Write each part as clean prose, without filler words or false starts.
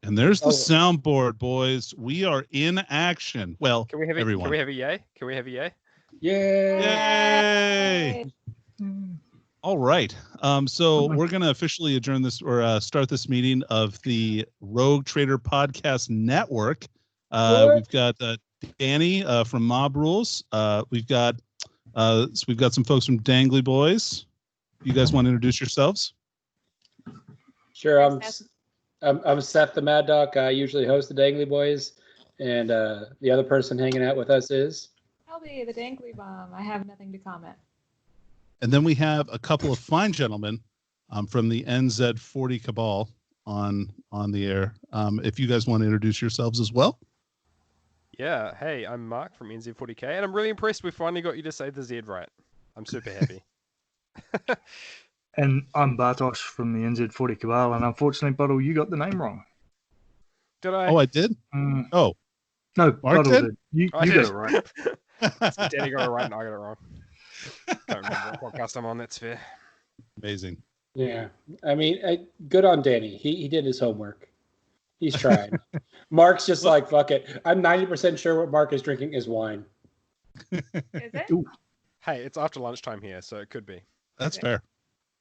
And there's the soundboard, boys. We are in action. Well, can we have everyone. Can we have a yay? Can we have a yay? Yay! All right. So we're going to officially adjourn this or start this meeting of the Rogue Trader Podcast Network. We've got Danny from Mob Rules. We've got some folks from Dangli Boyz. You guys want to introduce yourselves? Sure. I'm Seth the Mad Dog. I usually host the Dangli Boyz, and the other person hanging out with us is I'll be the Dangly Bomb. I have nothing to comment. And then we have a couple of fine gentlemen from the NZ40kabal on the air. If you guys want to introduce yourselves as well. Yeah. Hey, I'm Mark from NZ40K, and I'm really impressed we finally got you to say the Z right. I'm super happy. And I'm Bartosz from the NZ40kabal, and unfortunately, Bottle, you got the name wrong. Did I? Oh, I did? Oh. No, Mark Bottle did. You got it right. So Danny got it right and I got it wrong. Don't remember what podcast I'm on, that's fair. Amazing. Yeah. I mean, good on Danny. He did his homework. He's trying. Mark's just like, fuck it. I'm 90% sure what Mark is drinking is wine. Is it? Ooh. Hey, it's after lunchtime here, so it could be. That's fair.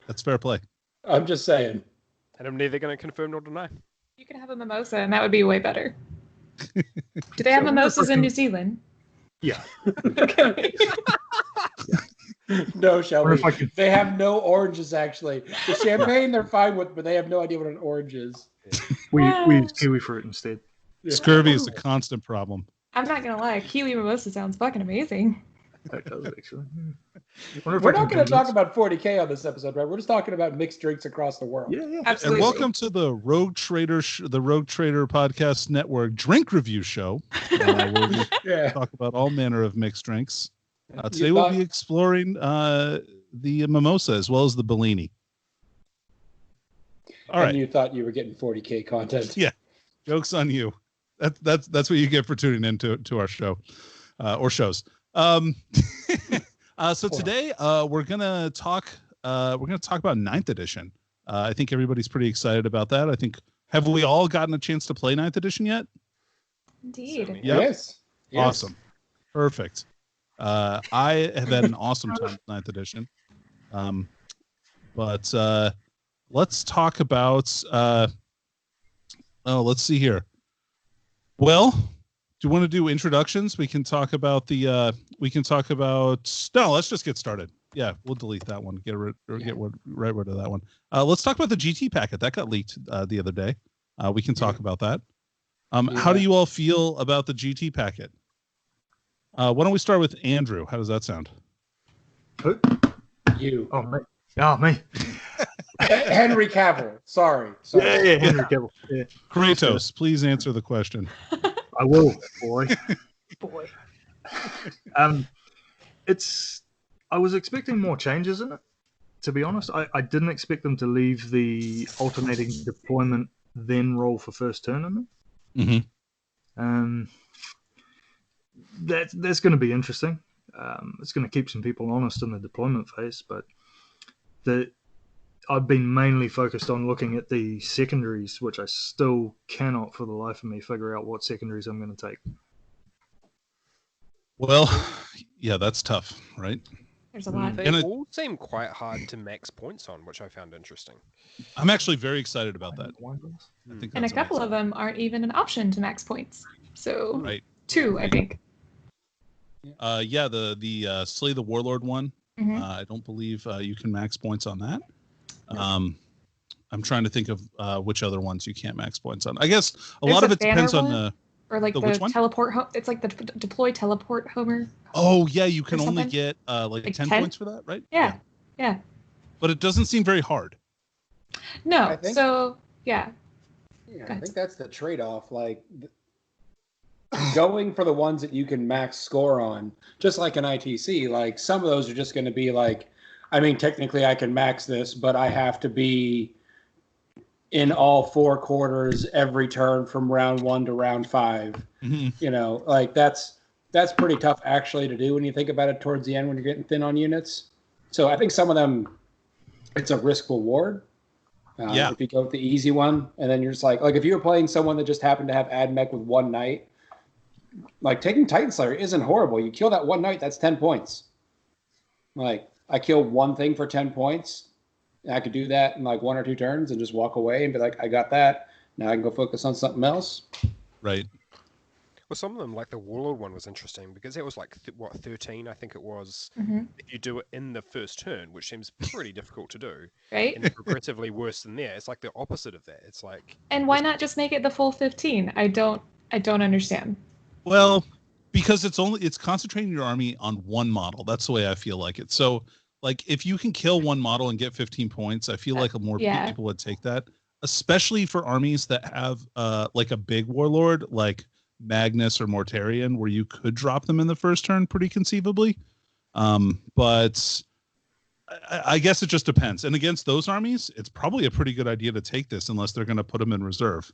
That's fair play. I'm just saying. And I'm neither going to confirm nor deny. You could have a mimosa, and that would be way better. Do they have mimosas in New Zealand? Yeah. Okay. No, Shelby. They have no oranges, actually. The champagne they're fine with, but they have no idea what an orange is. We use kiwi fruit instead. Scurvy is a constant problem. I'm not going to lie. Kiwi mimosa sounds fucking amazing. That does, actually. We're not going to talk about 40K on this episode, right? We're just talking about mixed drinks across the world. Yeah. Absolutely. And welcome to the Rogue Trader Podcast Network Drink Review Show, where we talk about all manner of mixed drinks. Today we'll be exploring the mimosa as well as the Bellini. All right. And you thought you were getting 40K content. Yeah. Joke's on you. That's what you get for tuning into our show or shows. So today we're gonna talk about 9th edition. I think everybody's pretty excited about that. I think, have we all gotten a chance to play 9th edition yet? Indeed. Yep. Yes. Awesome. Perfect. I have had an awesome time with 9th edition. But let's talk about let's see here. Well, do you want to do introductions? We can talk about no, let's just get started. Yeah, we'll delete that one. Get rid of that one. Let's talk about the GT packet that got leaked the other day. We can talk about that. How do you all feel about the GT packet? Why don't we start with Andrew? How does that sound? Who? You. Oh, me. Oh, me. Henry Cavill. Sorry. Yeah, Henry Cavill. Yeah. Kratos, please answer the question. I will, boy. Boy. I was expecting more changes in it, to be honest. I didn't expect them to leave the alternating deployment then roll for first turn in it. Mm-hmm. That's going to be interesting. It's going to keep some people honest in the deployment phase, but I've been mainly focused on looking at the secondaries, which I still cannot for the life of me figure out what secondaries I'm going to take. Well, yeah, that's tough, right? There's a lot. They all seem quite hard to max points on, which I found interesting. I'm actually very excied about that. I think And a couple of them aren't even an option to max points. So, right. 2, I think. Yeah, the Slay the Warlord one. Mm-hmm. I don't believe you can max points on that. I'm trying to think of which other ones you can't max points on. I guess There's lot of it banner depends one, on the or like the teleport. It's like the deploy teleport homer. Oh yeah, you can only get like 10 points for that, right? Yeah. But it doesn't seem very hard. No. Yeah, I think that's the trade-off. Like going for the ones that you can max score on, just like an ITC. Like some of those are just going to be like, I mean, technically I can max this, but I have to be in all 4 quarters every turn from round 1 to round 5. Mm-hmm. You know, like that's pretty tough actually to do when you think about it towards the end when you're getting thin on units. So I think some of them, it's a risk reward. Yeah. If you go with the easy one, and then you're just like if you were playing someone that just happened to have ad mech with one knight, like taking Titan Slayer isn't horrible. You kill that one knight, that's 10 points. Like I killed one thing for 10 points. And I could do that in like 1 or 2 turns and just walk away and be like, I got that. Now I can go focus on something else. Right. Well, some of them, like the Warlord one, was interesting because it was like 13, I think it was. If you do it in the first turn, which seems pretty difficult to do, Right? and progressively worse than there. It's like the opposite of that. It's like, And why not just make it the full 15? I don't understand. Well, because it's concentrating your army on one model. That's the way I feel like it. So, like, if you can kill one model and get 15 points, I feel like more people would take that, especially for armies that have like a big warlord, like Magnus or Mortarion, where you could drop them in the first turn pretty conceivably. But I guess it just depends. And against those armies, it's probably a pretty good idea to take this unless they're going to put them in reserve.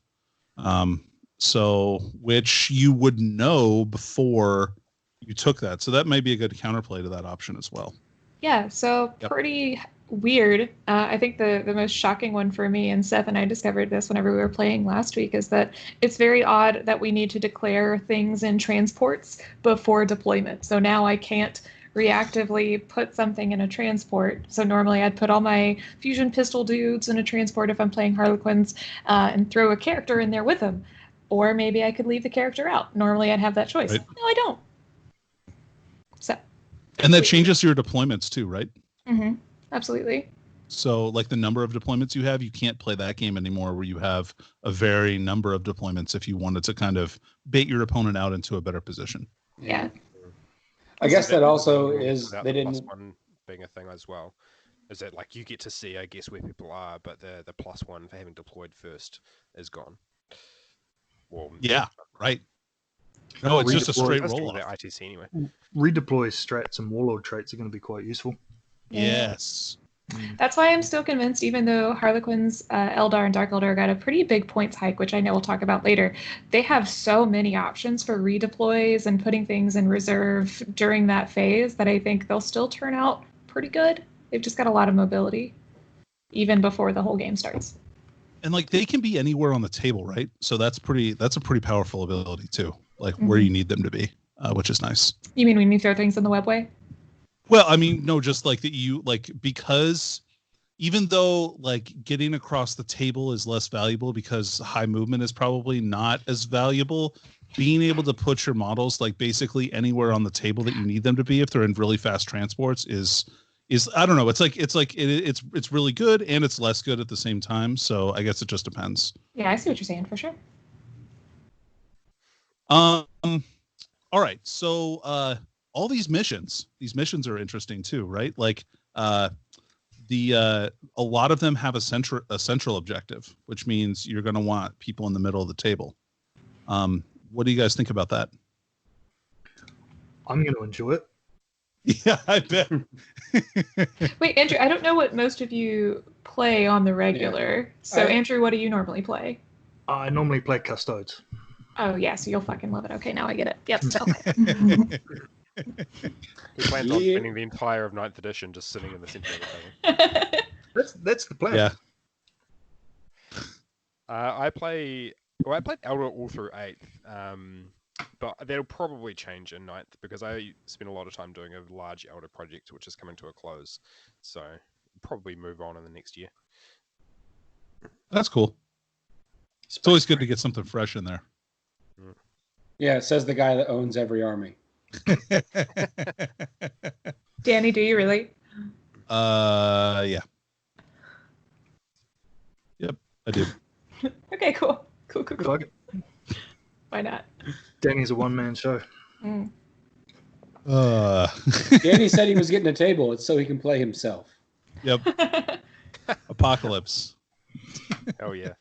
So which you would know before you took that. So that may be a good counterplay to that option as well. Yeah, so pretty weird. I think the most shocking one for me, and Seth and I discovered this whenever we were playing last week, is that it's very odd that we need to declare things in transports before deployment. So now I can't reactively put something in a transport. So normally I'd put all my fusion pistol dudes in a transport if I'm playing Harlequins and throw a character in there with them. Or maybe I could leave the character out. Normally I'd have that choice. Right. No, I don't. So. And that changes your deployments too, right? Mm-hmm. Absolutely. So like the number of deployments you have, you can't play that game anymore where you have a very number of deployments if you wanted to kind of bait your opponent out into a better position. Yeah. I guess that also is without they the didn't. +1 being a thing as well. Is that like you get to see, I guess, where people are, but the +1 for having deployed first is gone. Well, Yeah, right. No, it's just a straight roll off. ITC anyway. Redeploy strats and warlord traits are going to be quite useful. Yes. That's why I'm still convinced, even though Harlequins, Eldar, and Dark Eldar got a pretty big points hike, which I know we'll talk about later, they have so many options for redeploys and putting things in reserve during that phase that I think they'll still turn out pretty good. They've just got a lot of mobility, even before the whole game starts. And like they can be anywhere on the table, right? So that's a pretty powerful ability too. Like where you need them to be, which is nice. You mean when you throw things in the webway? Well, I mean, no, just like that you like, because even though like getting across the table is less valuable because high movement is probably not as valuable, being able to put your models like basically anywhere on the table that you need them to be if they're in really fast transports is I don't know. It's really good and it's less good at the same time. So I guess it just depends. Yeah, I see what you're saying for sure. All right. So all these missions are interesting too, right? Like a lot of them have a central objective, which means you're going to want people in the middle of the table. What do you guys think about that? I'm going to enjoy it. Yeah, I bet. Wait, Andrew, I don't know what most of you play on the regular. So, Andrew, what do you normally play? I normally play Custodes. Oh, yeah, so you'll fucking love it. Okay, now I get it. Yep, tell me. He plans on spending the entire of 9th edition just sitting in the center of the table. That's the plan. Yeah. I played Elder all through 8th, but that'll probably change in 9th because I spent a lot of time doing a large Elder project which is coming to a close. So probably move on in the next year. That's cool. It's always good to get something fresh in there. Yeah, it says the guy that owns every army. Danny, do you really? Yeah. Yep, I do. Okay, cool. Cool. Fuck it. Why not? Danny's a one-man show. Mm. Danny said he was getting a table. It's so he can play himself. Yep. Apocalypse. Oh yeah.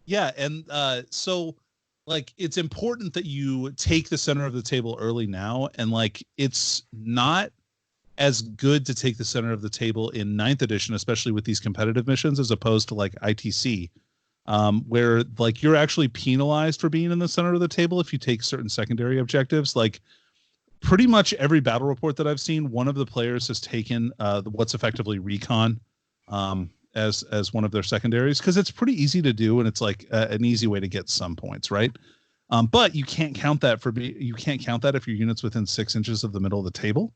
Yeah, and so like it's important that you take the center of the table early now, and like it's not as good to take the center of the table in 9th edition, especially with these competitive missions, as opposed to like ITC, where like you're actually penalized for being in the center of the table if you take certain secondary objectives. Like pretty much every battle report that I've seen, one of the players has taken what's effectively recon as one of their secondaries, because it's pretty easy to do, and it's like an easy way to get some points, right? But you can't count that if your unit's within 6 inches of the middle of the table.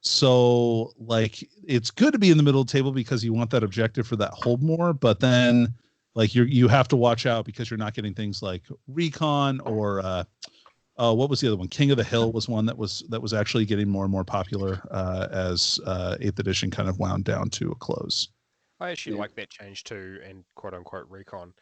So like it's good to be in the middle of the table because you want that objective for that hold more, but then like you have to watch out because you're not getting things like recon or what was the other one? King of the Hill was one that was actually getting more and more popular as 8th edition kind of wound down to a close. I actually like that change too, and quote unquote recon,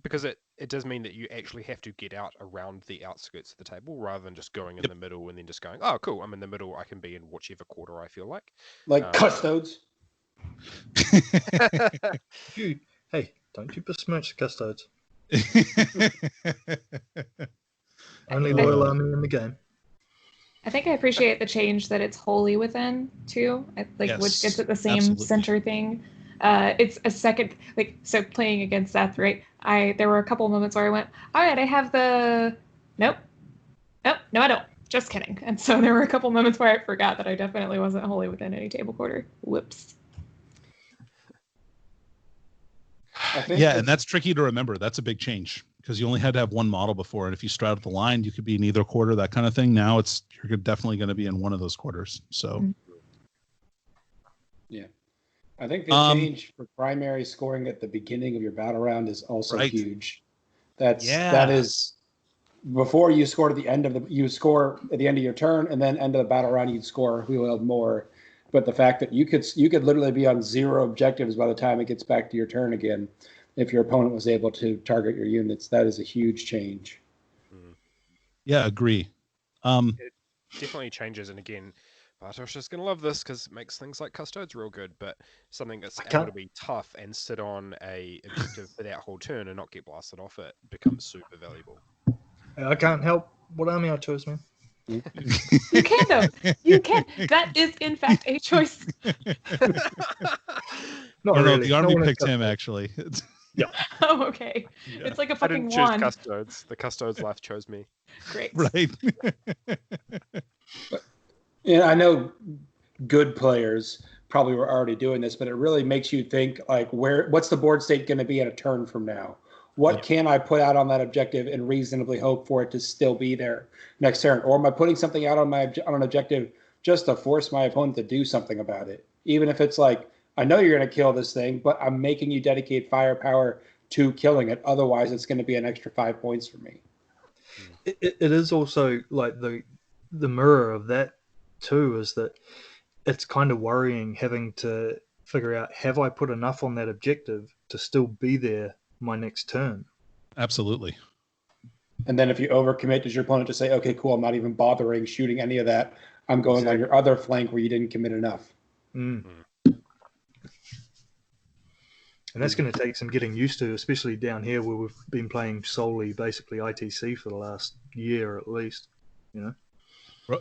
because it does mean that you actually have to get out around the outskirts of the table rather than just going in the middle and then just going, oh cool, I'm in the middle, I can be in whichever quarter I feel like. Like custodes. Hey, don't you besmirch custodes. Only loyal army in the game. I think I appreciate the change that it's wholly within too, which gets at the same center thing. It's a second, so playing against Seth, right? There were a couple moments where I went, all right, I have the, nope, no, I don't. Just kidding. And so there were a couple moments where I forgot that I definitely wasn't wholly within any table quarter. Whoops. And that's tricky to remember. That's a big change because you only had to have one model before, and if you straddled the line, you could be in either quarter, that kind of thing. Now you're definitely going to be in one of those quarters. So, yeah, I think the change for primary scoring at the beginning of your battle round is also huge. That is before you score at the end of you score at the end of your turn, and then end of the battle round you'd score who held more. But the fact that you could literally be on 0 objectives by the time it gets back to your turn again, if your opponent was able to target your units, that is a huge change. Yeah, agree. It definitely changes, and again, Bartosz is going to love this because it makes things like custodes real good, but something that's able to be tough and sit on a objective for that whole turn and not get blasted off it becomes super valuable. I can't help what army I chose, man. You can though. You can. That is in fact a choice. Not really. The army picked him actually. Yeah. Oh, okay. Yeah. It's like a fucking I didn't choose custodes. The custodes life chose me. Great. Right. I know good players probably were already doing this, but it really makes you think like what's the board state going to be in a turn from now? What can I put out on that objective and reasonably hope for it to still be there next turn? Or am I putting something out on an objective just to force my opponent to do something about it? Even if it's like, I know you're going to kill this thing, but I'm making you dedicate firepower to killing it. Otherwise, it's going to be an extra 5 points for me. It is also like the mirror of that too, is that it's kind of worrying having to figure out, have I put enough on that objective to still be there my next turn? Absolutely. And then if you overcommit, does your opponent just say, okay, cool, I'm not even bothering shooting any of that. I'm going on your other flank where you didn't commit enough. And that's going to take some getting used to, especially down here where we've been playing solely basically ITC for the last year at least,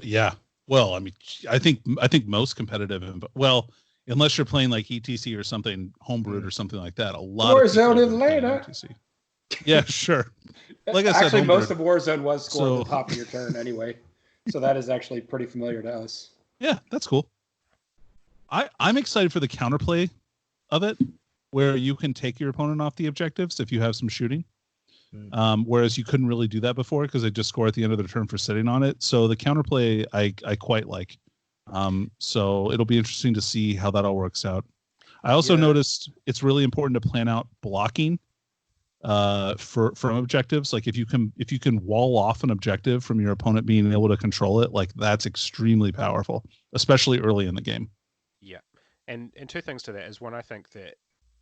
Yeah. Well, I mean, I think most competitive, unless you're playing like ETC or something homebrewed or something like that, a lot Warzone of later. Yeah, sure. Like I said, actually, most of Warzone was scored at the top of your turn anyway, so that is actually pretty familiar to us. Yeah, that's cool. I'm excited for the counterplay of it, where you can take your opponent off the objectives if you have some shooting. Whereas you couldn't really do that before because they just score at the end of the turn for sitting on it. So the counterplay I quite like. So it'll be interesting to see how that all works out. I also noticed it's really important to plan out blocking from objectives. Like if you can wall off an objective from your opponent being able to control it, like that's extremely powerful, especially early in the game. Yeah. And two things to that is one, I think that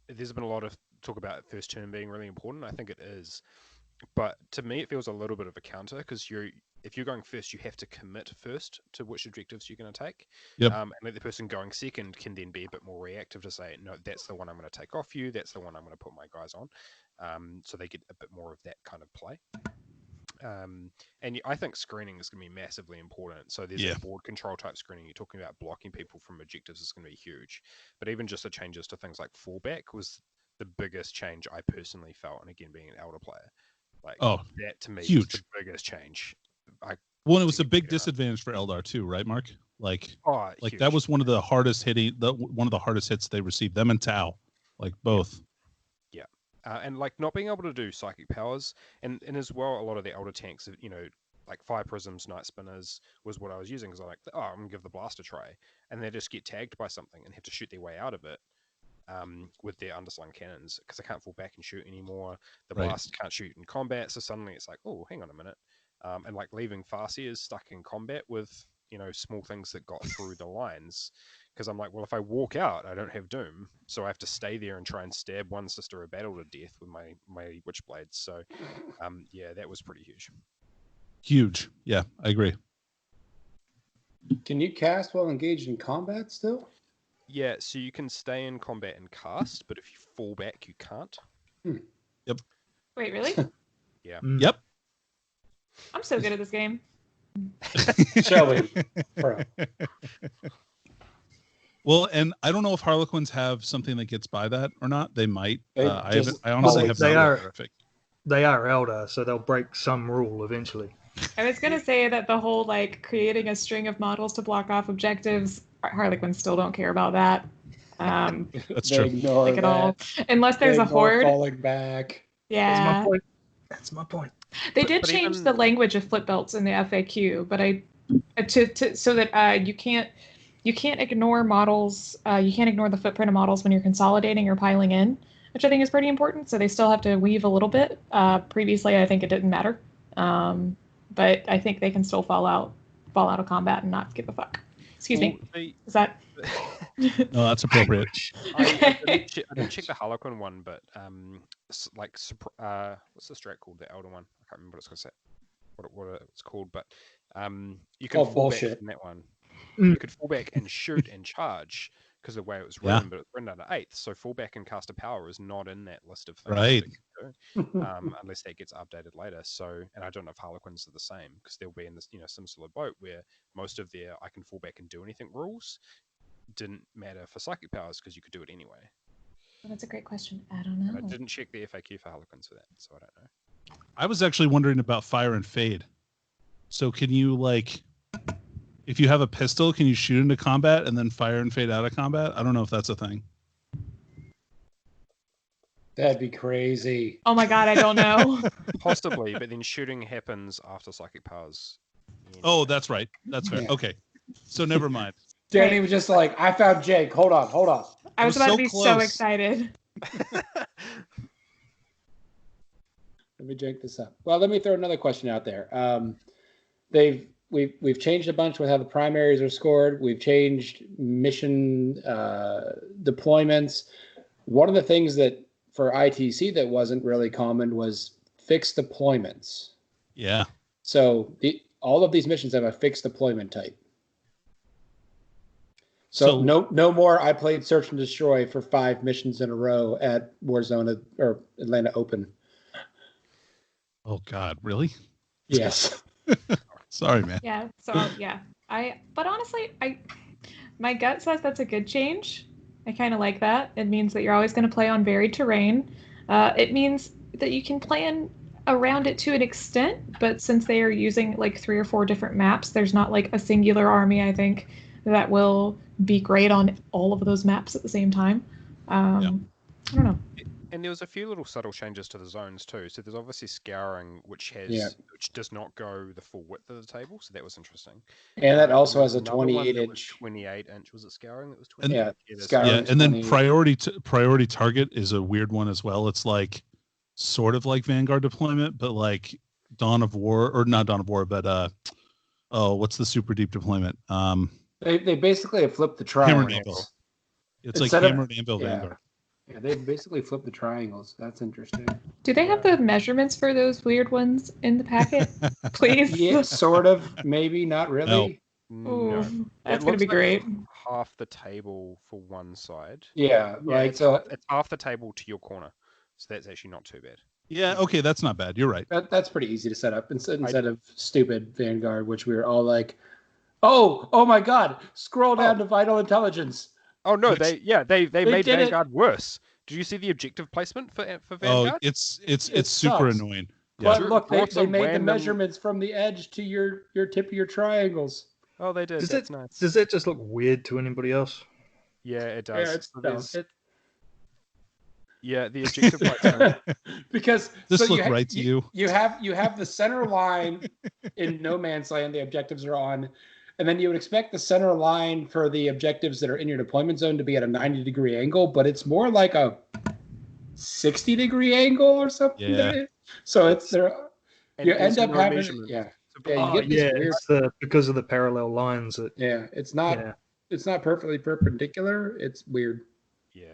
there's been a lot of talk about first turn being really important. I think it is. But to me, it feels a little bit of a counter because if you're going first, you have to commit first to which objectives you're going to take. Yep. And the person going second can then be a bit more reactive to say, no, that's the one I'm going to take off you. That's the one I'm going to put my guys on. So they get a bit more of that kind of play. And I think screening is going to be massively important. So there's a board control type screening. You're talking about blocking people from objectives is going to be huge. But even just the changes to things like fallback was the biggest change I personally felt. And again, being an elder player, that to me huge. was the biggest change. It was a big disadvantage for Eldar too, right, Mark? Like huge. that was one of the hardest hits they received. Them and Tau, like both. Yeah. And like not being able to do psychic powers, and as well, a lot of the elder tanks, like Fire Prisms, Night Spinners was what I was using, because I'm like, I'm gonna give the blast a try, and they just get tagged by something and have to shoot their way out of it with their underslung cannons, because they can't fall back and shoot anymore. The blast can't shoot in combat, so suddenly it's like, oh, hang on a minute, and like leaving Farseers stuck in combat with small things that got through the lines. Because I'm like, well, if I walk out, I don't have Doom, so I have to stay there and try and stab one Sister of Battle to death with my Witchblades. So, yeah, that was pretty huge. Huge. Yeah, I agree. Can you cast while engaged in combat still? Yeah, so you can stay in combat and cast, but if you fall back, you can't. Yep. Wait, really? Yeah. Yep. I'm so good at this game. Shall we? Bro. Well, and I don't know if Harlequins have something that gets by that or not. They might. They I honestly have they not. are- Terrific. They are elder, so they'll break some rule eventually. I was gonna say that the whole like creating a string of models to block off objectives, Harlequins still don't care about that. That's They true. ignore Like at that. all, unless there's They a ignore horde. falling back. Yeah, That's my point. they But- did but change even- the language of flip belts in the FAQ, but so that you can't ignore models. You can't ignore the footprint of models when you're consolidating or piling in, which I think is pretty important. So they still have to weave a little bit. Previously, I think it didn't matter, but I think they can still fall out of combat and not give a fuck. Excuse me. Is that? No, that's appropriate. I didn't check the Harlequin one, but what's the strat called? The elder one. I can't remember what it's called, but you can Oh, fall bullshit. back from that one. Mm. You could fall back and shoot and charge because of the way it was written, but it's written under 8th. So fall back and cast a power is not in that list of things Right. that you can do, unless that gets updated later. So, and I don't know if Harlequins are the same, because they'll be in this some sort of boat where most of their I can fall back and do anything rules didn't matter for psychic powers because you could do it anyway. Well, that's a great question. I don't And I know. didn't check the FAQ for Harlequins for that, so I don't know. I was actually wondering about fire and fade. So can you if you have a pistol, can you shoot into combat and then fire and fade out of combat? I don't know if that's a thing. That'd be crazy. Oh my god, I don't know. Possibly, but then shooting happens after psychic powers. Oh, that's right. That's fair. Yeah. Okay. So never mind. Danny was just like, I found Jake. Hold on. I was was about so to be so close. excited. Let me drink this up. Well, let me throw another question out there. We've changed a bunch with how the primaries are scored. We've changed mission deployments. One of the things that for ITC that wasn't really common was fixed deployments. Yeah. So all of these missions have a fixed deployment type. So no more. I played Search and Destroy for 5 missions in a row at Warzone or Atlanta Open. Oh God, really? Yes. Sorry, man. Yeah. So yeah, but honestly, my gut says that's a good change. I kind of like that. It means that you're always going to play on varied terrain. It means that you can plan around it to an extent, but since they are using like 3 or 4 different maps, there's not like a singular army, I think, that will be great on all of those maps at the same time. I don't know. And there was a few little subtle changes to the zones too. So there's obviously scouring, which does not go the full width of the table. So that was interesting. And that also has a Another one that was 28-inch. 28-inch. Was it scouring that was And- 28? Yeah, scouring. Yeah, and then 28. priority target is a weird one as well. It's like sort of like Vanguard deployment, but like Dawn of War, or not Dawn of War, but what's the super deep deployment? They basically have flipped the Hammer and triangles. Anvil. It's like Instead of- Hammer and Anvil yeah. Vanguard. Yeah, they basically flipped the triangles. That's interesting. Do they have the measurements for those weird ones in the packet? Please. Yeah, sort of. Maybe not really. Ooh, No. that's It gonna be looks like great. Half the table for one side. Yeah, like it's, so. it's half the table to your corner. So that's actually not too bad. Yeah, okay, that's not bad. You're right. That's pretty easy to set up instead of stupid Vanguard, which we were all like, oh my God! Scroll down to Vital Intelligence. Oh no, Which- they made did it. Vanguard worse. Did you see the objective placement for Oh, Vanguard? it's It super sucks. annoying. But Yeah. look, they Brought some made the random- measurements from the edge to your tip of your triangles. Oh, they did. Does That's it- nice. Does that just look weird to anybody else? Yeah, it does. Yeah, it's So dumb. there's- yeah, the objective placement. Because This so look right to you? You have the center line in No Man's Land. The objectives are on, and then you would expect the center line for the objectives that are in your deployment zone to be at a 90-degree angle, but it's more like a 60-degree angle or something. Yeah. So it's there. And You end also up no having measurement. yeah. So- Yeah, you get this weird. It's because of the parallel lines. That, Yeah, it's not yeah. it's not perfectly perpendicular. It's weird. Yeah.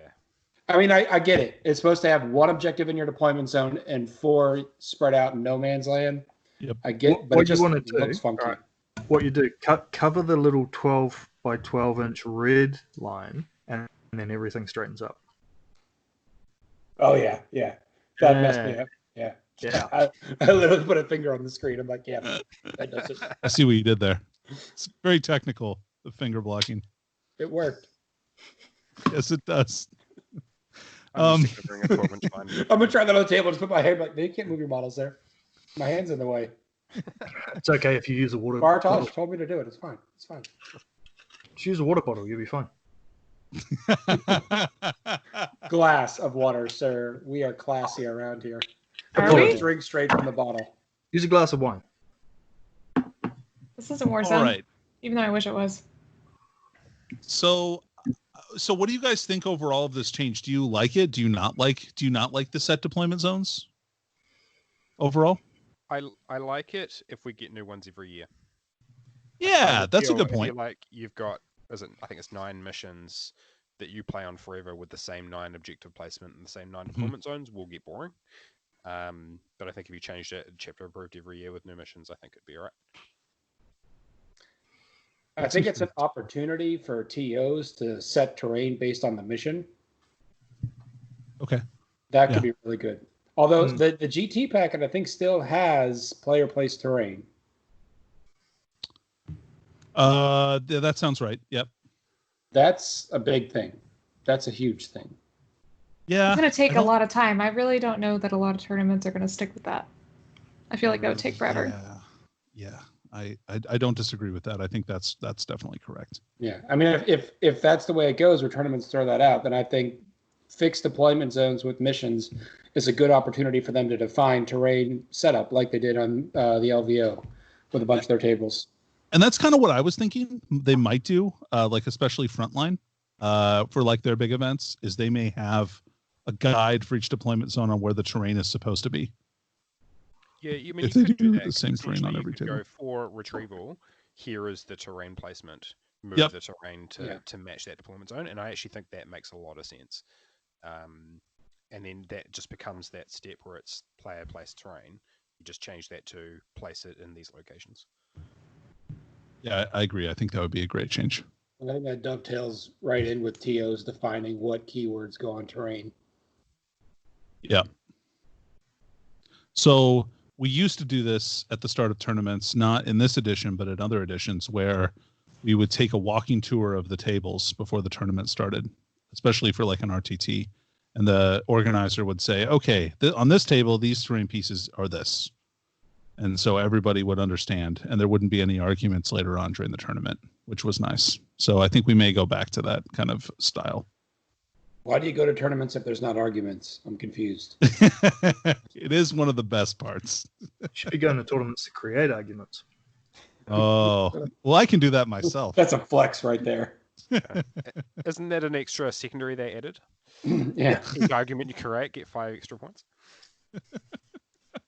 I mean, I get it. It's supposed to have one objective in your deployment zone and 4 spread out in No Man's Land. Yep. I get, What but it you just wanna do- looks funky. alright. What you do, cover the little 12 by 12 inch red line, and then everything straightens up. Oh yeah, yeah. That messed me up. Yeah. Yeah. I literally put a finger on the screen. I'm like, yeah, that does it. I see what you did there. It's very technical, the finger blocking. It worked. Yes, it does. I'm just covering a 12-inch line. I'm gonna try that on the table. Just put my hand like, you can't move your models there. My hand's in the way. It's okay if you use a water Bartosz bottle. told me to do it. It's fine. It's fine. Just use a water bottle, you'll be fine. Glass of water, sir. We are classy around here. Are Don't we? drink straight from the bottle. Use a glass of wine. This isn't Warzone. All right. Even though I wish it was. So what do you guys think overall of this change? Do you like it? Do you not like the set deployment zones overall? I like it if we get new ones every year. Yeah, that's a good If you point. like, you've got, I think it's 9 missions that you play on forever with the same 9 objective placement and the same 9 deployment zones will get boring. But I think if you changed it, chapter approved every year with new missions, I think it'd be all right. I think it's an opportunity for TOs to set terrain based on the mission. Okay. That could Yeah. be really good. Although the GT packet, I think, still has player placed terrain. Yeah, that sounds right. Yep. That's a big thing. That's a huge thing. Yeah. It's going to take I a don't- lot of time. I really don't know that a lot of tournaments are going to stick with that. I feel like that would take forever. Yeah. I don't disagree with that. I think that's definitely correct. Yeah, I mean, if that's the way it goes, where tournaments throw that out, then I think fixed deployment zones with missions is a good opportunity for them to define terrain setup like they did on the LVO with a bunch of their tables. And that's kind of what I was thinking they might do, like especially Frontline, for like their big events, is they may have a guide for each deployment zone on where the terrain is supposed to be. Yeah, you mean If you they could do do that. the same terrain on Essentially, every you could table. go for retrieval. Here is the terrain placement. Move Yep. the terrain to match that deployment zone, and I actually think that makes a lot of sense. And then that just becomes that step where it's player placed terrain. You just change that to place it in these locations. Yeah, I agree. I think that would be a great change. I think that dovetails right in with TOs defining what keywords go on terrain. Yeah. So we used to do this at the start of tournaments, not in this edition, but in other editions, where we would take a walking tour of the tables before the tournament started, especially for like an RTT. And the organizer would say, okay, on this table, these terrain pieces are this. And so everybody would understand, and there wouldn't be any arguments later on during the tournament, which was nice. So I think we may go back to that kind of style. Why do you go to tournaments if there's not arguments? I'm confused. It is one of the best parts. Should be going to tournaments to create arguments. Oh, well, I can do that myself. That's a flex right there. Isn't that an extra secondary they added? Yeah. Each argument you create, get 5 extra points.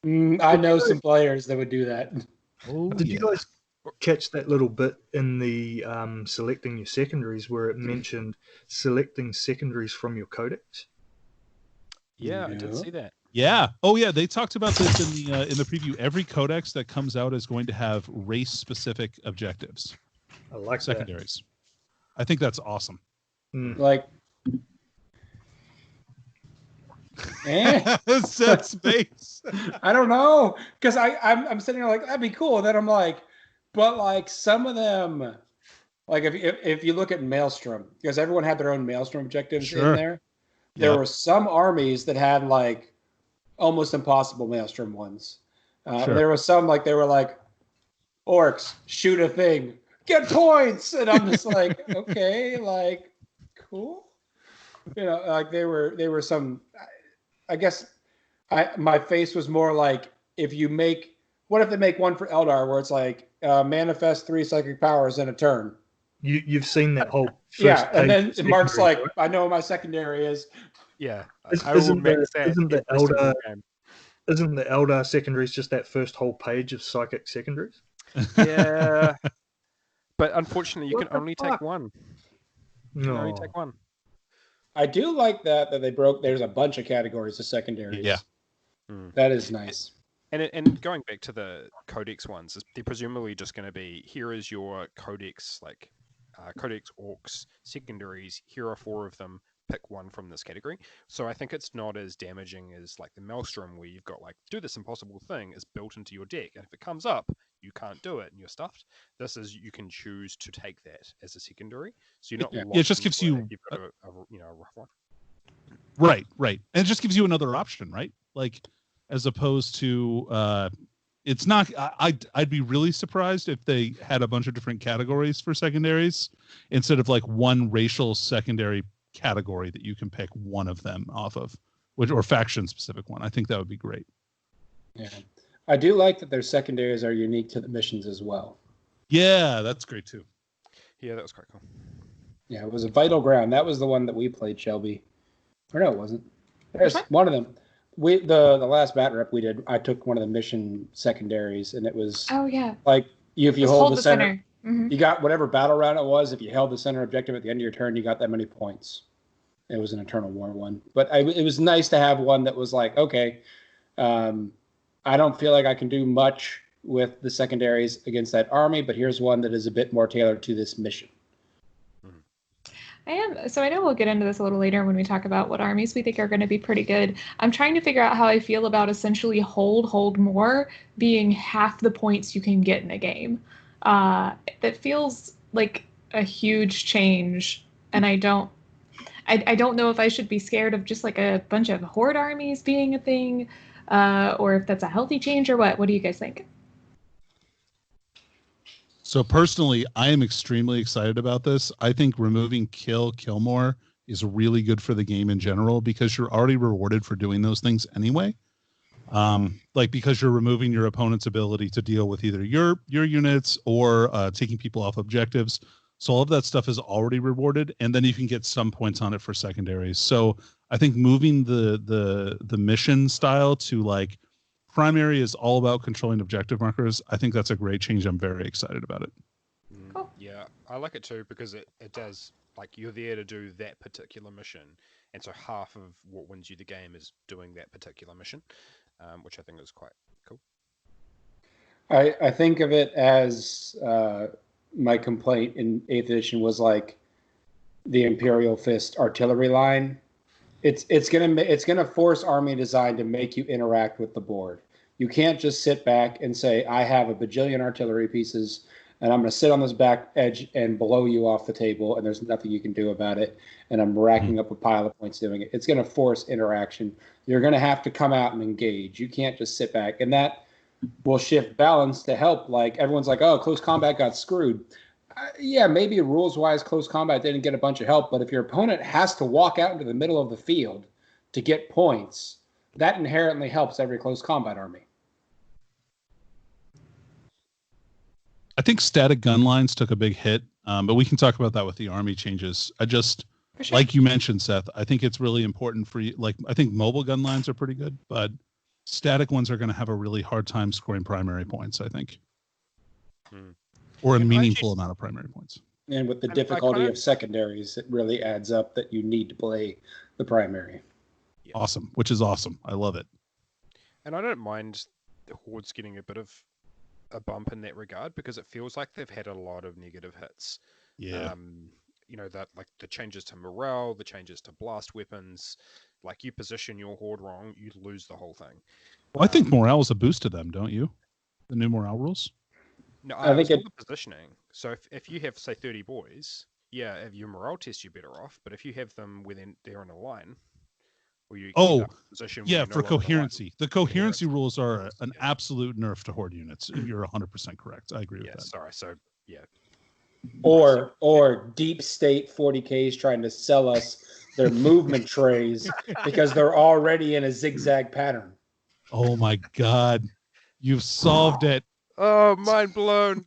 I know some players that would do that. Oh, Did yeah. you guys catch that little bit in the selecting your secondaries where it mentioned selecting secondaries from your codex? Yeah, I Yeah. did see that. Yeah. Oh, yeah. They talked about this in the preview. Every codex that comes out is going to have race-specific objectives, I like secondaries. I think that's awesome. that. Like, Set space. I don't know, because I'm sitting there like that'd be cool. And then I'm like, but like some of them, like if you look at Maelstrom, because everyone had their own Maelstrom objectives Sure. in there. There Yep. were some armies that had like almost impossible Maelstrom ones. Sure. There was some like they were like orcs shoot a thing, get points, and I'm just like, okay, like, cool. You know, like they were some. I guess my face was more like, what if they make one for Eldar where it's like manifest 3 psychic powers in a turn. You've seen that whole first Yeah, and page then Mark's like, right? I know what my secondary is. Yeah, Isn't the every single Eldar game. isn't the Eldar secondaries just that first whole page of psychic secondaries? Yeah, but unfortunately, you What can the only fuck? take one. You can only No. take one. I do like that they broke. There's a bunch of categories of secondaries. Yeah. That is nice. And going back to the Codex ones, they're presumably just going to be, here is your Codex, like Codex Orcs secondaries. Here are 4 of them. Pick one from this category. So I think it's not as damaging as like the Maelstrom, where you've got like, do this impossible thing is built into your deck, and if it comes up, you can't do it and you're stuffed. This is, you can choose to take that as a secondary. So you're not. Yeah, it just gives you You've got a rough one. Right, and it just gives you another option, right? Like, as opposed to it's not. I'd be really surprised if they had a bunch of different categories for secondaries instead of like one racial secondary category that you can pick one of them off of, or faction specific one. I think that would be great. Yeah, I do like that their secondaries are unique to the missions as well. Yeah, that's great too. Yeah, that was quite cool. Yeah, it was a Vital Ground. That was the one that we played, Shelby. Or no, it wasn't. There's one of them. The last bat rep we did, I took one of the mission secondaries, and it was like if you hold the center. Mm-hmm. You got whatever battle round it was. If you held the center objective at the end of your turn, you got that many points. It was an Eternal War one. But it was nice to have one that was like, okay, I don't feel like I can do much with the secondaries against that army, but here's one that is a bit more tailored to this mission. So I know we'll get into this a little later when we talk about what armies we think are going to be pretty good. I'm trying to figure out how I feel about essentially hold more being half the points you can get in a game. That feels like a huge change, and I don't know if I should be scared of just like a bunch of horde armies being a thing, or if that's a healthy change or what. What do you guys think? So personally, I am extremely excited about this. I think removing kill more is really good for the game in general because you're already rewarded for doing those things anyway. Like because you're removing your opponent's ability to deal with either your units or taking people off objectives. So all of that stuff is already rewarded, and then you can get some points on it for secondaries. So I think moving the mission style to like primary is all about controlling objective markers. I think that's a great change. I'm very excited about it. Cool. Yeah, I like it too because it does, like, you're there to do that particular mission, and so half of what wins you the game is doing that particular mission, which I think is quite cool. I think of it as my complaint in 8th edition was like the Imperial Fist artillery line. It's gonna force army design to make you interact with the board. You can't just sit back and say, I have a bajillion artillery pieces and I'm going to sit on this back edge and blow you off the table and there's nothing you can do about it. And I'm racking up a pile of points doing it. It's going to force interaction. You're going to have to come out and engage. You can't just sit back. And that will shift balance to help. Like everyone's like, oh, close combat got screwed. Yeah, maybe rules-wise, close combat didn't get a bunch of help. But if your opponent has to walk out into the middle of the field to get points, that inherently helps every close combat army. I think static gun lines took a big hit, but we can talk about that with the army changes. Like you mentioned, Seth, I think it's really important for you. Like, I think mobile gun lines are pretty good, but static ones are going to have a really hard time scoring primary points, I think. Or a meaningful amount of primary points. And with the difficulty of secondaries, it really adds up that you need to play the primary. Yeah. Awesome, which is awesome. I love it. And I don't mind the Hordes getting a bit of a bump in that regard because it feels like they've had a lot of negative hits. Yeah. That like the changes to morale, the changes to blast weapons, like you position your horde wrong, you lose the whole thing. Well, I think morale is a boost to them, don't you? The new morale rules? No, I think it's the positioning. So if you have, say, 30 boys, yeah, if your morale test, you're better off. But if you have them they're in a line, or you position for coherency. The coherency rules are an absolute nerf to horde units. You're 100% correct. I agree with that. Sorry. So, yeah. Or Deep State 40K is trying to sell us their movement trays because they're already in a zigzag pattern. Oh my God. You've solved it. Oh, mind blown.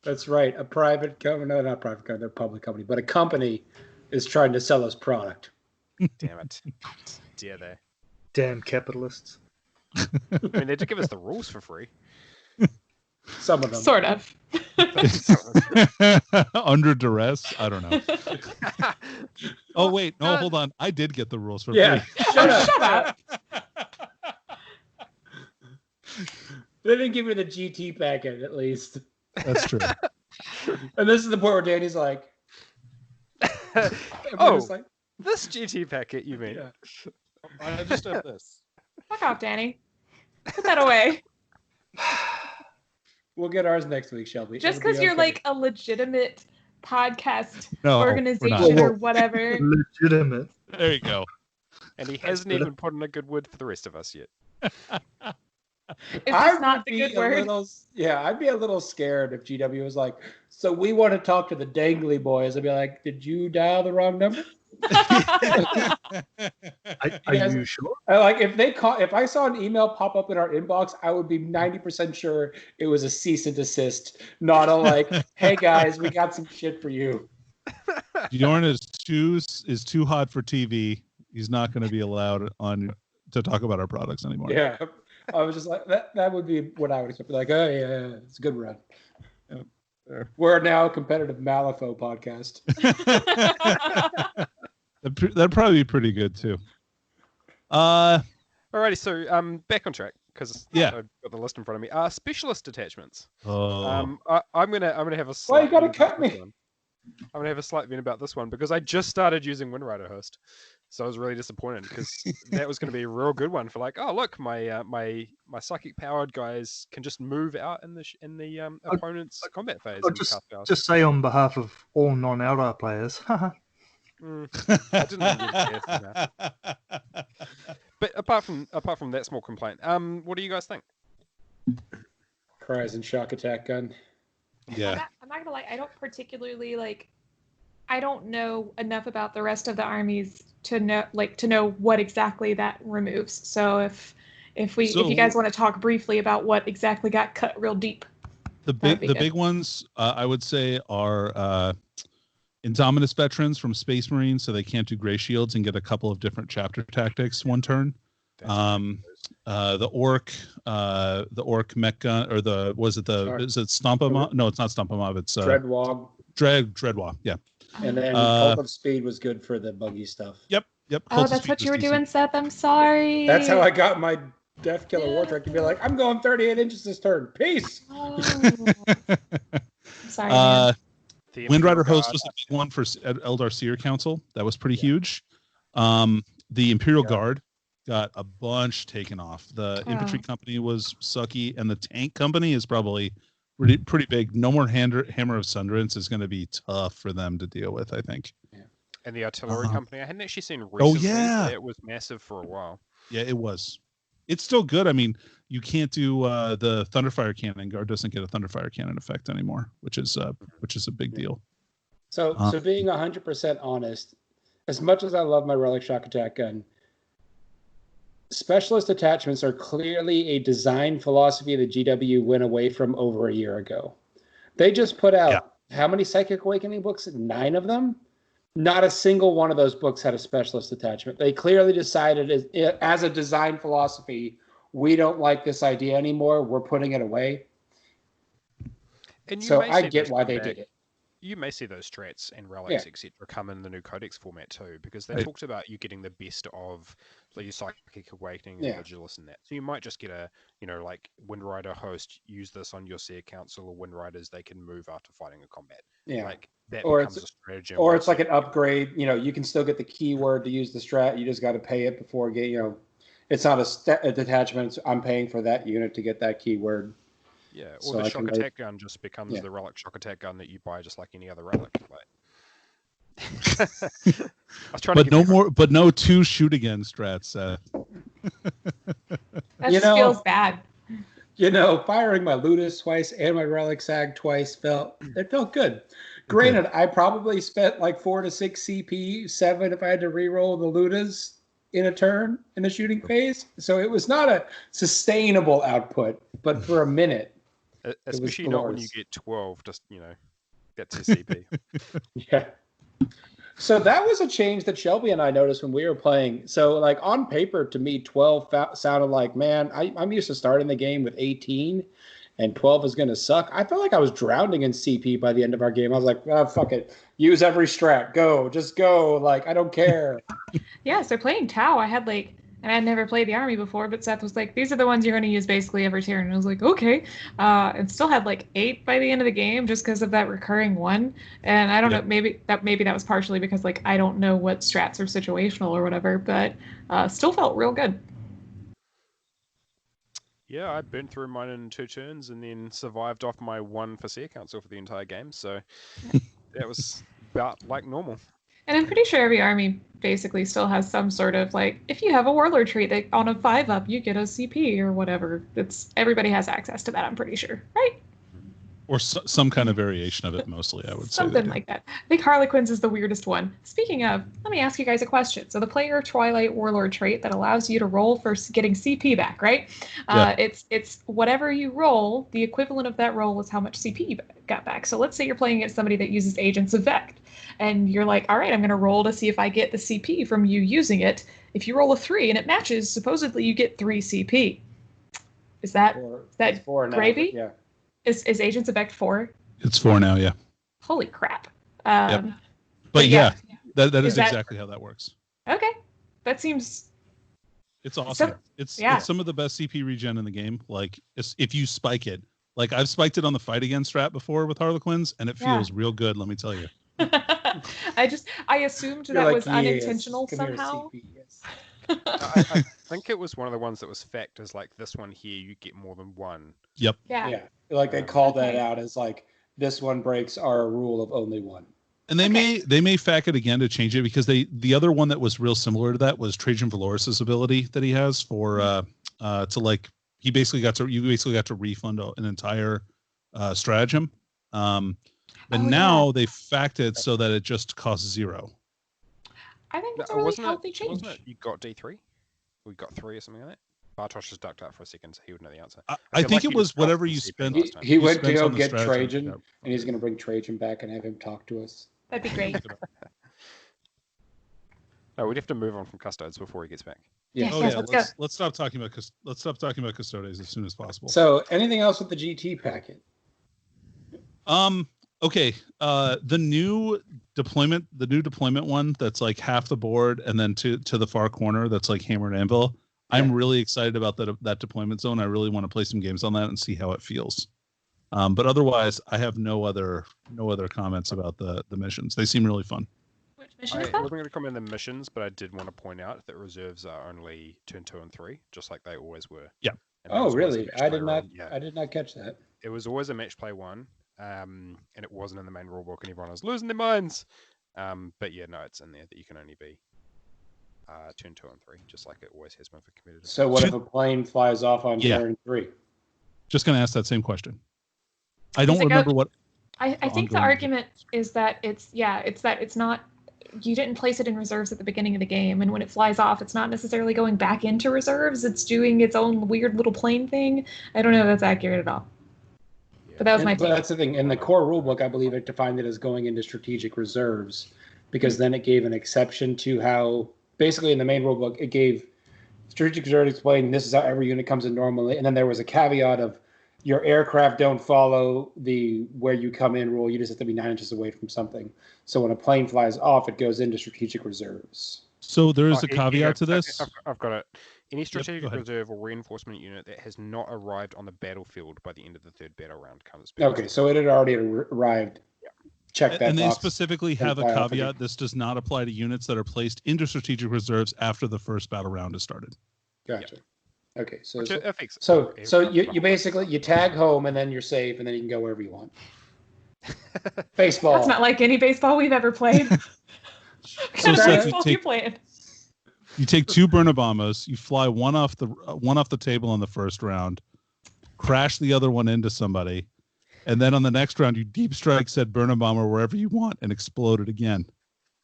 That's right. A private company, no, not private company, they're a public company, but a company is trying to sell us product. Damn it. Dare they? Damn capitalists. I mean, they did give us the rules for free. Some of them. Sort of. Under duress? I don't know. Oh, wait. No, hold on. I did get the rules for Yeah. free. Shut up. They didn't give me the GT packet, at least. That's true. And this is the point where Danny's like, Oh, like, this GT packet, you mean? yeah. I just have this. Fuck off, Danny. Put that away. We'll get ours next week, Shelby. Just It'll be because you're okay. like a legitimate podcast No, we're organization not. or whatever. Legitimate. There you go. And he hasn't even put in a good word for the rest of us yet. Is this not the good word? I'd be a little scared if GW was like, so we want to talk to the Dangli Boyz. I'd be like, did you dial the wrong number? Are you sure? If I saw an email pop up in our inbox, I would be 90% sure it was a cease and desist, not a like, hey guys, we got some shit for you. Bjorn is too hot for TV. He's not going to be allowed on to talk about our products anymore. Yeah. I was just like, that would be what I would expect. Like, oh yeah, it's a good run. Yeah. We're now a competitive Malifaux podcast. That'd probably be pretty good too. Alrighty, so back on track because Yeah. I've got the list in front of me. Specialist attachments. Oh, I'm gonna have a. Why Slight you gotta view cut about this me? one. I'm gonna have a slight view about this one because I just started using Windrider Host, so I was really disappointed because that was going to be a real good one for like, oh look, my psychic powered guys can just move out in the opponent's combat phase. I'll and cast powers. just say on behalf of all non-Eldar players. I didn't really care for that. But apart from that small complaint, what do you guys think? Cries and shock attack gun. yeah. I'm not gonna lie. I don't particularly like. I don't know enough about the rest of the armies to know what exactly that removes. So if you guys want to talk briefly about what exactly got cut real deep, The big ones I would say are Indominus veterans from Space Marines, so they can't do Gray Shields and get a couple of different chapter tactics one turn. The orc mech gun, or is it Stomp-em-Up? No, it's not Stomp-em-Up. It's Dreadwog. Dreadwog. Yeah. And then Cult of Speed was good for the buggy stuff. Yep. oh, Cult of that's Speed what was you were decent. doing, Seth. I'm sorry. That's how I got my Death Killer War Trek to be like, I'm going 38 inches this turn. Peace. Oh. Sorry. Man. The Windrider Imperial Host Guard. was a big one for Eldar Seer Council. That was pretty huge. The Imperial Guard got a bunch taken off. The Infantry Company was sucky, and the Tank Company is probably pretty big. No more Hammer of Sunderance is going to be tough for them to deal with, I think. And the Artillery Company. I hadn't actually seen recently. yeah. But it was massive for a while. Yeah, it was. It's still good. I mean, you can't do the Thunderfire Cannon. Guard doesn't get a Thunderfire Cannon effect anymore, which is a big deal. So being 100% honest, as much as I love my Relic Shock Attack gun, specialist attachments are clearly a design philosophy that GW went away from over a year ago. They just put out how many Psychic Awakening books? 9 of them? Not a single one of those books had a specialist attachment. They clearly decided as a design philosophy, we don't like this idea anymore. We're putting it away. And So I get why they did it. You may see those strats and relics, etc., come in the new Codex format too, because they talked about you getting the best of your Psychic Awakening and Vigilus and that. So you might just get a, like Windrider Host, use this on your Seer Council or Windriders, they can move after fighting a combat. Yeah. Like that Or becomes a strategy. Or it's like an upgrade. You can still get the keyword to use the strat. You just got to pay it before it's not a detachment. I'm paying for that unit to get that keyword. Yeah, or So the I shock can attack gun just becomes the relic shock attack gun that you buy just like any other relic. I was trying to But no 2 shoot again strats. That just feels bad. firing my Ludus twice and my Relic Sag twice felt good. Granted, I probably spent like 4 to 6 CP, 7 if I had to reroll the Ludus in a turn in the shooting phase. So it was not a sustainable output, but for a minute. Especially not when you get 12, just, get to CP. Yeah. So that was a change that Shelby and I noticed when we were playing. So like on paper, to me, 12 sounded like, man, I'm used to starting the game with 18 and 12 is going to suck. I felt like I was drowning in CP by the end of our game. I was like, oh, fuck it. Use every strat. Go. Just go. Like, I don't care. Yeah, so playing Tau, I had like, and I'd never played the army before, but Seth was like, these are the ones you're going to use basically every turn. And I was like, okay. And still had like 8 by the end of the game just because of that recurring 1. And I don't know, maybe that was partially because like I don't know what strats are situational or whatever, but still felt real good. Yeah, I burnt through mine in 2 turns and then survived off my 1 for Sea Council for the entire game. So that was about like normal. And I'm pretty sure every army basically still has some sort of like, if you have a warlord trait that on a 5-up, you get a CP or whatever. Everybody has access to that, I'm pretty sure, right? Or some kind of variation of it, mostly, I would say. Something like that. I think Harlequins is the weirdest one. Speaking of, let me ask you guys a question. So the player Twilight Warlord trait that allows you to roll for getting CP back, right? Yeah. It's whatever you roll, the equivalent of that roll is how much CP you got back. So let's say you're playing against somebody that uses Agents of Vect. And you're like, all right, I'm going to roll to see if I get the CP from you using it. If you roll a 3 and it matches, supposedly you get 3 CP. Is that 4 now, gravy? Yeah. Is Agents of Vect 4? It's 4 now, yeah. Holy crap. Yep. But yeah, that is exactly how that works. Okay. That seems... It's awesome. So, it's some of the best CP regen in the game. Like, if you spike it. Like, I've spiked it on the fight again strat before with Harlequins, and it feels real good, let me tell you. I assumed You're that like, was yes, unintentional come here, somehow. CP, yes. I think it was one of the ones that was factors like this one here, you get more than 1. Yep. Yeah. Like they called that out as like, this one breaks our rule of only 1. And they may fact it again to change it because the other one that was real similar to that was Trajan Valoris's ability that he has for to like you basically got to refund an entire stratagem. But now they fact it so that it just costs 0. I think that's a really healthy change. Wasn't it you got D3? We got 3 or something like that? Bartosz just ducked out for a second, so he would know the answer. I think it was whatever you spent. He went to go get Trajan, and he's going to bring Trajan back and have him talk to us. That'd be great. No, we'd have to move on from Custodes before he gets back. Yeah. Let's stop talking about Custodes as soon as possible. So, anything else with the GT packet? Okay. The new deployment one that's like half the board and then to the far corner that's like hammer and anvil. Yeah. I'm really excited about that deployment zone. I really want to play some games on that and see how it feels. But otherwise, I have no other comments about the missions. They seem really fun. Which mission is that? I wasn't going to comment on the missions, but I did want to point out that reserves are only turn 2 and 3, just like they always were. Yeah. Oh, really? I did not catch that. It was always a match play 1, and it wasn't in the main rulebook, and everyone was losing their minds. But yeah, no, it's in there that you can only be turn 2 and 3, just like it always has been for competitive. So what if a plane flies off on turn 3? Just going to ask that same question. I don't remember what. I think the argument is that it's not. You didn't place it in reserves at the beginning of the game, and when it flies off, it's not necessarily going back into reserves. It's doing its own weird little plane thing. I don't know if that's accurate at all. But that was my take. But that's the thing. In the core rulebook, I believe it defined it as going into strategic reserves, because then it gave an exception to how. Basically, in the main rulebook, it gave strategic reserves explained this is how every unit comes in normally, and then there was a caveat of your aircraft don't follow the where you come in rule. You just have to be 9 inches away from something. So when a plane flies off, it goes into strategic reserves. So there is a caveat to this. I've got it. Any strategic reserve or reinforcement unit that has not arrived on the battlefield by the end of the 3rd battle round comes back. Okay, so it had already arrived. Check that and box. They specifically have a caveat. This does not apply to units that are placed into strategic reserves after the first battle round is started. Gotcha. Yep. Okay, so you basically you tag home and then you're safe and then you can go wherever you want. Baseball. That's not like any baseball we've ever played. So Seth, you take 2 burn Obamas, you fly one off the table in the first round, crash the other one into somebody, and then on the next round you deep strike said burn a bomber wherever you want and explode it again.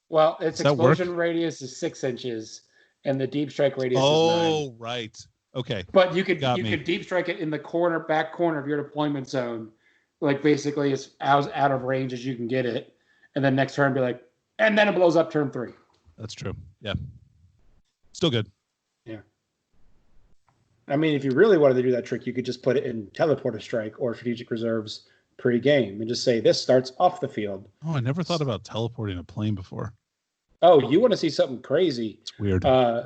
Well, its Does that explosion work? radius is 6 inches, and the deep strike radius is 9. Oh, right. Okay. But you could Got me. deep strike it in the back corner of your deployment zone, like basically as out of range as you can get it, and then next turn be like, and then it blows up turn 3. That's true. Yeah. Still good. Yeah. I mean, if you really wanted to do that trick, you could just put it in teleporter strike or strategic reserves pre-game and just say this starts off the field. Oh, I never thought about teleporting a plane before. Oh, you want to see something crazy? It's weird. I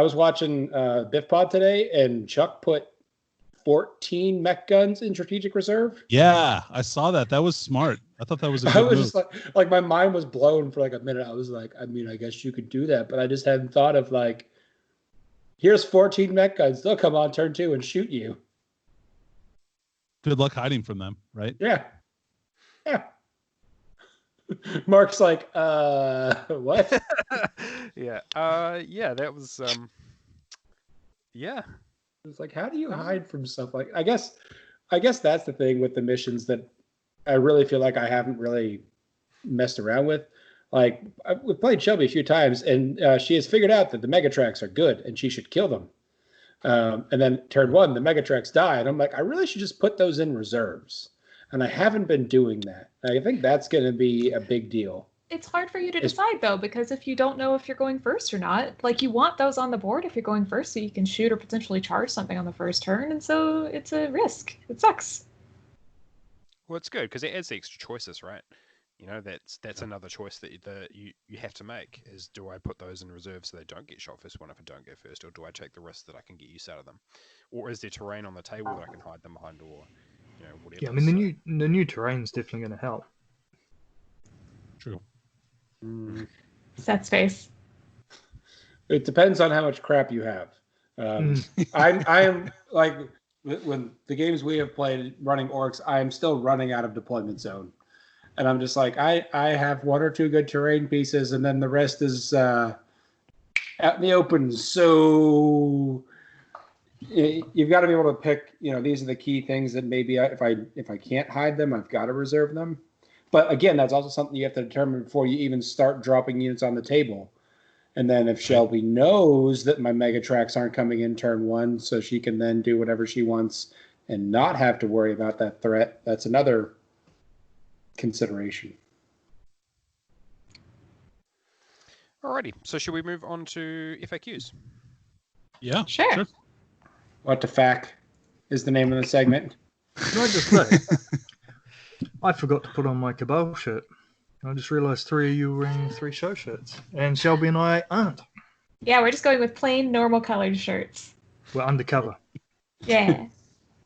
was watching Biff Pod today, and Chuck put 14 mech guns in strategic reserve. Yeah, I saw that. That was smart. I thought that was a good I was move. just like my mind was blown for like a minute. I was like, I mean, I guess you could do that, but I just hadn't thought of like, here's 14 mech guns. They'll come on turn 2 and shoot you. Good luck hiding from them, right? Yeah. Yeah. Mark's like, what? Yeah. Yeah, that was yeah. It's like, how do you hide from stuff like I guess that's the thing with the missions that I really feel like I haven't really messed around with. Like we've played Shelby a few times, and she has figured out that the Megatracks are good and she should kill them. And then turn 1, the Megatracks die, and I'm like, I really should just put those in reserves. And I haven't been doing that. I think that's going to be a big deal. It's hard for you to decide, though, because if you don't know if you're going first or not, like you want those on the board if you're going first so you can shoot or potentially charge something on the first turn. And so it's a risk. It sucks. Well, it's good because it adds the extra choices, right? You know, that's another choice that you have to make is, do I put those in reserve so they don't get shot first one if I don't go first, or do I take the risk that I can get use out of them? Or is there terrain on the table that I can hide them behind, or whatever? Yeah, I mean the new terrain's definitely going to help. True. Set space. It depends on how much crap you have. I am like when the games we have played running orcs, I am still running out of deployment zone, and I'm just like I have 1 or 2 good terrain pieces, and then the rest is out in the open. So you've got to be able to pick. These are the key things that maybe if I can't hide them, I've got to reserve them. But again, that's also something you have to determine before you even start dropping units on the table. And then if Shelby knows that my Megatracks aren't coming in turn 1, so she can then do whatever she wants and not have to worry about that threat, that's another consideration. Alrighty, so should we move on to FAQs? Yeah. Sure. What the Fact is the name of the segment. Can I just say, I forgot to put on my Cabal shirt. I just realised 3 of you were wearing 3 show shirts, and Shelby and I aren't. Yeah, we're just going with plain, normal colored shirts. We're undercover. Yeah.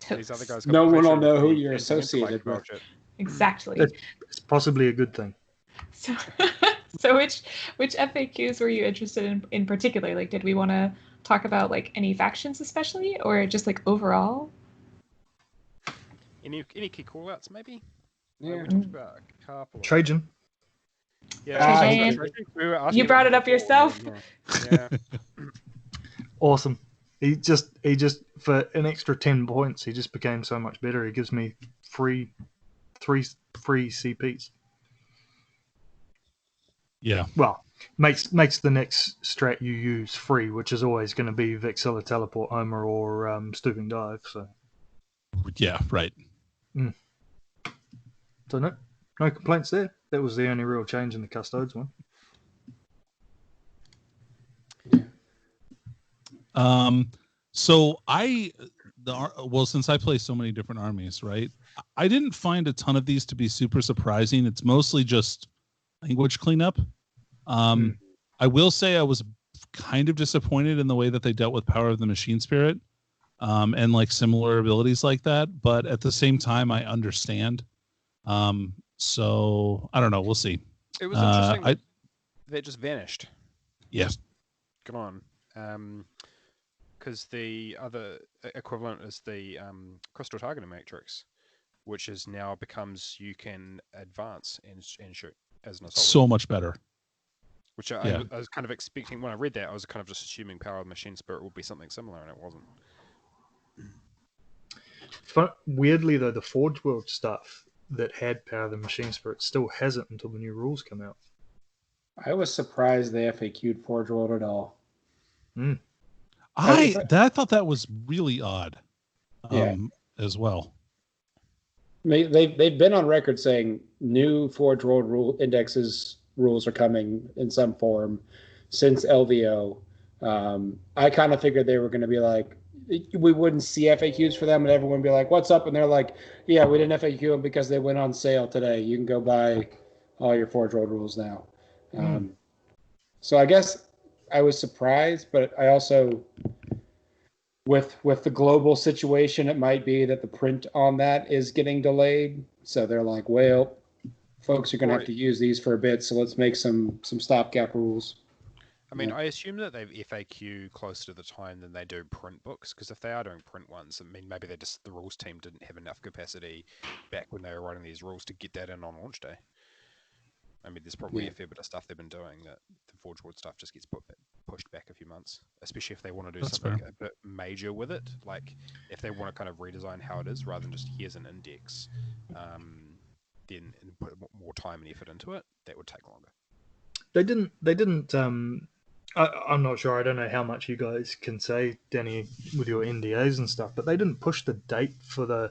These other guys got No the one will pressure know of who being you're fancy associated like with. Exactly. It's possibly a good thing. So, so which FAQs were you interested in particular? Like, did we want to talk about like any factions especially, or just like overall? Any key callouts maybe? Yeah. We talked about a couple. Trajan. Yeah, Trajan. You brought it up yourself. Yeah. Awesome. He just for an extra 10 points, he just became so much better. He gives me three free CPs. Yeah. Well, makes the next strat you use free, which is always going to be Vexilla Teleport Homer or Stooping Dive. So Yeah. Right. So no complaints there. That was the only real change in the Custodes one. So since I play so many different armies, right? I didn't find a ton of these to be super surprising. It's mostly just language cleanup. I will say I was kind of disappointed in the way that they dealt with Power of the Machine Spirit, and like similar abilities like that. But at the same time, I understand. So I don't know. We'll see. It was interesting that just vanished. Yes. Gone. Because the other equivalent is the Crystal Targeting Matrix, which is now becomes you can advance and shoot as an assault. So much better. Which I was kind of expecting when I read that. I was kind of just assuming Power of the Machine Spirit would be something similar, and it wasn't. Weirdly though, the Forge World stuff that had Power of the Machine Spirit still hasn't until the new rules come out. I was surprised they FAQ'd Forge World at all. I thought that was really odd. Yeah. As well. They've been on record saying new Forge World rules are coming in some form since LVO. I kind of figured they were going to be like, we wouldn't see FAQs for them, and everyone would be like, "What's up?" And they're like, "Yeah, we didn't FAQ them because they went on sale today. You can go buy all your Forge World rules now." So I guess I was surprised, but I also, with the global situation, it might be that the print on that is getting delayed. So they're like, well, folks are going to have to use these for a bit, so let's make some stopgap rules. I mean, I assume that they've FAQ closer to the time than they do print books, because if they are doing print ones, I mean, maybe the rules team didn't have enough capacity back when they were writing these rules to get that in on launch day. I mean, there's probably a fair bit of stuff they've been doing that the Forge World stuff just gets pushed back a few months, especially if they want to do something a bit major with it. Like, if they want to kind of redesign how it is rather than just here's an index, then put more time and effort into it, that would take longer. They didn't. I'm not sure. I don't know how much you guys can say, Danny, with your NDAs and stuff, but they didn't push the date for the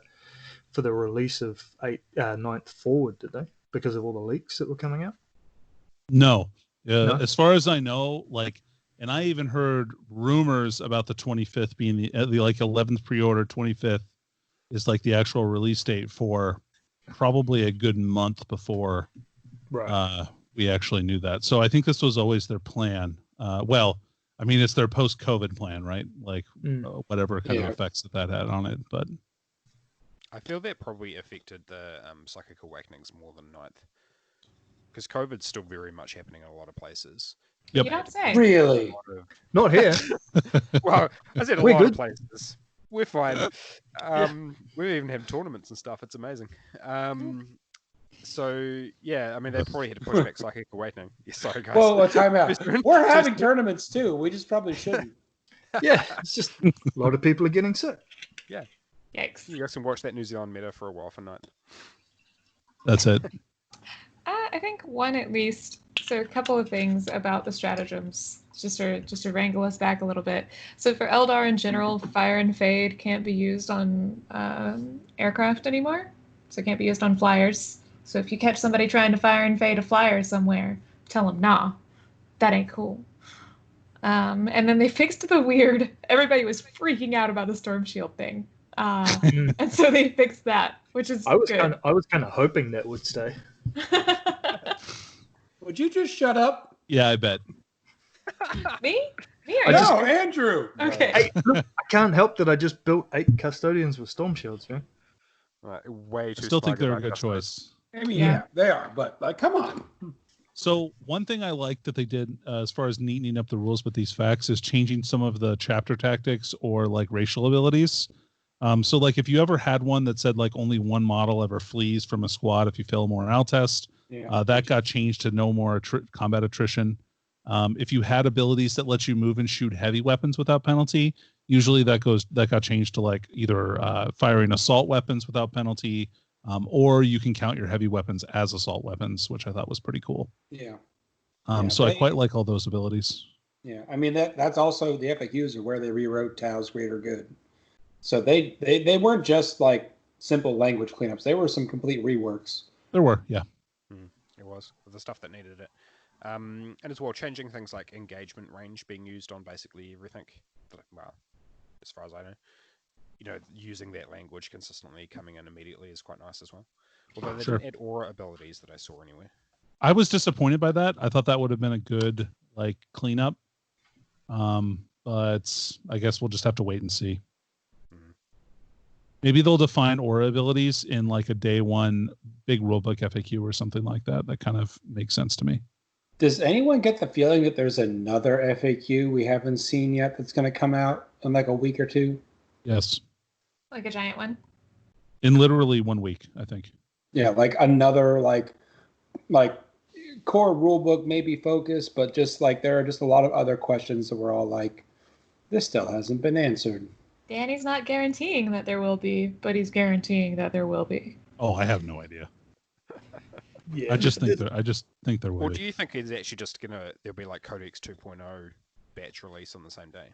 release of 9th forward, did they? Because of all the leaks that were coming out? No. No? As far as I know, and I even heard rumors about the 25th being the 11th pre-order. 25th is like the actual release date for probably a good month before we actually knew that. So I think this was always their plan. Well, I mean, it's their post-COVID plan, right? Like whatever kind of effects that had on it. But I feel that probably affected the Psychic Awakenings more than 9th. Because COVID's still very much happening in a lot of places. Yep. You don't say. Really? Not here. Well, I said We're lot good. of places. We're fine. We even have tournaments and stuff. It's amazing. So, yeah, I mean, they probably had to push back Psychic Awakening. Yeah, sorry, guys. Well, time out. We're having tournaments, too. We just probably shouldn't. Yeah, it's just a lot of people are getting sick. Yeah. Yikes. You guys can watch that New Zealand meta for a while for 9th. that's it. I think one at least. So a couple of things about the stratagems, just to wrangle us back a little bit. So for Eldar in general, fire and fade can't be used on aircraft anymore. So it can't be used on flyers. So if you catch somebody trying to fire and fade a flyer somewhere, tell them, nah, that ain't cool. And then they fixed the weird. Everybody was freaking out about the Storm Shield thing. And so they fixed that, which is good. I was kind of hoping that would stay. Would you just shut up? Yeah, I bet. Me? Or No, Andrew. Okay. Hey, look, I can't help that I just built 8 custodians with storm shields, man. Right, way I too still think smug they're a about good customers. choice. I mean, yeah, they are, but come on. So one thing I like that they did as far as neatening up the rules with these facts is changing some of the chapter tactics or like racial abilities. So like if you ever had one that said like only one model ever flees from a squad if you fail a morale test, that got changed to no more combat attrition. If you had abilities that let you move and shoot heavy weapons without penalty, usually that got changed to like either firing assault weapons without penalty, or you can count your heavy weapons as assault weapons, which I thought was pretty cool. Yeah. So I quite like all those abilities. Yeah, I mean that's also the FAQs are where they rewrote Tao's Greater Good. So they weren't just like simple language cleanups. They were some complete reworks. There were, yeah. It was the stuff that needed it. And as well, changing things like engagement range being used on basically everything. Well, as far as I know, using that language consistently coming in immediately is quite nice as well. Although they didn't add aura abilities that I saw anywhere. I was disappointed by that. I thought that would have been a good like cleanup. But I guess we'll just have to wait and see. Maybe they'll define aura abilities in like a day one big rulebook FAQ or something like that. That kind of makes sense to me. Does anyone get the feeling that there's another FAQ we haven't seen yet that's going to come out in like a week or two? Yes. Like a giant one? In literally 1 week, I think. Yeah, like another like core rulebook maybe focus, but just like there are just a lot of other questions that we're all like, this still hasn't been answered. Danny's not guaranteeing that there will be, but he's guaranteeing that there will be. Oh, I have no idea. Yeah, I just think there will Or be. do you think it's actually just there'll be like Codex 2.0 batch release on the same day?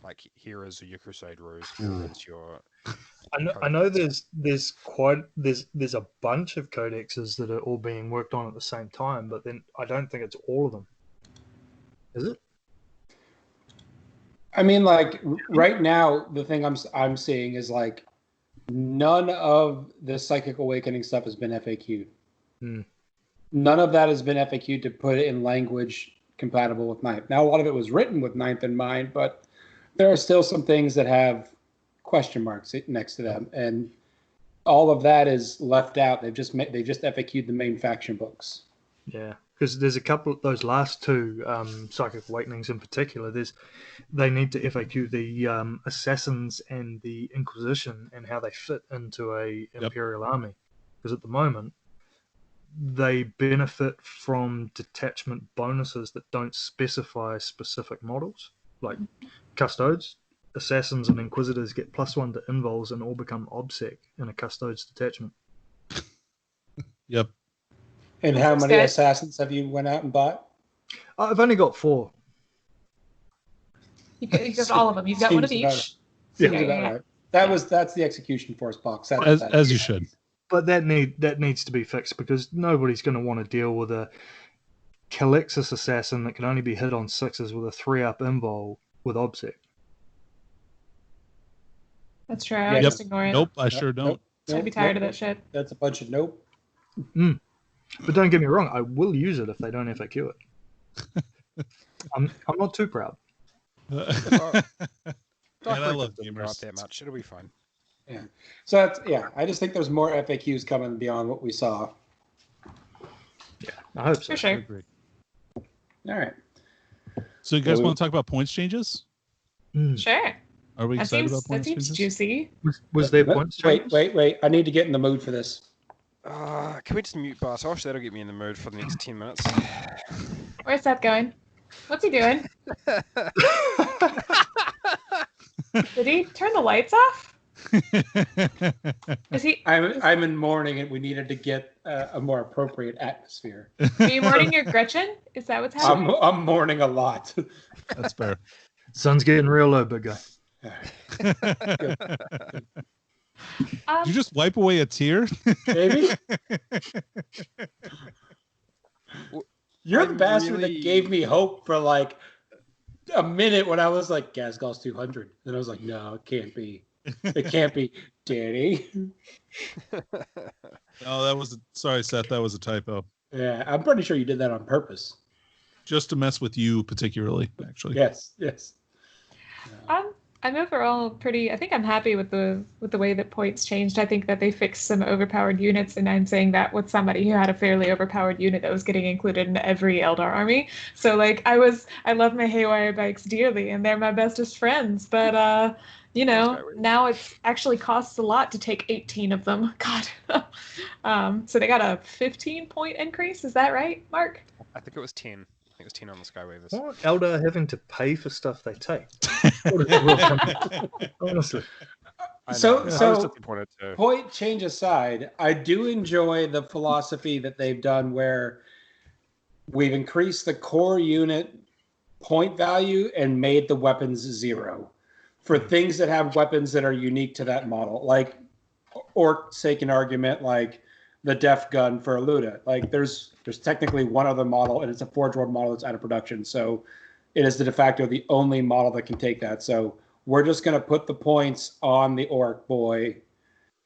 Like, here is your Crusade Ruse, here is your... I know there's a bunch of codexes that are all being worked on at the same time, but then I don't think it's all of them. Is it? I mean, like right now, the thing I'm seeing is like none of the Psychic Awakening stuff has been FAQ'd. None of that has been FAQ'd to put it in language compatible with Ninth. Now, a lot of it was written with Ninth in mind, but there are still some things that have question marks next to them, and all of that is left out. They just FAQ'd the main faction books. Yeah, because there's a couple of those last two Psychic Awakenings in particular. They need to FAQ the Assassins and the Inquisition and how they fit into a Imperial army. Because at the moment, they benefit from detachment bonuses that don't specify specific models. Like Custodes, Assassins and Inquisitors get +1 to invols and all become OBSEC in a Custodes detachment. Yep. And how many Assassins have you went out and bought? I've only got 4. You've got all of them. You've got one of each. Seems about right. That's the Execution Force box. As you should. But that needs to be fixed because nobody's going to want to deal with a Calixis Assassin that can only be hit on 6s with a 3-up invol with OBSEC. That's true. I just ignore it. Nope, I sure don't. I'd be tired of that shit. That's a bunch of nope. But don't get me wrong, I will use it if they don't FAQ it. I'm not too proud. And I love gamers. That much. It'll be fine. Yeah. So I just think there's more FAQs coming beyond what we saw. Yeah, I hope so. For sure. All right. So you guys want to talk about points changes? Sure. Are we excited about points changes? That seems juicy. Was there points changes? Wait. I need to get in the mood for this. Can we just mute Bartosz? That'll get me in the mood for the next 10 minutes. Where's Seth going? What's he doing? Did he turn the lights off? Is he? I'm in mourning, and we needed to get a more appropriate atmosphere. Are you mourning your Gretchen? Is that what's happening? I'm mourning a lot. That's fair. Sun's getting real low, big guy. Did you just wipe away a tear? Maybe. You're the bastard that gave me hope for like a minute when I was like, Gasgol's 200. And I was like, no, it can't be. It can't be, Danny. No, sorry, Seth, that was a typo. Yeah, I'm pretty sure you did that on purpose. Just to mess with you particularly, actually. Yes. I'm overall I think I'm happy with the way that points changed. I think that they fixed some overpowered units, and I'm saying that with somebody who had a fairly overpowered unit that was getting included in every Eldar army. So like I love my Haywire bikes dearly, and they're my bestest friends, but now it actually costs a lot to take 18 of them. God. So they got a 15-point increase. Is that right, Mark? I think it was 10. I think it was 10 on the Skywavers. Why are Eldar having to pay for stuff they take? Honestly. So point change aside, I do enjoy the philosophy that they've done where we've increased the core unit point value and made the weapons 0 for things that have weapons that are unique to that model. Like, or sake an argument, like the Def Gun for Eluda. Like there's technically one other model, and it's a Forge World model that's out of production. So it is de facto the only model that can take that. So we're just going to put the points on the Orc Boy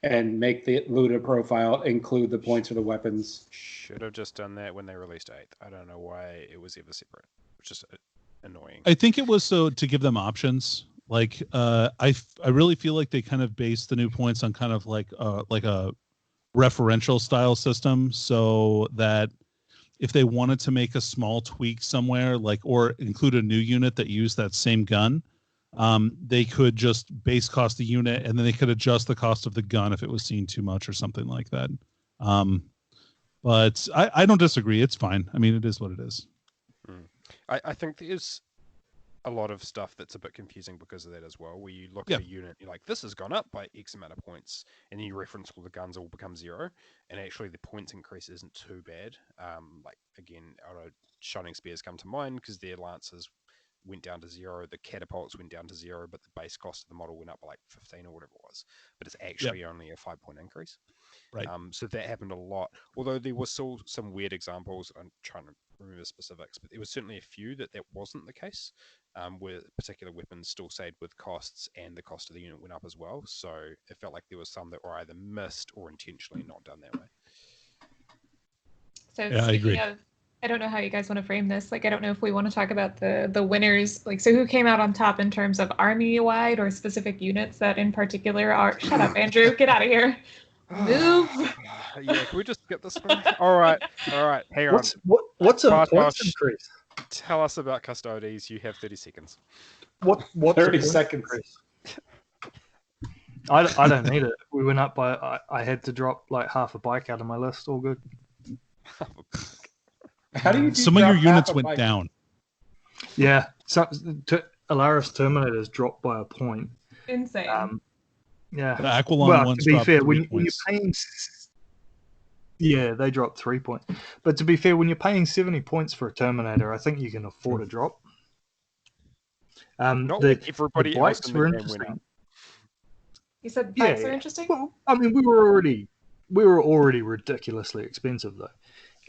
and make the Eluda profile include the points for the weapons. Should have just done that when they released 8th. I don't know why it was ever separate. It's just annoying. I think it was so to give them options. Like I really feel like they kind of based the new points on kind of like a referential style system, so that if they wanted to make a small tweak somewhere, like or include a new unit that used that same gun, they could just base cost the unit, and then they could adjust the cost of the gun if it was seen too much or something like that. But I don't disagree. It's fine. I mean, it is what it is. I think there's a lot of stuff that's a bit confusing because of that as well, where you look at a unit, you're like, this has gone up by X amount of points, and then you reference all the guns all become 0, and actually the points increase isn't too bad. Like, again, Shining Spears come to mind because their lances went down to 0, the catapults went down to 0, but the base cost of the model went up by like 15 or whatever it was. But it's actually only a 5-point increase. Right. So that happened a lot. Although there were still some weird examples. I'm trying to remember specifics, but there was certainly a few that wasn't the case, where particular weapons still stayed with costs and the cost of the unit went up as well. So it felt like there was some that were either missed or intentionally not done that way. So I agree. speaking of, I don't know how you guys want to frame this. Like, I don't know if we want to talk about the winners. Like, so who came out on top in terms of army-wide or specific units that in particular are... Shut up, Andrew. Get out of here. Move. Yeah, can we just get this one? All right. Hang on. What's a Bartosz, points increase? Tell us about Custodes. You have 30 seconds. What's 30 a points seconds. increase? I don't need it. We went up by... I had to drop like half a bike out of my list. All good. How do you Some of your drop units half a went bike? down. Yeah. Alaris Terminators dropped by a point. Insane. Yeah. The Aquilon Well, ones to be dropped fair, 3 when you're points. paying... Yeah, they dropped 3 points. But to be fair, when you're paying 70 points for a Terminator, I think you can afford a drop. Not when everybody else bikes in the were game went interesting. up. You said bikes are interesting? Well, I mean, we were already ridiculously expensive though,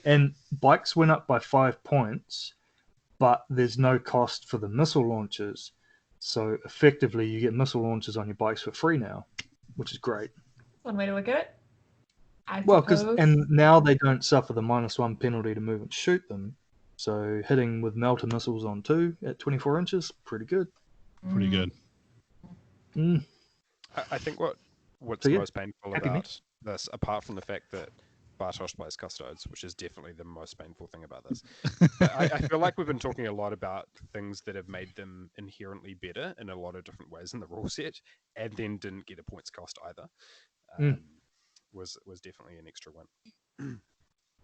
and bikes went up by 5 points, but there's no cost for the missile launchers, so effectively you get missile launchers on your bikes for free now, which is great. One way to look at it. Well, suppose. and now they don't suffer the -1 penalty to move and shoot them, so hitting with melter missiles on 2 at 24 inches, pretty good. Pretty good. Mm. I think what's So, yeah, most painful happy me. about this, apart from the fact that Bartosz plays Custodes, which is definitely the most painful thing about this, but I feel like we've been talking a lot about things that have made them inherently better in a lot of different ways in the rule set, and then didn't get a points cost either. Was definitely an extra one.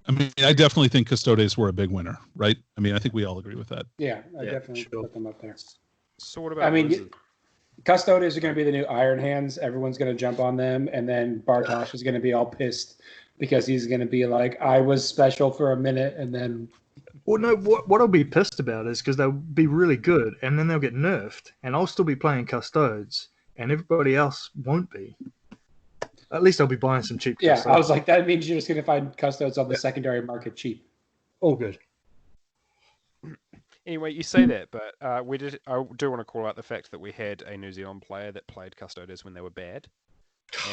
I mean, I definitely think Custodes were a big winner, right? I mean, I think we all agree with that. Yeah, I Yeah, definitely sure. put them up there. So what about? I mean, losers? Custodes are going to be the new Iron Hands. Everyone's going to jump on them, and then Bartosz is going to be all pissed because he's going to be like, "I was special for a minute," and then. Well, no, what I'll be pissed about is because they'll be really good, and then they'll get nerfed, and I'll still be playing Custodes, and everybody else won't be. At least I'll be buying some cheap Yeah, Custodes. I was like, that means you're just going to find Custodes on the secondary market cheap. All good. Anyway, you say that, but I do want to call out the fact that we had a New Zealand player that played Custodes when they were bad,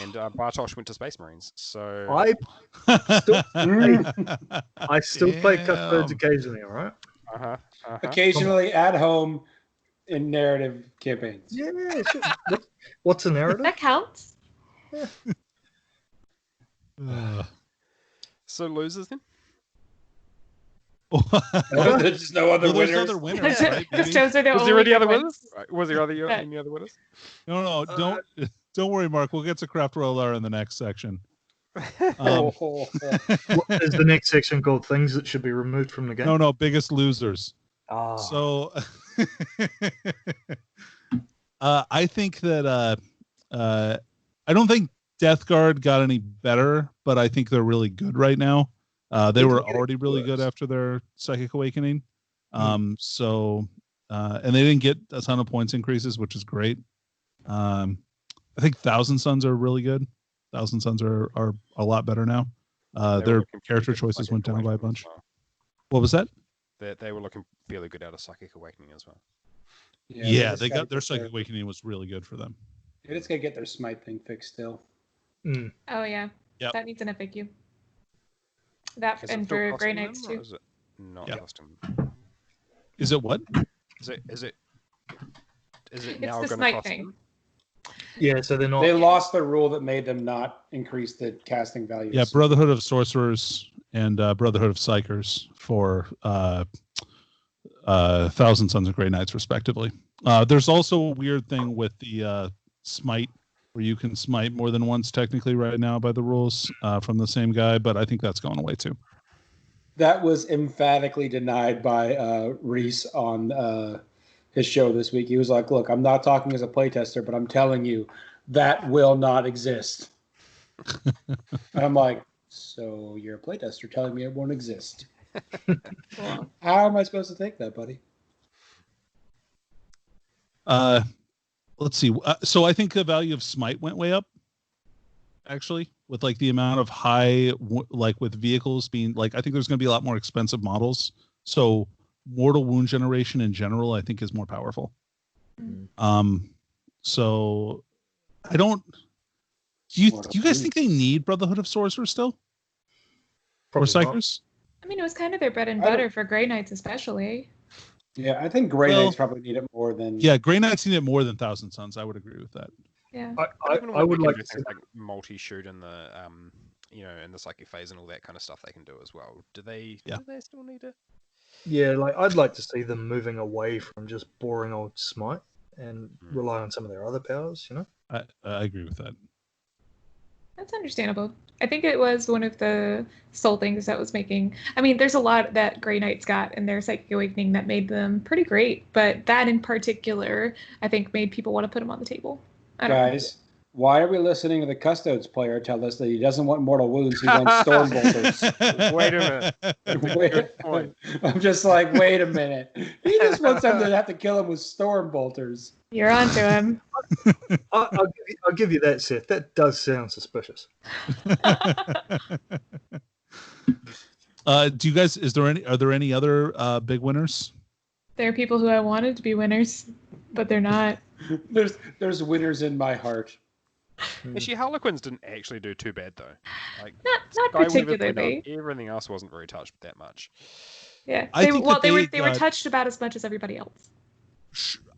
and Bartosz went to Space Marines. So I still play Custodes Damn. occasionally, all right? Occasionally at home in narrative campaigns. Yeah, sure. What's a narrative? That counts. So losers then? There's just no other Well, there's winners. other winners, right? Maybe? Those are the Was there only any other good winners? Was there any other winners? No, don't worry, Mark. We'll get to Craft Roller in the next section. What is the next section called? Things that should be removed from the game? No, biggest losers. Ah. So I think that I don't think Death Guard got any better, but I think they're really good right now. They were already really good after their Psychic Awakening. And they didn't get a ton of points increases, which is great. I think Thousand Suns are really good. Thousand Suns are a lot better now. Their character choices went down by a bunch. What was that? They were looking fairly good out of Psychic Awakening as well. Yeah, they got their Psychic Awakening was really good for them. They're just going to get their smite thing fixed still. Oh, yeah. Yep. That needs an FAQ. That Is and it still for Grey custom Knights then, or too. is it not Yep. custom? Is it what? Is it It's now the going to smite cost thing. them? Yeah, so they're not. They lost the rule that made them not increase the casting values. Yeah, Brotherhood of Sorcerers and Brotherhood of Psychers for Thousand Sons and Grey Knights, respectively. There's also a weird thing with the smite, where you can smite more than once technically right now by the rules from the same guy, but I think that's going away too. That was emphatically denied by Reese on his show this week. He was like, "Look, I'm not talking as a playtester, but I'm telling you that will not exist." And I'm like, "So you're a playtester telling me it won't exist? Cool. How am I supposed to take that, buddy?" Let's see. So I think the value of Smite went way up, actually, with like the amount of like with vehicles being like, I think there's going to be a lot more expensive models. So mortal wound generation in general, I think, is more powerful. So I don't. Do you guys think they need Brotherhood of Sorcerers still? Or Psychers? I mean, it was kind of their bread and butter for Grey Knights, especially. Yeah, I think Grey Knights probably need it more than. Yeah, Grey Knights need it more than Thousand Suns. I would agree with that. Yeah. I would like to see like multi-shoot in the in the psychic phase and all that kind of stuff they can do as well. Do they still need it? Yeah, like I'd like to see them moving away from just boring old Smite and rely on some of their other powers, I agree with that. That's understandable. I think it was one of the sole things that was making. I mean, there's a lot that Grey Knights got in their Psychic Awakening that made them pretty great, but that in particular, I think, made people want to put them on the table. Guys, why are we listening to the Custodes player tell us that he doesn't want mortal wounds? He wants storm bolters. Wait a minute. I'm just like, wait a minute. He just wants them to have to kill him with storm bolters. You're onto him. I'll give you that, Seth. That does sound suspicious. Are there any other big winners? There are people who I wanted to be winners, but they're not. There's winners in my heart. Actually, Harlequins didn't actually do too bad though. Like not particularly. Everything else wasn't very touched that much. Yeah, they were touched about as much as everybody else.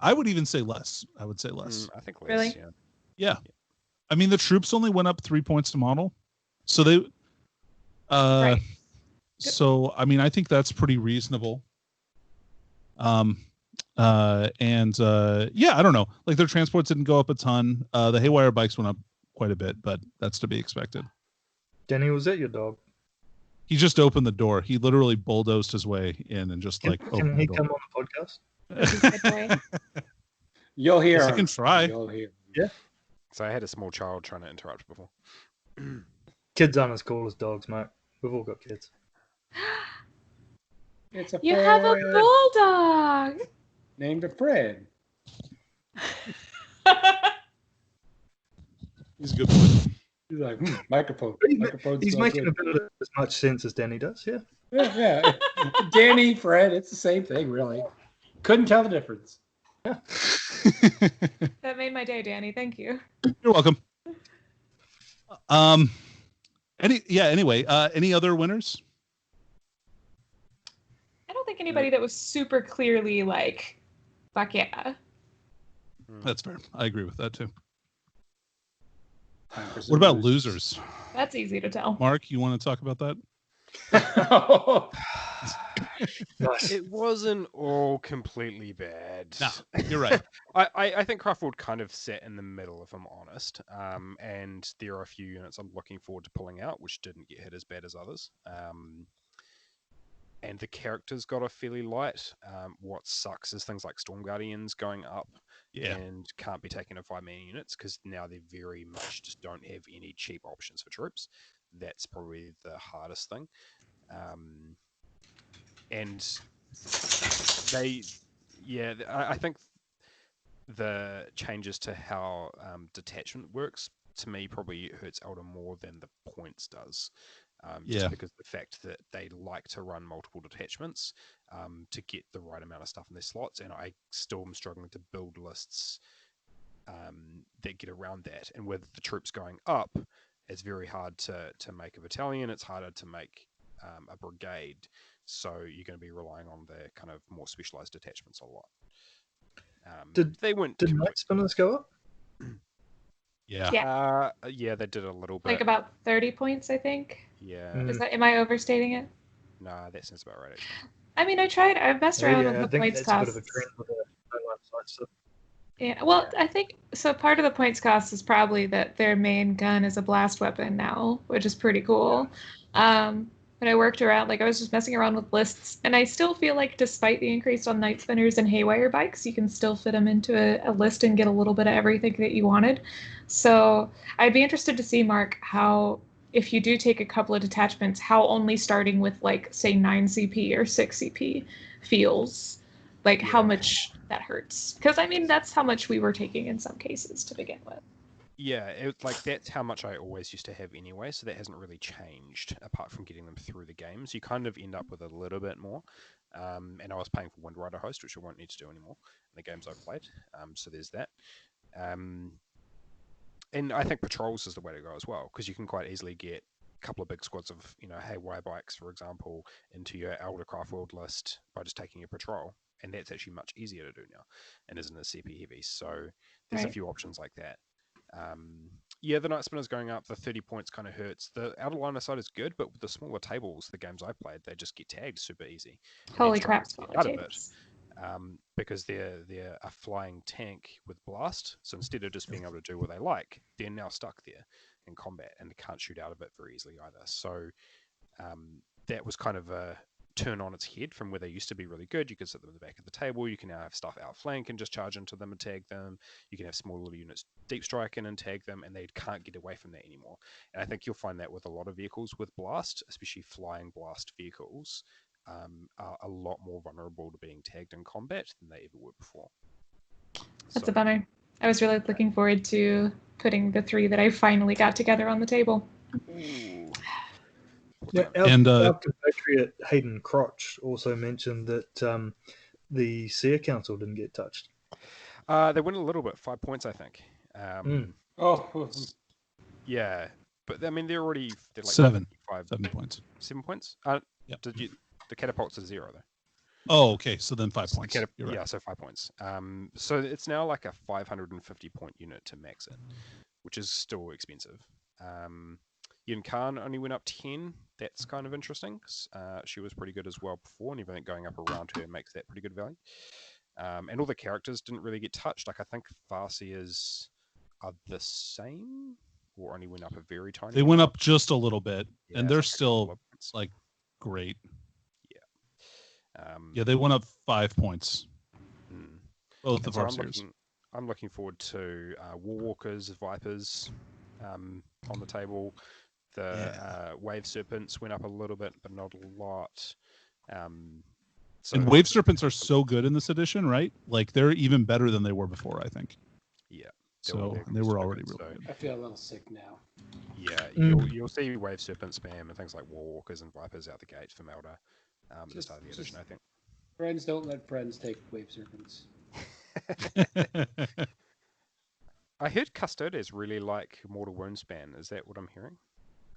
I would even say less. I would say less. I think less. Really? Yeah. I mean, the troops only went up 3 points to model, so they. Right. So I mean, I think that's pretty reasonable. Yeah, I don't know. Like their transports didn't go up a ton. The Haywire bikes went up quite a bit, but that's to be expected. Danny, was that your dog? He just opened the door. He literally bulldozed his way in and just Can he come on the podcast? You'll hear him. I can try. You'll hear. Yeah. So I had a small child trying to interrupt before. Kids aren't as cool as dogs, mate. We've all got kids. It's a You have a bulldog. named a Fred. He's a good boy. He's like, microphone. He's making about as much sense as Danny does, yeah. Yeah. Danny, Fred, it's the same thing, really. Couldn't tell the difference. That made my day, Danny. Thank you. You're welcome. Anyway, any other winners? I don't think anybody that was super clearly like, fuck yeah. That's fair. I agree with that too. 100% What about losers? That's easy to tell. Mark, you want to talk about that? It wasn't all completely bad. No, you're right. I think Craftworld kind of sat in the middle, if I'm honest. And there are a few units I'm looking forward to pulling out, which didn't get hit as bad as others. And the characters got off fairly light. What sucks is things like Storm Guardians going up and can't be taken off by many units because now they very much just don't have any cheap options for troops. That's probably the hardest thing. And I think the changes to how detachment works, to me, probably hurts Elder more than the points does. Just because of the fact that they like to run multiple detachments to get the right amount of stuff in their slots, and I still am struggling to build lists that get around that. And with the troops going up, it's very hard to make a battalion. It's harder to make a brigade. So you're going to be relying on the kind of more specialized detachments a lot. Did Night Spinners go up? Yeah. Yeah, they did a little bit. Like about 30 points, I think. Yeah. Am I overstating it? Nah, that sounds about right, actually. I mean, I messed around with the points cost. A bit of a trend with the stuff. Yeah, well, I think so. Part of the points cost is probably that their main gun is a blast weapon now, which is pretty cool. when I worked around, like I was just messing around with lists, and I still feel like despite the increase on night spinners and haywire bikes, you can still fit them into a list and get a little bit of everything that you wanted. So I'd be interested to see, Mark, how if you do take a couple of detachments, how only starting with like say 9 CP or 6 CP feels, like how much that hurts. Because I mean that's how much we were taking in some cases to begin with. Yeah, like that's how much I always used to have anyway, so that hasn't really changed apart from getting them through the games. You kind of end up with a little bit more. And I was paying for Windrider Host, which I won't need to do anymore in the games I've played. So there's that. And I think patrols is the way to go as well, because you can quite easily get a couple of big squads of, haywire bikes, for example, into your Elder Craftworld list by just taking a patrol. And that's actually much easier to do now and isn't as CP heavy. So there's a few options like that. The night spinner's going up, the 30 points kind of hurts. The outer line of sight is good, but with the smaller tables, the games I played, they just get tagged super easy. Holy crap, out of it. Because they're a flying tank with blast. So instead of just being able to do what they like, they're now stuck there in combat and they can't shoot out of it very easily either. So that was kind of a turn on its head from where they used to be really good. You could sit them in the back of the table. You can now have stuff outflank and just charge into them and tag them. You can have small little units deep strike in and tag them, and they can't get away from that anymore. And I think you'll find that with a lot of vehicles with blast, especially flying blast vehicles, are a lot more vulnerable to being tagged in combat than they ever were before. That's a bummer. I was really looking forward to putting the 3 that I finally got together on the table. Ooh. Yeah, our compatriot Hayden Crotch also mentioned that the Seer Council didn't get touched. They went a little bit, 5 points, I think. Yeah, but I mean they're like 7 7 points. 7 points. Yep. The catapults are 0 though. Oh, okay. So then 5 points. Right. Yeah, so 5 points. So it's now like a 550 point unit to max it, which is still expensive. Yin Khan only went up 10. That's kind of interesting. She was pretty good as well before, and everything going up around her makes that pretty good value. And all the characters didn't really get touched. Like I think Farseers are the same, or only went up a very tiny. They went up just a little bit, and they're like still like great. Yeah. They went up 5 points. Both of our series. I'm looking forward to Warwalkers, Vipers on the table. The Wave Serpents went up a little bit, but not a lot. And Wave Serpents are so good in this edition, right? Like they're even better than they were before, I think. Yeah. So they were already really good. I feel a little sick now. Yeah, you'll see Wave Serpent spam and things like Warwalkers and Vipers out the gate from Elder at the start of the edition, I think. Friends don't let friends take Wave Serpents. I heard Custodes really like Mortal Woundspan. Is that what I'm hearing?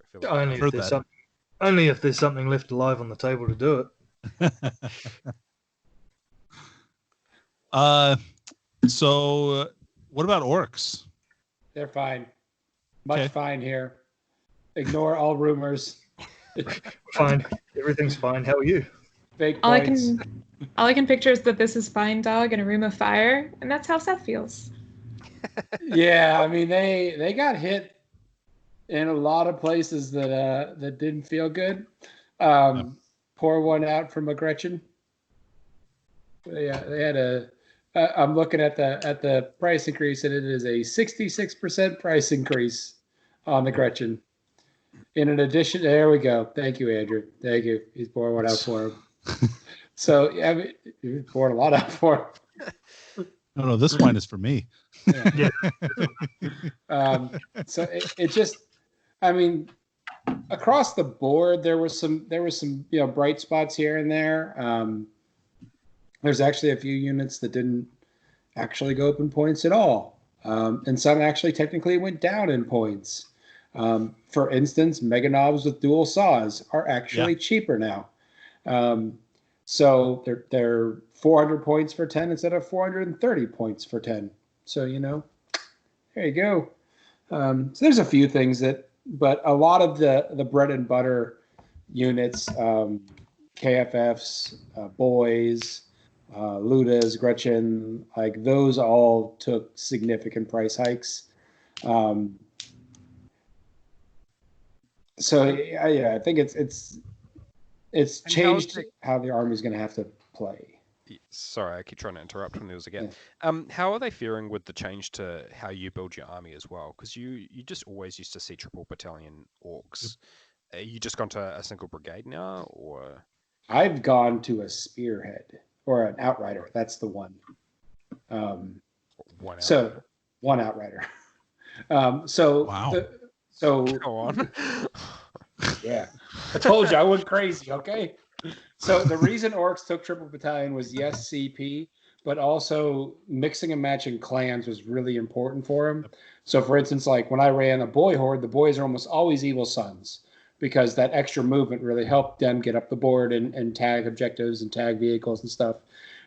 I feel like only if there's something left alive on the table to do it. So what about orcs? They're fine. Much fine here. Ignore all rumors. Fine. Everything's fine. How are you? Fake all points. All I can picture is that this is Fine Dog in a room of fire, and that's how Seth feels. Yeah, I mean they got hit in a lot of places that didn't feel good. Pour one out from a Gretchen. Yeah, they had I'm looking at the price increase, and it is a 66% price increase on the Gretchen. In addition, there we go. Thank you, Andrew. Thank you. He's pouring one out for him. So I mean, he's pouring a lot out for him. No, this wine is for me. Yeah. So it just, I mean, across the board, there was some bright spots here and there. There's actually a few units that didn't actually go up in points at all, and some actually technically went down in points. For instance, Meganobs with dual saws are actually cheaper now. So they're 400 points for 10 instead of 430 points for 10. So, there you go. So there's a few things but a lot of the bread and butter units, KFFs, Boys, Ludas, Gretchen, like those all took significant price hikes. So I think it's it's And how is changed it- how the army's going to have to play. Sorry, I keep trying to interrupt when there was a gap. Yeah. How are they faring with the change to how you build your army as well? Because you just always used to see triple battalion orcs. You just gone to a single brigade now, or I've gone to a spearhead or an outrider. That's the one. one out? So one outrider. Wow. So Go on. yeah, I told you I went crazy. Okay. So the reason orcs took triple battalion was yes, CP, but also mixing and matching clans was really important for them. So for instance, like when I ran a boy horde, the boys are almost always evil sons because that extra movement really helped them get up the board and tag objectives and tag vehicles and stuff.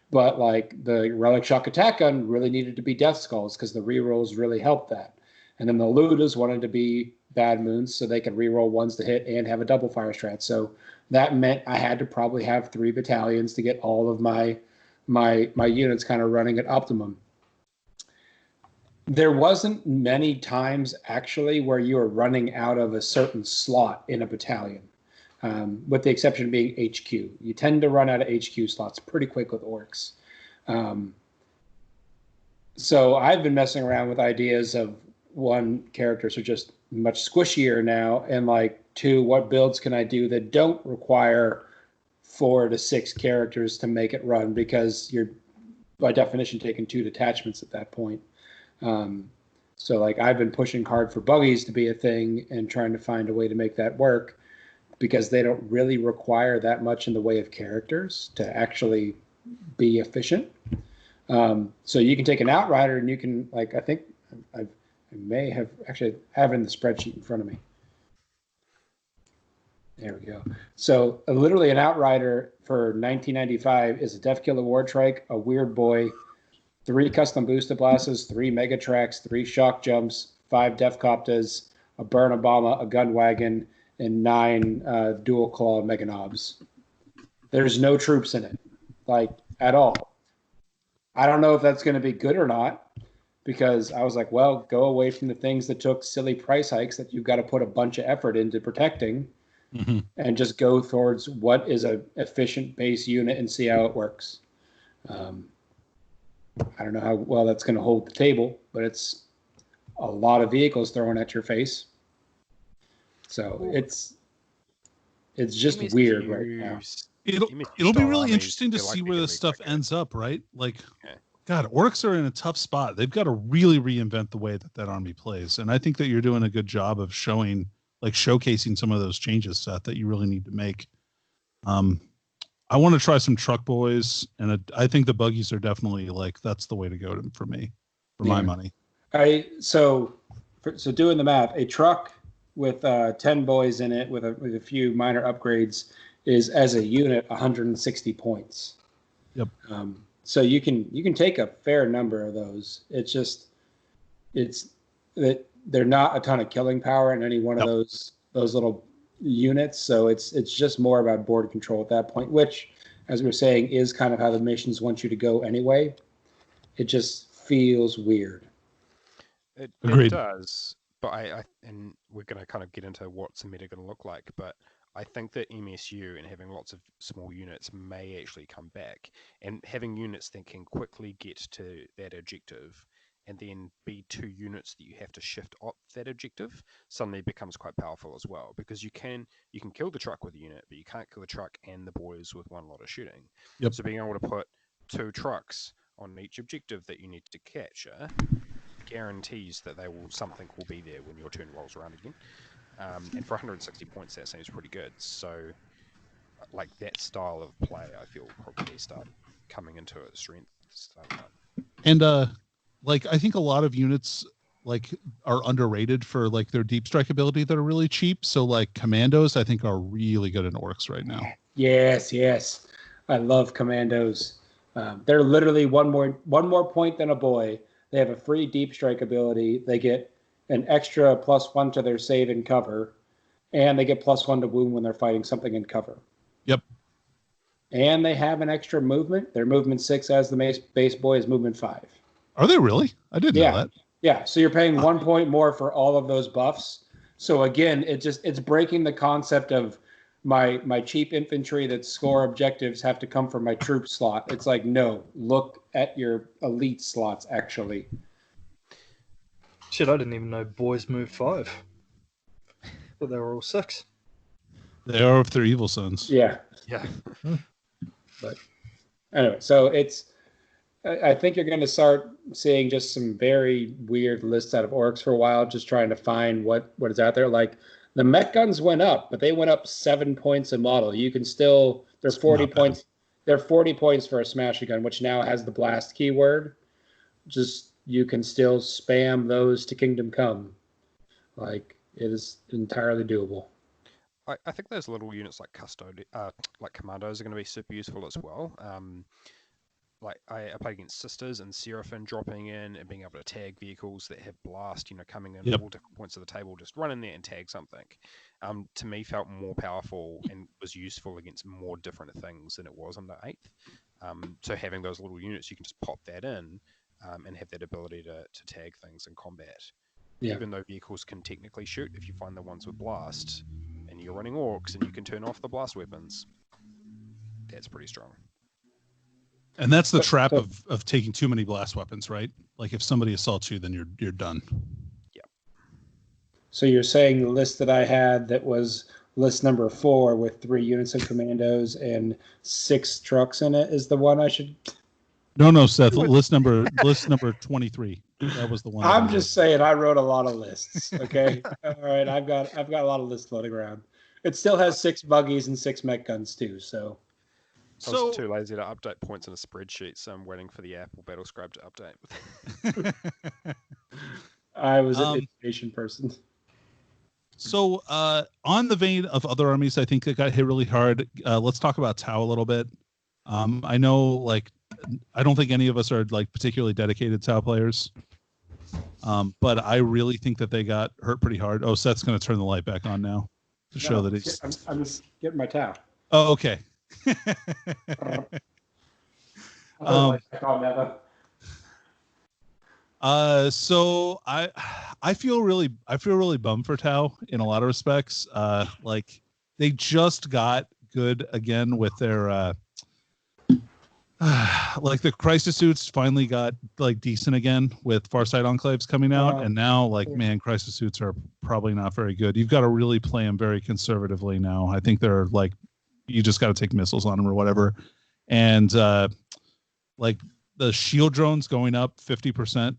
But like the relic shock attack gun really needed to be death skulls because the rerolls really helped that. And then the Ludas wanted to be bad moons so they could reroll ones to hit and have a double fire strat. So that meant I had to probably have 3 battalions to get all of my units kind of running at optimum. There wasn't many times actually where you were running out of a certain slot in a battalion, with the exception being HQ. You tend to run out of HQ slots pretty quick with orcs. So I've been messing around with ideas of one, characters are just much squishier now, and like 2, what builds can I do that don't require 4 to 6 characters to make it run, because you're by definition taking 2 detachments at that point. So like I've been pushing hard for buggies to be a thing and trying to find a way to make that work, because they don't really require that much in the way of characters to actually be efficient. So you can take an outrider and you can, like, I think I may have actually have it in the spreadsheet in front of me. There we go. So literally an outrider for 1995 is a Def Killer War Trike, a Weird Boy, 3 custom booster blasts, 3 mega tracks, 3 shock jumps, 5 Def Coptas, a Burn Obama, a gun wagon, and 9 dual claw mega knobs. There's no troops in it, like, at all. I don't know if that's going to be good or not, because I was like, well, go away from the things that took silly price hikes that you've got to put a bunch of effort into protecting, and just go towards what is a efficient base unit and see how it works. I don't know how well that's going to hold the table, but it's a lot of vehicles thrown at your face. So it's just weird right now. It'll be really interesting to see where this stuff ends up, right? Like, God, orcs are in a tough spot. They've got to really reinvent the way that army plays, and I think that you're doing a good job of showcasing some of those changes, Seth, that you really need to make. I want to try some truck boys, and I think the buggies are definitely that's the way to go for me, for my money. So doing the math, a truck with 10 boys in it with a few minor upgrades is, as a unit, 160 points. Yep. So you can take a fair number of those. It's that they're not a ton of killing power in any one of those little units. So it's just more about board control at that point, which, as we were saying, is kind of how the missions want you to go anyway. It just feels weird. It Agreed. does, but I and we're going to kind of get into what's the meta going to look like, but I think that MSU and having lots of small units may actually come back, and having units that can quickly get to that objective and then be 2 units that you have to shift off that objective suddenly becomes quite powerful as well, because you can kill the truck with a unit, but you can't kill the truck and the boys with one lot of shooting. Yep. So being able to put 2 trucks on each objective that you need to capture guarantees that something will be there when your turn rolls around again. And for 160 points, that seems pretty good. So, like, that style of play, I feel probably start coming into its strength. And I think a lot of units are underrated for their deep strike ability that are really cheap. So Commandos, I think, are really good in orcs right now. Yes, I love Commandos. They're literally one more point than a boy. They have a free deep strike ability. They get an extra +1 to their save and cover, and they get +1 to wound when they're fighting something in cover. Yep. And they have an extra movement. Their movement 6 as the base boy is movement 5. Are they really? I didn't know that. Yeah. So you're paying 1 point more for all of those buffs. So again, it's breaking the concept of my cheap infantry that score objectives have to come from my troop slot. It's like, no, look at your elite slots, actually. Shit, I didn't even know boys moved 5. But they were all 6. They are if they're evil sons. Yeah. Yeah. But anyway, so I think you're going to start seeing just some very weird lists out of orcs for a while, just trying to find what is out there. Like the mech guns went up, but they went up 7 points a model. You can still, they're 40 points. They're 40 points for a smasher gun, which now has the blast keyword. Just you can still spam those to Kingdom Come. Like it is entirely doable. I think those little units like like Commandos are going to be super useful as well. Like I play against Sisters and Seraphim dropping in and being able to tag vehicles that have blast, coming in all different points of the table, just run in there and tag something. To me, felt more powerful and was useful against more different things than it was on the 8th. So having those little units, you can just pop that in and have that ability to tag things in combat. Yeah. Even though vehicles can technically shoot, if you find the ones with blast and you're running orcs and you can turn off the blast weapons, that's pretty strong. And that's the trap of taking too many blast weapons, right? Like if somebody assaults you, then you're done. Yeah. So you're saying the list that I had that was list number 4 with 3 units of Commandos and 6 trucks in it is the one I should? No, Seth. list number 23. That was the one. I'm just saying I wrote a lot of lists. Okay. All right. I've got a lot of lists floating around. It still has 6 buggies and 6 mech guns too. So. I was too lazy to update points in a spreadsheet, so I'm waiting for the Apple Battle Scribe to update. I was an information person. So, on the vein of other armies, I think that got hit really hard. Let's talk about Tau a little bit. I know, like, I don't think any of us are like particularly dedicated Tau players, but I really think that they got hurt pretty hard. Oh, Seth's going to turn the light back on now to show that he's. I'm just getting my Tau. Oh, okay. So I feel really bummed for Tau in a lot of respects. Like they just got good again with their like the crisis suits finally got like decent again with Farsight Enclaves coming out, and now like man, crisis suits are probably not very good. You've got to really play them very conservatively now. I think they're like you just got to take missiles on them or whatever, and like the shield drones going up 50%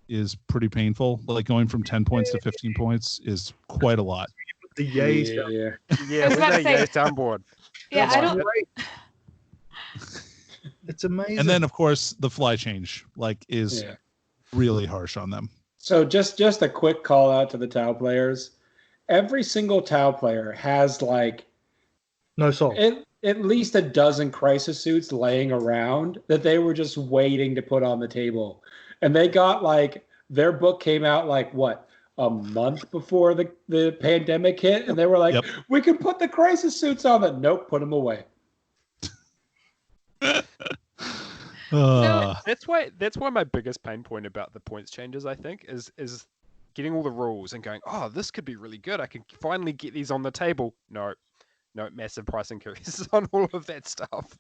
is pretty painful. Like going from 10 points to 15 points is quite a lot. The yay, yeah. Where's that yay soundboard? Yeah, I don't. It's amazing. And then of course the fly change like is really harsh on them. So just a quick call out to the Tau players. Every single Tau player has like no soul. At least a dozen crisis suits laying around that they were just waiting to put on the table. And they got like their book came out like what, a month before the pandemic hit, and they were like, we can put the crisis suits on that. Nope, put them away. So that's why my biggest pain point about the points changes, I think, is getting all the rules and going, oh, this could be really good. I can finally get these on the table. No, massive price increases on all of that stuff.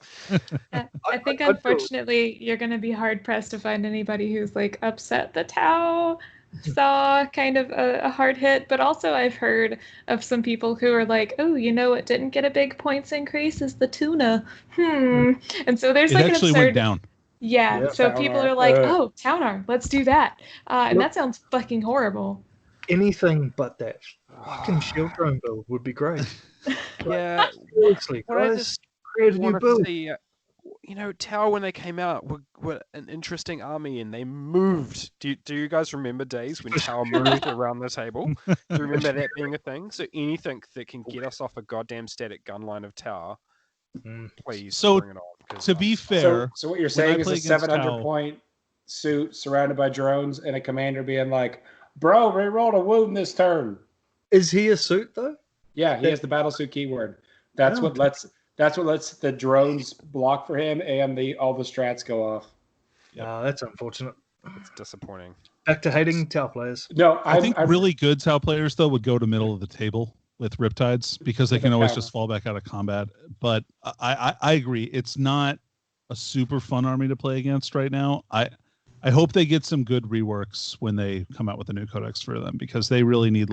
I think unfortunately you're going to be hard pressed to find anybody who's like upset the Tau saw kind of a hard hit, but also I've heard of some people who are like, oh, it didn't get a big points increase is the tuna. And so there's like an absurd went down. Yeah, so people are like, oh, Taunar, let's do that. And that sounds fucking horrible. Anything but that fucking shield drone build would be great. Yeah, seriously, I just wanted to see, Tau when they came out were an interesting army and they moved. Do you guys remember days when Tau moved around the table? Do you remember that being a thing? So anything that can get us off a goddamn static gun line of Tau, please bring it on. To be fair, so what you're saying is a 700 point suit surrounded by drones and a commander being like, bro, we rolled a wound this turn. Is he a suit though? Yeah, he has the battle suit keyword. That's what lets the drones block for him and all the strats go off. Yeah, that's unfortunate. It's disappointing. Back to hating Tau players. No, I think really good Tau players though would go to middle of the table with Riptides because they With can the always power. just fall back out of combat. But I agree. It's not a super fun army to play against right now. I hope they get some good reworks when they come out with a new codex for them because they really need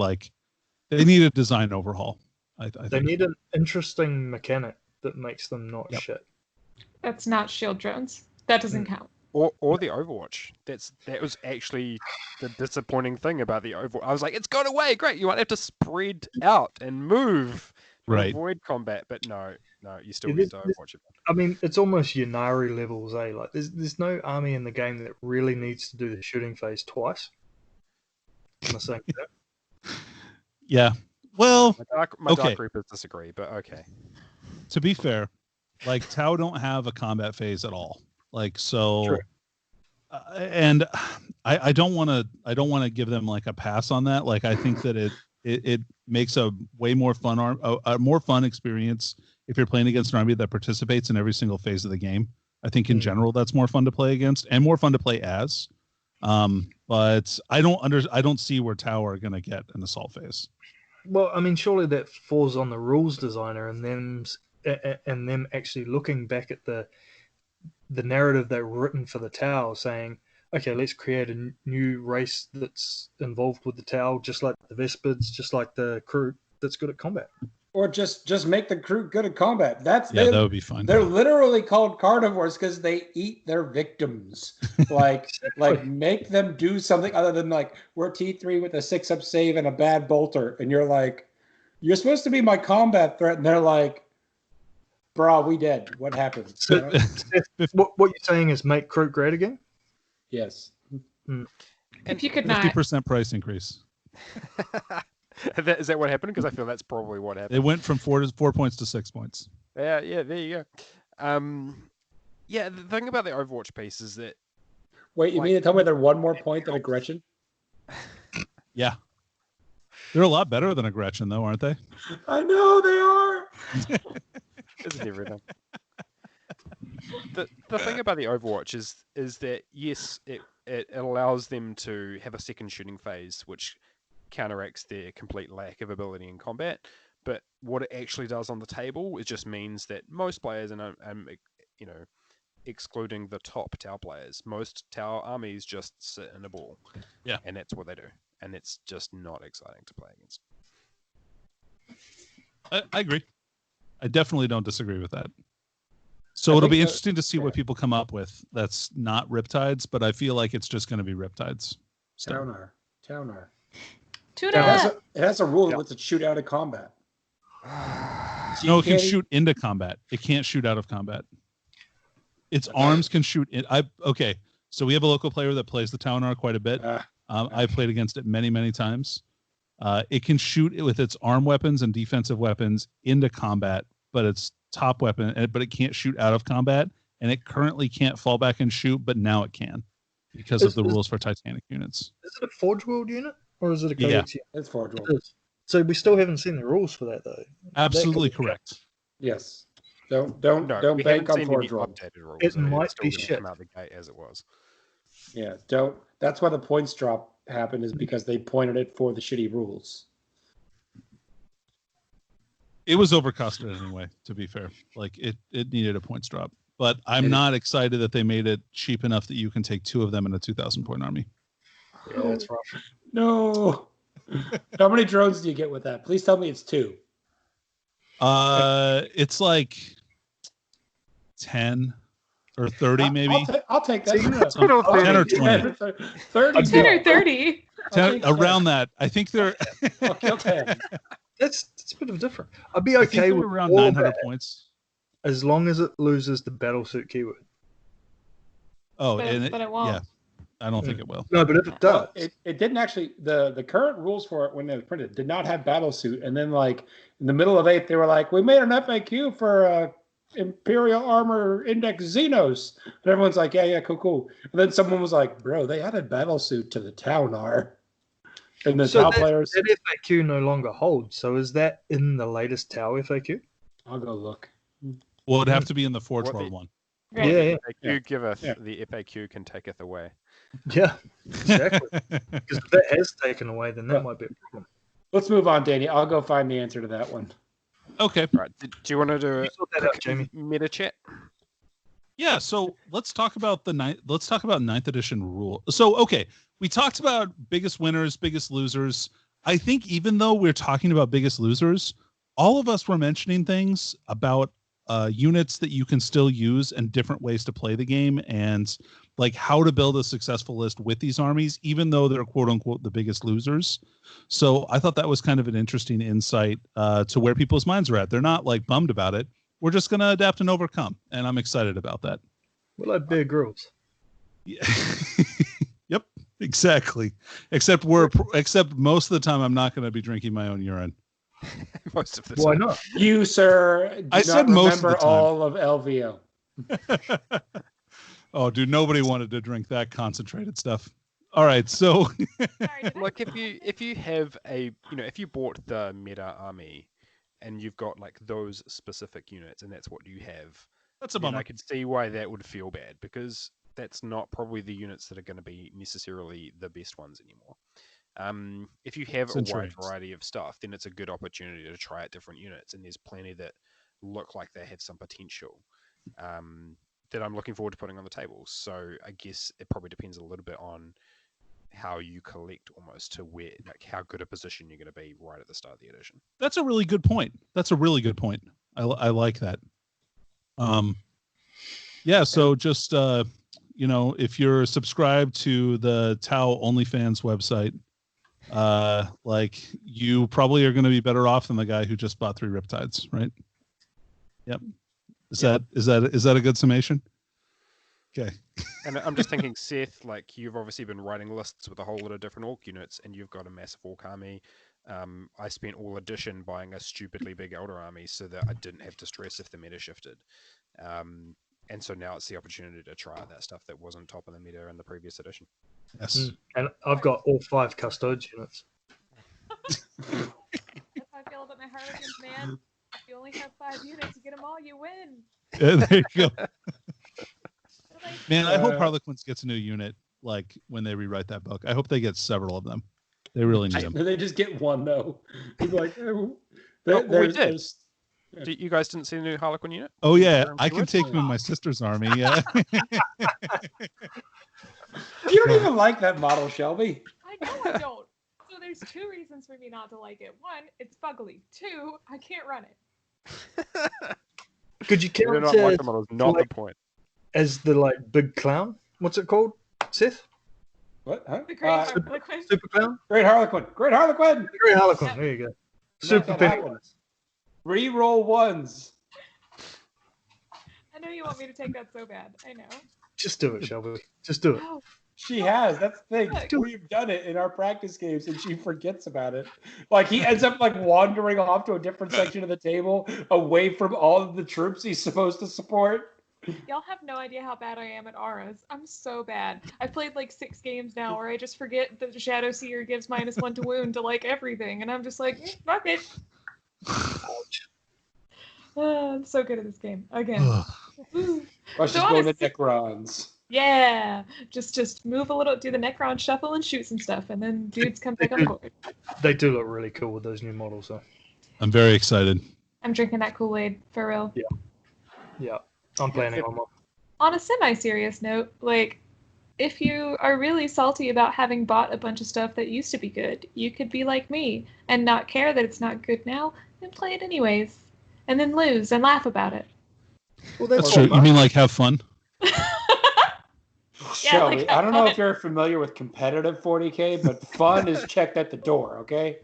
they need a design overhaul. I They think. need an interesting mechanic that makes them not Yep. shit. That's not shield drones. That doesn't count. Or the Overwatch. That was actually the disappointing thing about the Overwatch. I was like, it's gone away. Great. You might have to spread out and move to Right. avoid combat. But no, you still Yeah, get to this- Overwatch it. I mean, it's almost Yanari levels, eh? Like, there's no army in the game that really needs to do the shooting phase twice. Am I saying that? Yeah. Well, My okay. Dark Reapers disagree, but okay. to be fair, Tau don't have a combat phase at all. So, True. and I don't want to give them a pass on that. I think that it makes a way more fun a more fun experience if you're playing against an army that participates in every single phase of the game. I think in general that's more fun to play against and more fun to play as. But I don't see where Tau are going to get an assault phase. Well, I mean, surely that falls on the rules designer and them actually looking back at the narrative they've written for the Tau, saying, okay, let's create a new race that's involved with the Tau, just like the Vespids, just like the crew that's good at combat. Or just make the crew good at combat. That would be fun. They're literally called carnivores because they eat their victims. Like make them do something other than we're T3 with a 6-up save and a bad bolter, and you're like, you're supposed to be my combat threat, and they're like, brah, we dead. What happened? What you're saying is make crew great again? Yes. If you could not, 50% price increase. Is that what happened? Because I feel that's probably what happened. It went from 4 points to 6 points. Yeah, there you go. Yeah, the thing about the Overwatch piece is that Wait, you mean to tell me they're one more point than a Gretchen? Yeah. They're a lot better than a Gretchen, though, aren't they? I know they are. isn't everything. The thing about the Overwatch is that yes, it allows them to have a second shooting phase, which counteracts their complete lack of ability in combat. But what it actually does on the table, it just means that most players, and excluding the top Tau players, most Tau armies just sit in a ball. Yeah. And that's what they do. And it's just not exciting to play against. I agree. I definitely don't disagree with that. So it'll be interesting to see what people come up with that's not Riptides, but I feel like it's just going to be Riptides. Taunar. Tuna. It has a rule that lets it shoot out of combat. No, it can shoot into combat. It can't shoot out of combat. Its arms can shoot in. Okay, so we have a local player that plays the Taunar quite a bit. I've played against it many, many times. It can shoot it with its arm weapons and defensive weapons into combat, but its top weapon, but it can't shoot out of combat, and it currently can't fall back and shoot, but now it can because of the rules for Titanic units. Is it a Forge World unit or is it a Codex unit? It's Forge World. It is. So we still haven't seen the rules for that though. Absolutely correct. Yes. Don't We bank haven't on seen Forge any World. updated rules. It and might it's still be gonna shit. come out the gate as it was. Yeah, don't. That's why the points drop happened, is because they pointed it for the shitty rules. It was overcosted anyway, to be fair. It needed a points drop. But I'm not excited that they made it cheap enough that you can take 2 of them in a 2,000-point army. Yeah, that's rough. No. How many drones do you get with that? Please tell me it's 2. It's 10 or 30 maybe. I'll take that. 10 or 20. 30. 10 or 30. 10, around that. I think they're I'll kill 10. That's a bit of a different. I'd be I think okay they're with around all 900 that points. as long as it loses the battlesuit keyword. Oh, But it won't. Yeah, I don't think it will. No, but if it does, Well, it didn't actually. The current rules for it when it was printed did not have battlesuit, and then in the middle of 8, they were like, "We made an FAQ for Imperial Armor Index Xenos," and everyone's like, "Yeah, cool." And then someone was like, "Bro, they added battlesuit to the Taunar," and the Tau players. that FAQ no longer holds. So is that in the latest Tau FAQ? I'll go look. Well, it'd have to be in the Forge What World the- one. Right. Yeah, FAQ giveth, Yeah. the FAQ can taketh away. yeah, exactly. Because if that has taken away, then that might be a problem. Let's move on, Danny. I'll go find the answer to that one. Okay. Right. Do you want to do You a sort that out, Jamie. meta chat? Yeah, so let's talk about ninth edition rule. So okay, we talked about biggest winners, biggest losers. I think even though we're talking about biggest losers, all of us were mentioning things about units that you can still use and different ways to play the game, and like how to build a successful list with these armies, even though they're quote unquote the biggest losers. So I thought that was kind of an interesting insight to where people's minds are at. They're not like bummed about it. We're just going to adapt and overcome, and I'm excited about that. We're like Bear Grylls. Yeah. Yep, exactly. Except most of the time I'm not going to be drinking my own urine. Most of the Why time. not? You, sir, do I not said most of the remember time. all of LVO. Oh, dude, nobody wanted to drink that concentrated stuff. All right, so Sorry, did I- Like if you have if you bought the meta army and you've got like those specific units and that's what you have, that's a then bummer. I could see why that would feel bad, because that's not probably the units that are going to be necessarily the best ones anymore. If you have a wide Centurions. variety of stuff, then it's a good opportunity to try out different units, and there's plenty that look like they have some potential that I'm looking forward to putting on the table. So I guess it probably depends a little bit on how you collect, almost to where, like, how good a position you're going to be right at the start of the edition. That's a really good point. I like that. Yeah, so just if you're subscribed to the Tau OnlyFans website, like you probably are going to be better off than the guy who just bought 3 Riptides, right? Yep. Is that a good summation? Okay. And I'm just thinking, Seth, like, you've obviously been writing lists with a whole lot of different orc units, and you've got a massive orc army. I spent all edition buying a stupidly big elder army so that I didn't have to stress if the meta shifted. And so now it's the opportunity to try out that stuff that wasn't top of the meta in the previous edition. Yes. And I've got all 5 Custodes units. That's how I feel about my Harlequins, man. If you only have 5 units, you get them all, you win. Yeah, there you go. Like, Man, I hope Harlequins gets a new unit, like when they rewrite that book. I hope they get several of them. They really need them. They just get one though. People like, Oh, we did. there's You guys didn't see the new Harlequin unit? Oh yeah, They're I can good. take them in my sister's army. Yeah. You don't even like that model, Shelby. I know I don't. So there's 2 reasons for me not to like it. 1, it's fugly. 2, I can't run it. Could you They're count not like it the models, not like- the point. as the like big clown? What's it called, Seth? What? Huh? The Great Harlequin. Super clown? Great Harlequin. Great Harlequin. Great Harlequin. Yep. There you go. Not Super that Pennywise. happens. Reroll ones. I know you want me to take that so bad. I know. Just do it, Shelby. Just do it. Oh, She has. That's the thing. Look. We've done it in our practice games, and she forgets about it. Like he ends up like wandering off to a different section of the table, away from all of the troops he's supposed to support. y'all have no idea how bad I am at auras. I'm so bad. I've played like 6 games now where I just forget that the Shadow Seer gives -1 to wound to like everything, and I'm just like, fuck it. I'm so good at this game again. Woo. Or she's So going to honestly- Necrons. Yeah, just move a little, do the Necron shuffle and shoot some stuff, and then dudes come back on board. They do look really cool with those new models, though. I'm very excited. I'm drinking that Kool-Aid for real. Yeah, I'm planning on one. On a semi-serious note, like, if you are really salty about having bought a bunch of stuff that used to be good, you could be like me and not care that it's not good now and play it anyways, and then lose and laugh about it. Well, That's that's true. all You mean like have fun? Shelby, like, I don't know fun. if you're familiar with competitive 40K, but fun is checked at the door, okay?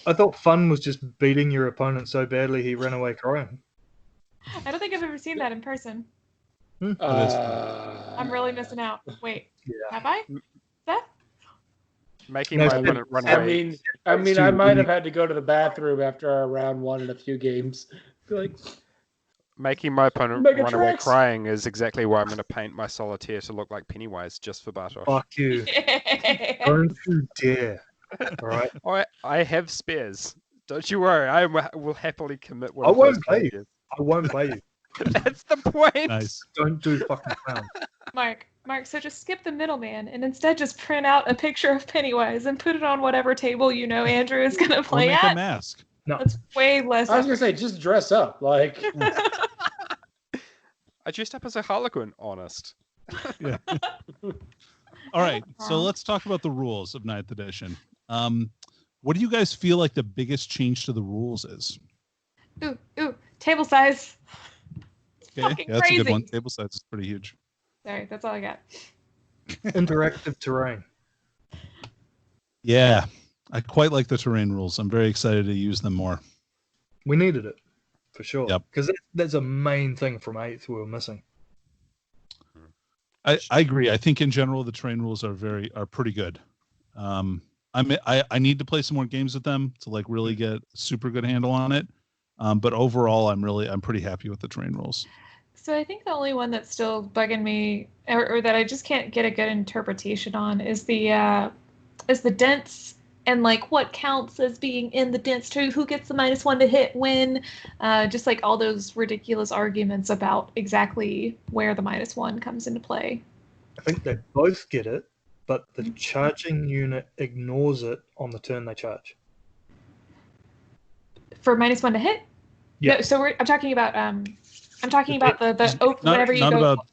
I thought fun was just beating your opponent so badly he ran away crying. I don't think I've ever seen that in person. I'm really missing out. Wait, Yeah. have I? Seth? Making No, my so- opponent run I away. mean, I might have had to go to the bathroom after our round 1 in a few games. Be like, Making my opponent Mega run away Tracks. crying is exactly why I'm going to paint my solitaire to look like Pennywise just for Bartosz. Fuck you. Yeah. Don't you dare. All right. I have spares. Don't you worry. I will happily commit one I of won't those play you. pages. I won't play you. That's the point. Nice. Don't do fucking clown. Mark, Mark, so just skip the middleman and instead just print out a picture of Pennywise and put it on whatever table you know Andrew is going to Or play make at. a mask. No, That's way less. I was gonna say just dress up. Like I dressed up as a Harlequin, honest. Yeah. All right, so let's talk about the rules of 9th edition. What do you guys feel like the biggest change to the rules is? Ooh, table size. Okay, Fucking yeah, that's a good crazy. one. Table size is pretty huge. Sorry, that's all I got. interactive terrain. Yeah, I quite like the terrain rules. I'm very excited to use them more. We needed it for sure. Yep. Because that's a main thing from 8th we were missing. I agree. I think in general the terrain rules are pretty good. I need to play some more games with them to like really get a super good handle on it. But overall, I'm pretty happy with the terrain rules. So I think the only one that's still bugging me, or that I just can't get a good interpretation on, is the dents and like what counts as being in the dents too. Who gets the -1 to hit when? Just like all those ridiculous arguments about exactly where the -1 comes into play. I think they both get it, but the charging unit ignores it on the turn they charge. For -1 to hit? Yeah. No, so I'm talking about whenever you Not go. about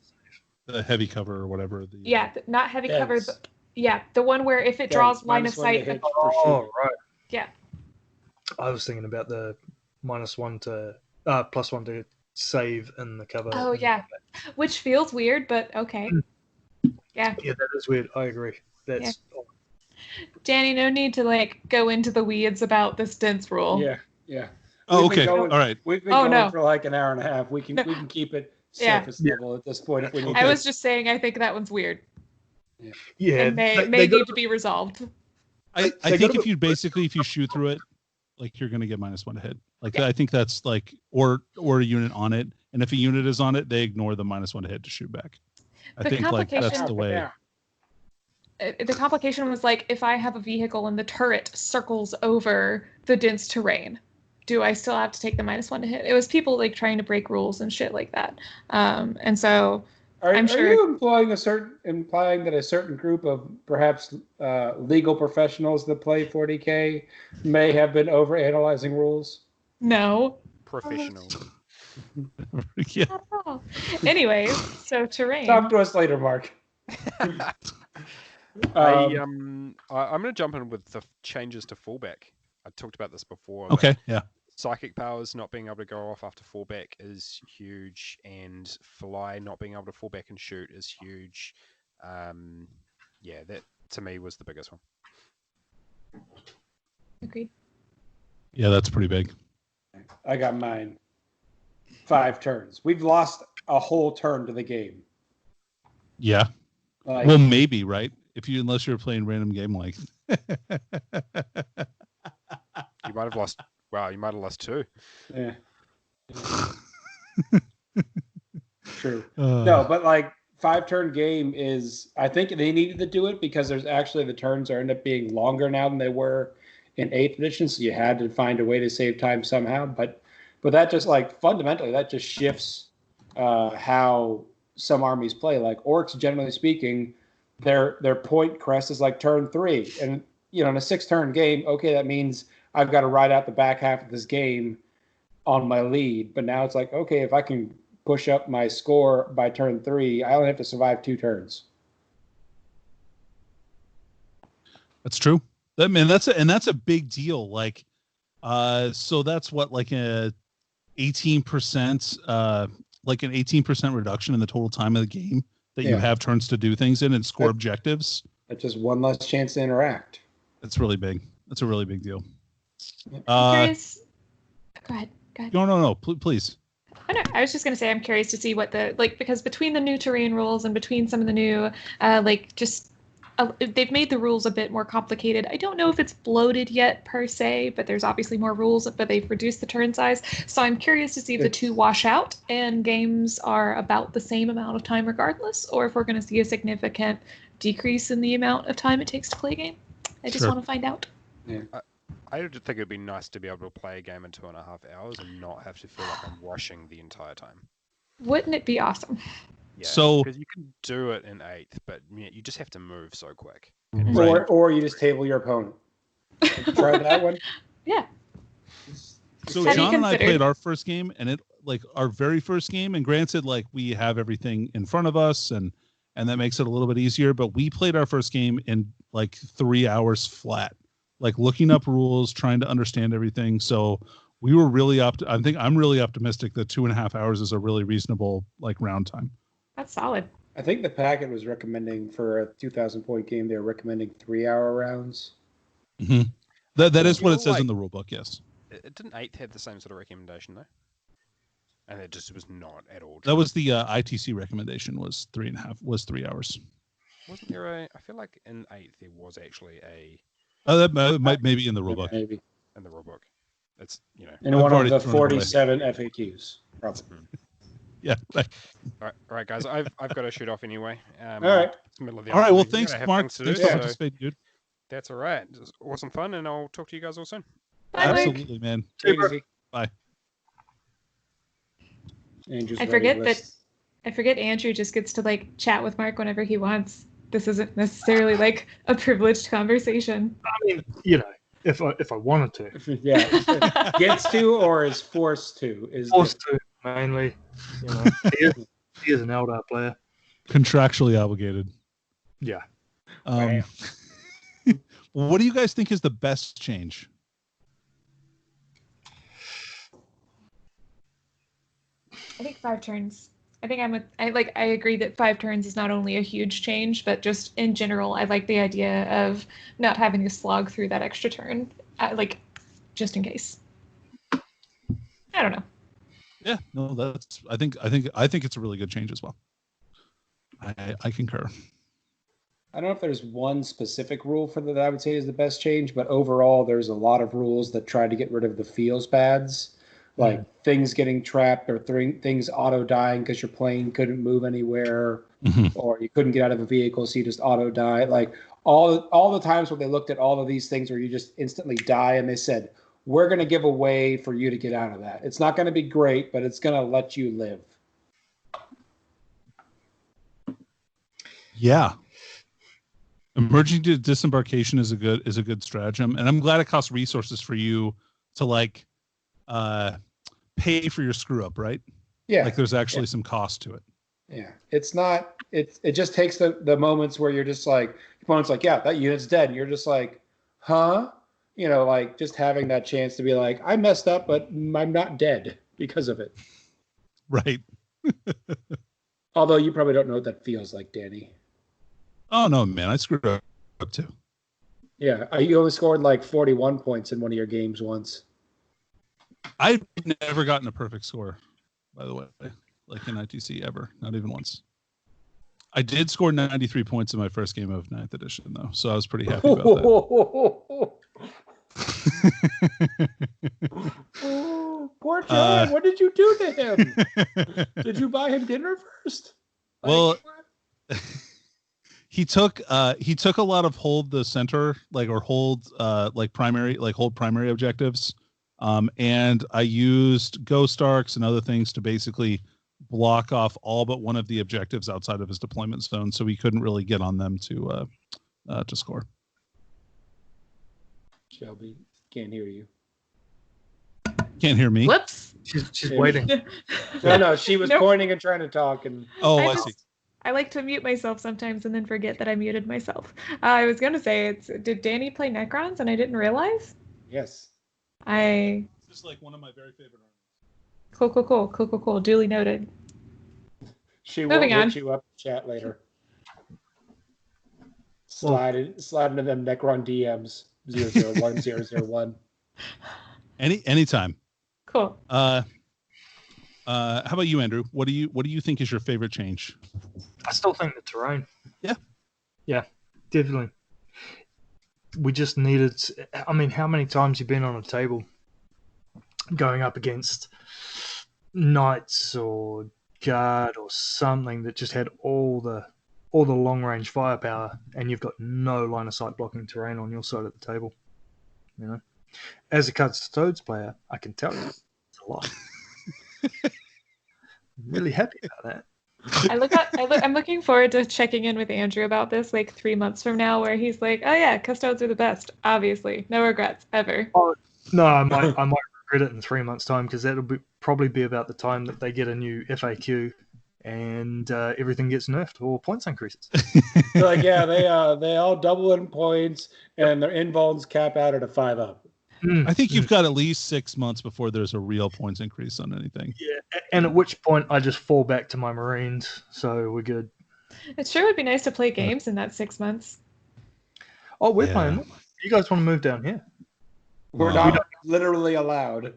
the heavy cover or whatever. Yeah, not heavy cover. Dents. But, yeah, the one where if it draws line of -1 to sight. hit for Oh, sure. right. Yeah. I was thinking about the -1 to +1 to save in the cover. Oh yeah, which feels weird, but okay. Yeah, Yeah, that is weird. I agree. That's Danny, no need to like go into the weeds about this dents rule. Yeah. Oh, We've been okay. going- All right. We've been Oh, going no. for like an hour and a half. We can No. keep it Yeah. surface level at this point if we need I to. was just saying I think that one's weird yeah. and may they need got- to be resolved. I They think go if you shoot through it, like you're gonna get -1 to hit. Like Yeah. I think that's like or a unit on it, and if a unit is on it, they ignore the -1 to hit to shoot back. I The think like that's complication- the way. Yeah. The complication was like if I have a vehicle and the turret circles over the dense terrain, do I still have to take the -1 to hit? It was people like trying to break rules and shit like that. And so Are sure- you implying that a certain group of perhaps legal professionals that play 40K may have been overanalyzing rules? no. Professional. Yeah. Not at all. Anyways, so terrain. Talk to us later, Mark. I'm going to jump in with the changes to fallback. I talked about this before. but Okay. Yeah. Psychic powers not being able to go off after fallback is huge, and fly not being able to fall back and shoot is huge. Yeah, that to me was the biggest one. Agreed. Yeah, that's pretty big. I got mine. 5 turns. We've lost a whole turn to the game. Yeah. Like, Well, maybe, right? Unless you're playing random game like. You might have lost. Wow, you might have lost 2. yeah. True. Uh, No, but like 5-turn game is, I think they needed to do it because there's actually the turns are end up being longer now than they were in 8th edition. So you had to find a way to save time somehow. But that just like fundamentally, that just shifts how some armies play. Like orcs, generally speaking, their point crest is like turn 3. And, in a 6-turn game, okay, that means I've got to ride out the back half of this game on my lead. But now it's like, okay, if I can push up my score by turn 3, I only have to survive 2 turns. That's true. That's a big deal. Like, so that's what like a 18%, like an 18% reduction in the total time of the game that you Yeah. have turns to do things in and score objectives. That's just one less chance to interact. That's really big. That's a really big deal. I'm curious. Go ahead. No. Please. Oh, no, I was just going to say I'm curious to see what because between the new terrain rules and between some of the new, they've made the rules a bit more complicated. I don't know if it's bloated yet per se, but there's obviously more rules, but they've reduced the turn size. So I'm curious to see if the two wash out and games are about the same amount of time regardless, or if we're going to see a significant decrease in the amount of time it takes to play a game. I just Sure. want to find out. I would think it'd be nice to be able to play a game in 2.5 hours and not have to feel like I'm rushing the entire time. Wouldn't it be awesome? Yeah, So- because you can do it in 8th, but you just have to move so quick. Right. Or you just table your opponent. Have you tried that one? Yeah. So Have you John and I considered- played our first game, and it like our very first game. And granted, like we have everything in front of us, and that makes it a little bit easier. But we played our first game in like 3 hours flat, like looking up rules, trying to understand everything. So we were really I think I'm really optimistic that 2.5 hours is a really reasonable like round time. That's solid. I think the packet was recommending for a 2,000-point game. They were recommending 3-hour rounds. Mm-hmm. That is what You're it says in like- the rule book. Yes. It didn't 8th have the same sort of recommendation though? And it just was not at all. That was the ITC recommendation was 3 hours. Wasn't there a? I feel like in 8th there was actually a That might maybe in the rule book. Maybe. in the rulebook. It's In I've one already of the thrown it away. 47 FAQs. Probably. Yeah. all right, guys. I've got to shoot off anyway. All right. It's the middle of the All right. Well, afternoon. thanks, I have Mark. things to Thanks do, for so participating, dude. that's all right. It was awesome fun, and I'll talk to you guys all soon. Bye, Mike. Absolutely, man. Take it easy. Bye. Andrew's I ready forget to that list. I forget Andrew just gets to like chat with Mark whenever he wants. This isn't necessarily like a privileged conversation. I mean, you know, if I wanted to, Yeah. Gets to or is forced to. Is forced to mainly. You know, he is an Eldar player. Contractually obligated. Yeah. What do you guys think is the best change? I think 5 turns. I think I agree that 5 turns is not only a huge change, but just in general, I like the idea of not having to slog through that extra turn, like just in case. I don't know. Yeah, no, that's. I think it's a really good change as well. I concur. I don't know if there's one specific rule for that I would say is the best change, but overall, there's a lot of rules that try to get rid of the feels bads, like things getting trapped or things auto dying because your plane couldn't move anywhere, or you couldn't get out of a vehicle, so you just auto die. Like all the times when they looked at all of these things where you just instantly die, and they said, "We're going to give a way for you to get out of that. It's not going to be great, but it's going to let you live." Yeah. Emergency disembarkation is a good stratagem, and I'm glad it costs resources for you to like pay for your screw up, right? Yeah. Like there's actually some cost to it. Yeah. It's not, it just takes the moments where you're just like, your opponent's like, yeah, that unit's dead. And you're just like, huh? You know, like just having that chance to be like, I messed up, but I'm not dead because of it. Right. Although you probably don't know what that feels like, Danny. Oh no, man, I screwed up too. Yeah. You only scored like 41 points in one of your games once. I've never gotten a perfect score, by the way, like in ITC ever, not even once. I did score 93 points in my first game of 9th edition, though, so I was pretty happy about Oh, poor John. What did you do to him? Did you buy him dinner first? Well, he took a lot of hold the center, like, or hold hold primary objectives. And I used ghost arcs and other things to basically block off all but one of the objectives outside of his deployment zone, so he couldn't really get on them to score. Shelby, can't hear you. Can't hear me. Whoops. She's waiting. No, she was Nope. pointing and trying to talk, and Oh, I I just- see. I like to mute myself sometimes and then forget that I muted myself. I was gonna say, did Danny play Necrons and I didn't realize? yes. I This is like one of my very favorite armies. cool. Duly noted. She will Moving on. hit you up in chat later. Slide into them Necron DMs 001 Anytime. Cool. How about you, Andrew? What do you think is your favorite change? I still think the terrain. Yeah. Yeah, definitely. We just needed. I mean, how many times you've been on a table going up against knights or guard or something that just had all the long range firepower, and you've got no line of sight blocking terrain on your side of the table. You know, as a Cuts to Toads player, I can tell you it's a lot. I'm really happy about that. I'm looking forward to checking in with Andrew about this like 3 months from now, where he's like, "Oh yeah, custodes are the best. Obviously, no regrets ever." Oh, no, I might regret it in 3 months' time because probably be about the time that they get a new FAQ and everything gets nerfed or points increases. So like, yeah, they all double in points and their invulns cap out at a 5-up. I think you've got at least 6 months before there's a real points increase on anything. Yeah, and at which point I just fall back to my Marines, so we're good. It sure would be nice to play games in that 6 months. Oh, we're playing them. You guys want to move down here? We're not literally allowed.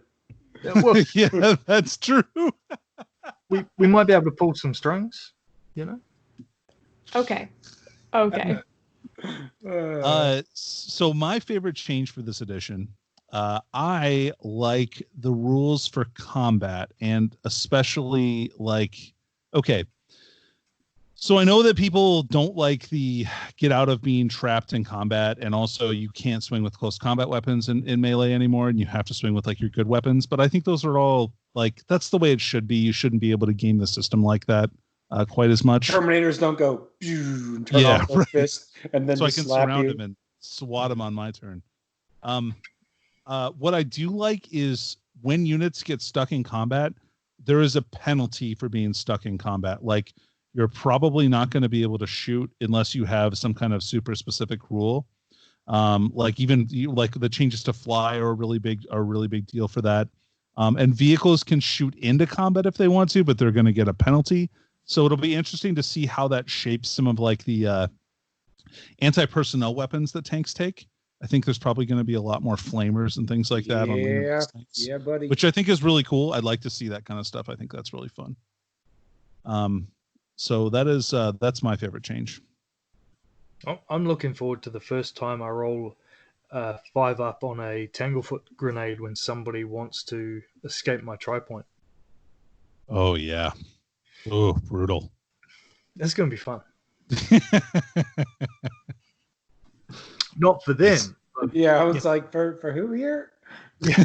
Well, yeah, that's true. we might be able to pull some strings, you know? Okay. So my favorite change for this edition, I like the rules for combat, and especially so I know that people don't like the get out of being trapped in combat, and also you can't swing with close combat weapons in melee anymore, and you have to swing with like your good weapons. But I think those are all that's the way it should be. You shouldn't be able to game the system like that quite as much. Terminators don't go and turn off their fist and then so I just can slap surround you. him and swat him on my turn. What I do like is when units get stuck in combat, there is a penalty for being stuck in combat. Like, you're probably not going to be able to shoot unless you have some kind of super specific rule. Like the changes to fly are a really big deal for that. And vehicles can shoot into combat if they want to, but they're going to get a penalty. So it'll be interesting to see how that shapes some of the anti-personnel weapons that tanks take. I think there's probably going to be a lot more flamers and things like that. Yeah, buddy. Which I think is really cool. I'd like to see that kind of stuff. I think that's really fun. So that's my favorite change. I'm looking forward to the first time I roll 5-up on a Tanglefoot grenade when somebody wants to escape my tri-point. Oh yeah. Oh, brutal. That's going to be fun. Not for them. But, I was like, for who here? Yeah.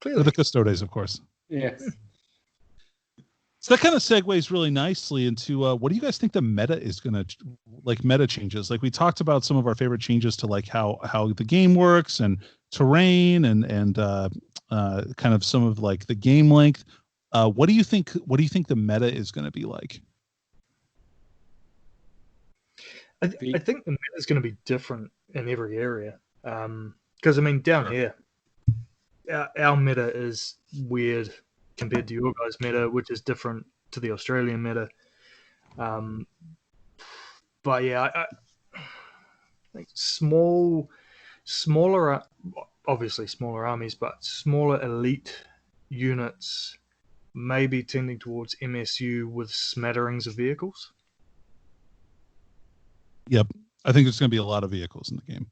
For the Custodes, of course. Yes. So that kind of segues really nicely into what do you guys think the meta is going to meta changes? Like, we talked about some of our favorite changes to like how the game works and terrain and kind of some of like the game length. What do you think the meta is going to be like? I think the meta is going to be different in every area. Because I mean, down here, our meta is weird compared to your guys' meta, which is different to the Australian meta. But yeah, I think smaller, obviously smaller armies, but smaller elite units, maybe tending towards MSU with smatterings of vehicles. Yep, I think there's going to be a lot of vehicles in the game.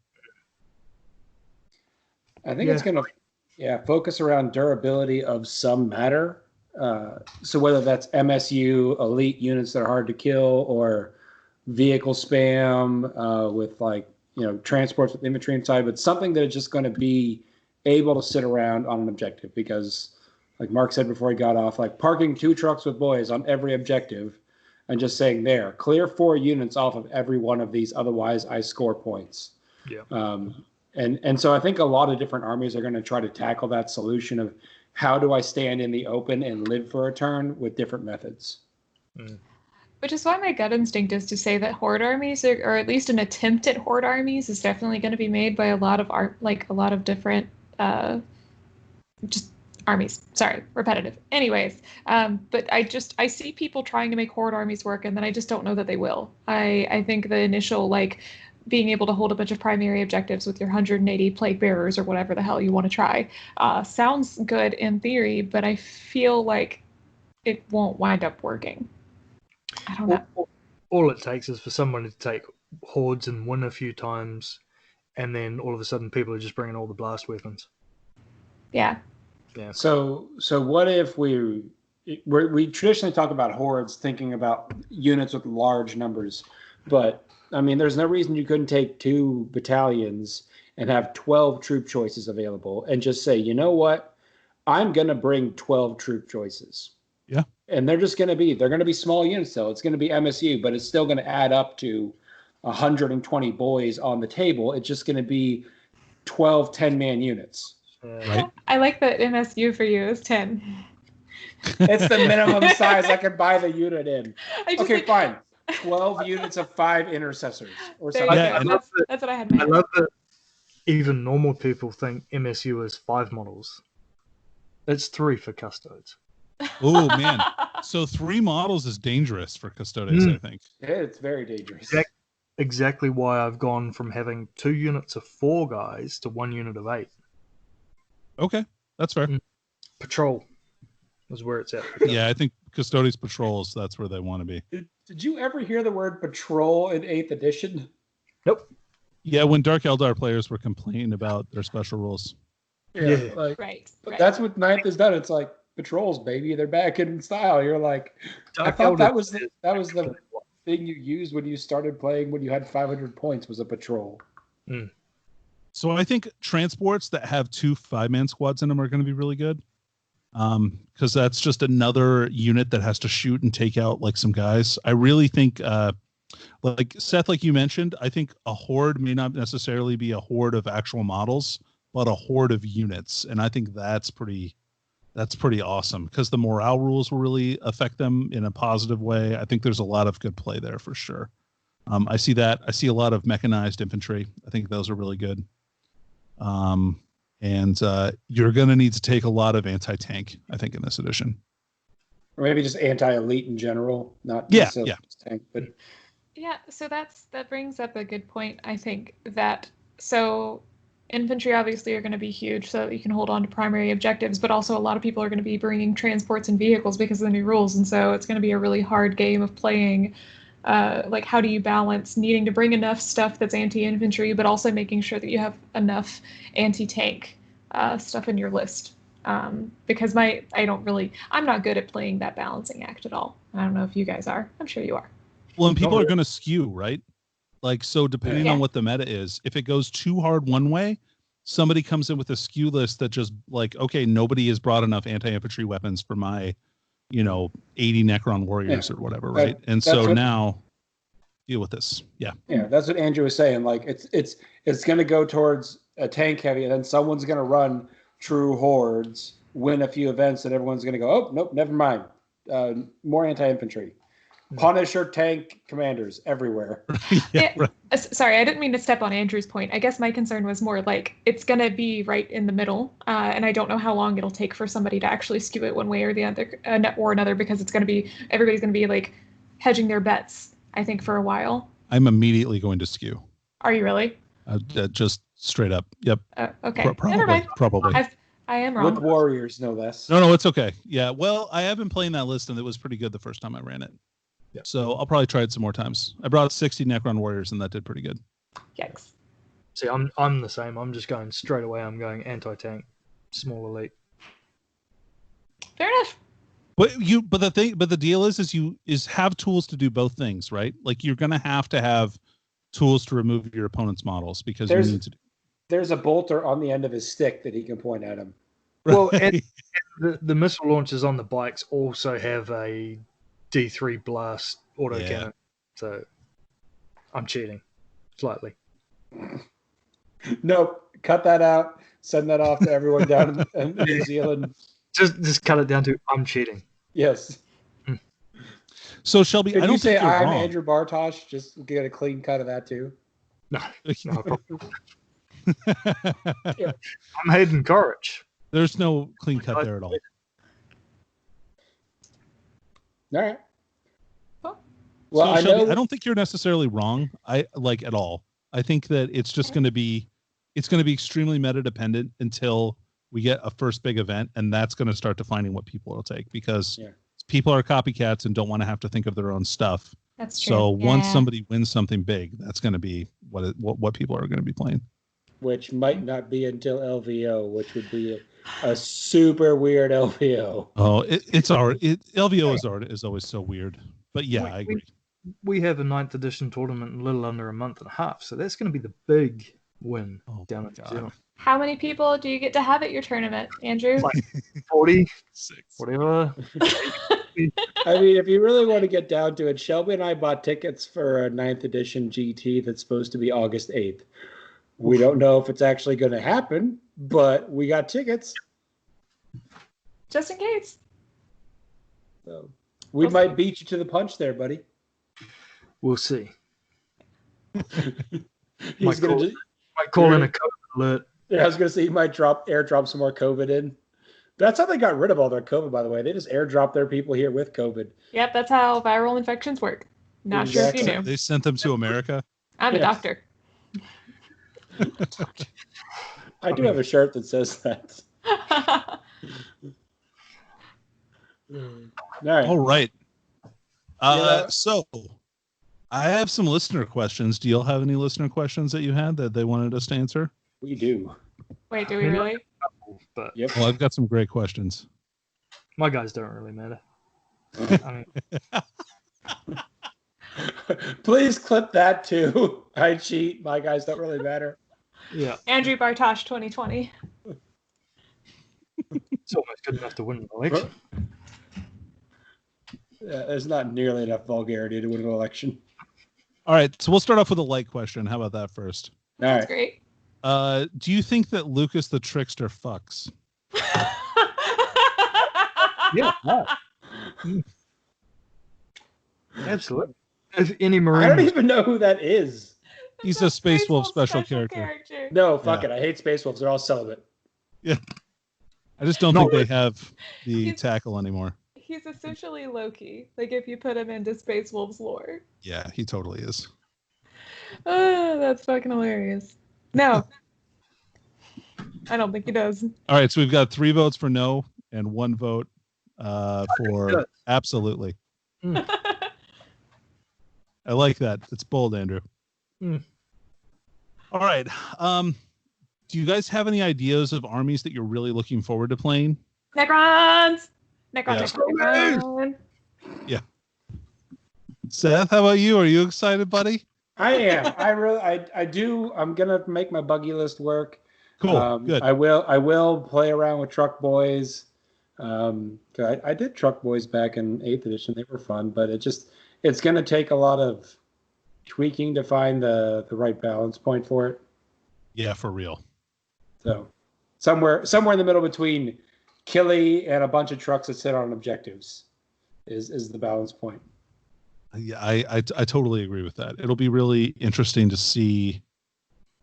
I think it's going to focus around durability of some matter. So whether that's MSU, elite units that are hard to kill, or vehicle spam with transports with infantry inside, but something that is just going to be able to sit around on an objective. Because like Mark said before he got off, like parking 2 trucks with boys on every objective and just saying, there, clear 4 units off of every one of these, otherwise I score points. Yeah. And so I think a lot of different armies are going to try to tackle that solution of how do I stand in the open and live for a turn with different methods. Which is why my gut instinct is to say that horde armies, or at least an attempt at horde armies, is definitely going to be made by a lot of different just armies. Sorry, repetitive. Anyways, but I see people trying to make horde armies work, and then I just don't know that they will. I think the initial being able to hold a bunch of primary objectives with your 180 plague bearers or whatever the hell you want to try sounds good in theory, but I feel like it won't wind up working. I don't know. All it takes is for someone to take hordes and win a few times, and then all of a sudden people are just bringing all the blast weapons. Yeah. So what if we traditionally talk about hordes thinking about units with large numbers, but I mean, there's no reason you couldn't take 2 battalions and have 12 troop choices available and just say, you know what? I'm going to bring 12 troop choices. Yeah. and they're going to be small units though. It's going to be MSU, but it's still going to add up to 120 boys on the table. It's just going to be 12 10-man units. Right. I like that MSU for you is 10. It's the minimum size I can buy the unit in. Okay, like, fine. 12 units of 5 intercessors or there something. you Yeah, go. and That's what I had in I mind. love that even normal people think MSU is 5 models. It's 3 for Custodes. Oh man, so 3 models is dangerous for Custodes, I think. It's very dangerous. Exactly why I've gone from having 2 units of 4 guys to 1 unit of 8. Okay, that's fair. Patrol is where it's at. Yeah, I think Custodes patrols, that's where they want to be. Did you ever hear the word patrol in 8th edition? Nope. Yeah, when Dark Eldar players were complaining about their special rules. Yeah. Like, Right. but that's what 9th has done. It's like patrols, baby. They're back in style. You're like, I Dark thought Eldar that was the thing you used when you started playing when you had 500 points was a patrol. So I think transports that have 2 5-man squads in them are going to be really good. Because that's just another unit that has to shoot and take out like some guys. I really think, like Seth, like you mentioned, I think a horde may not necessarily be a horde of actual models, but a horde of units, and I think that's pretty awesome because the morale rules will really affect them in a positive way. I think there's a lot of good play there for sure. I see that. I see a lot of mechanized infantry. I think those are really good. And you're going to need to take a lot of anti-tank, I think, in this edition. Or maybe just anti-elite in general, not Yeah, necessarily yeah. just tank, but Yeah, so that brings up a good point. I think that so infantry obviously are going to be huge, so that you can hold on to primary objectives, but also a lot of people are going to be bringing transports and vehicles because of the new rules, and so it's going to be a really hard game of playing. Like, how do you balance needing to bring enough stuff that's anti-infantry, but also making sure that you have enough anti-tank stuff in your list? Because I'm not good at playing that balancing act at all. I don't know if you guys are. I'm sure you are. Well, and people are going to skew, right? Like, so depending on what the meta is, if it goes too hard one way, somebody comes in with a skew list that just like, okay, nobody has brought enough anti-infantry weapons for my, 80 Necron warriors or whatever, right? And so now deal with this. Yeah. Yeah, that's what Andrew was saying. Like, it's going to go towards a tank heavy, and then someone's going to run true hordes, win a few events, and everyone's going to go, oh, nope, never mind. More anti-infantry. Punisher tank commanders everywhere. Sorry, I didn't mean to step on Andrew's point. I guess my concern was more like it's going to be right in the middle, and I don't know how long it'll take for somebody to actually skew it one way or the other, or another, because everybody's going to be like hedging their bets, I think, for a while. I'm immediately going to skew. Are you really? Just straight up. Yep. Okay. Probably. Never mind. Probably. I am wrong. With warriors, no less. No, it's okay. Yeah. Well, I have been playing that list, and it was pretty good the first time I ran it. Yeah. So I'll probably try it some more times. I brought 60 Necron warriors, and that did pretty good. Yikes. See, I'm the same. I'm just going straight away. I'm going anti-tank, small elite. Fair enough. But the deal is have tools to do both things, right? Like, you're gonna have to have tools to remove your opponent's models because you need to. There's a bolter on the end of his stick that he can point at him. Well, and the missile launchers on the bikes also have a D3 blast autocannon, so I'm cheating slightly. Nope, cut that out. Send that off to everyone down in New Zealand. Just cut it down to I'm cheating. Yes. So Shelby, Did I don't you say think you're I'm wrong. Andrew Bartosh? Just get a clean cut of that too. No, I'm Hayden Corrich. There's no clean cut there at all. All right. Well, Shelby, I don't think you're necessarily wrong. I like at all. I think that it's just going to be extremely meta dependent until we get a first big event, and that's going to start defining what people will take because people are copycats and don't want to have to think of their own stuff. That's true. So once somebody wins something big, that's going to be what people are going to be playing. Which might not be until LVO, which would be a super weird LVO. Oh, LVO is always so weird. But yeah, I agree. We have a 9th edition tournament in a little under a month and a half, so that's going to be the big win down in New Zealand. How many people do you get to have at your tournament, Andrew? Like 40, whatever. I mean, if you really want to get down to it, Shelby and I bought tickets for a 9th edition GT that's supposed to be August 8th. We don't know if it's actually going to happen, but we got tickets. Just in case. So we might beat you to the punch there, buddy. We'll see. He's going to might call in a COVID alert. Yeah, I was going to say he might airdrop some more COVID in. That's how they got rid of all their COVID, by the way. They just airdropped their people here with COVID. Yep, that's how viral infections work. Not sure if you knew. They sent them to America. I'm a doctor. I do have a shirt that says that. All right. So I have some listener questions. Do y'all have any listener questions that you had that they wanted us to answer? We do. Wait, do we really? But Yep. Well, I've got some great questions. my guys don't really matter. I mean, Please clip that too. I cheat. My guys don't really matter. yeah, Andrew Bartosh 2020. it's almost good enough to win an election. There's not nearly enough vulgarity to win an election. All right, so we'll start off with a light question. How about that first? All That's right. great. Do you think that Lucas the Trickster fucks? Yeah, absolutely. If any I Marine, don't even know who that is. He's a Space Wolf special character. No, fuck it. I hate Space Wolves. They're all celibate. I just don't think they have the He's- tackle anymore. He's essentially Loki. Like if you put him into Space Wolves lore. Yeah, he totally is. Oh, that's fucking hilarious. No. I don't think he does. All right, so we've got 3 votes for no and 1 vote for absolutely. I like that. It's bold, Andrew. Mm. All right. Do you guys have any ideas of armies that you're really looking forward to playing? Necrons! Necron, Yeah. Necron. Seth, how about you? Are you excited, buddy? I am. I do. I'm gonna make my buggy list work. Cool. Good. I will play around with Truck Boys. I did Truck Boys back in 8th edition. They were fun, but it's gonna take a lot of tweaking to find the right balance point for it. Yeah, for real. So somewhere in the middle between Killy and a bunch of trucks that sit on objectives is the balance point. Yeah, I totally agree with that. It'll be really interesting to see.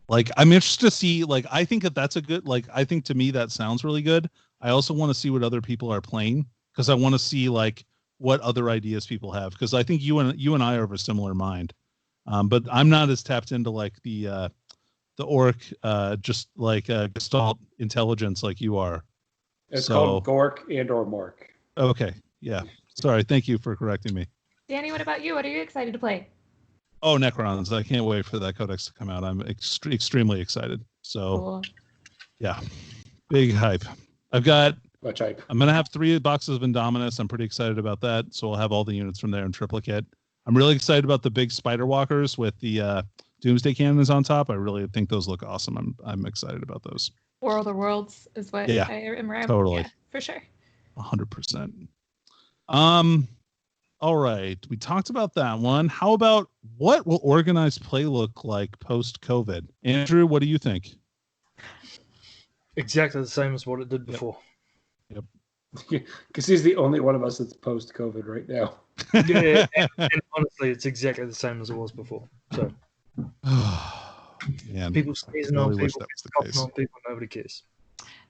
Like, I'm interested to see. Like, I think that's a good. Like, I think to me that sounds really good. I also want to see what other people are playing because I want to see like what other ideas people have because I think you and I are of a similar mind. But I'm not as tapped into like the orc, just like Gestalt intelligence like you are. It's called Gork and/or Mork. Okay, yeah. Sorry, thank you for correcting me. Danny, what about you? What are you excited to play? Oh, Necrons! I can't wait for that Codex to come out. I'm extremely excited. So, Cool. yeah, big hype. Much hype. I'm gonna have 3 boxes of Indominus. I'm pretty excited about that. So I'll have all the units from there in triplicate. I'm really excited about the big Spider Walkers with the Doomsday Cannons on top. I really think those look awesome. I'm excited about those. World of Worlds is what Yeah, I remember. totally. Yeah, for sure. 100%. All right. We talked about that one. How about what will organized play look like post-COVID? Andrew, what do you think? Exactly the same as what it did before. Yep. Because he's the only one of us that's post-COVID right now. Yeah, and honestly, it's exactly the same as it was before. So Man, people sneezing I on really wish people, that was the coughing case. on people, nobody cares.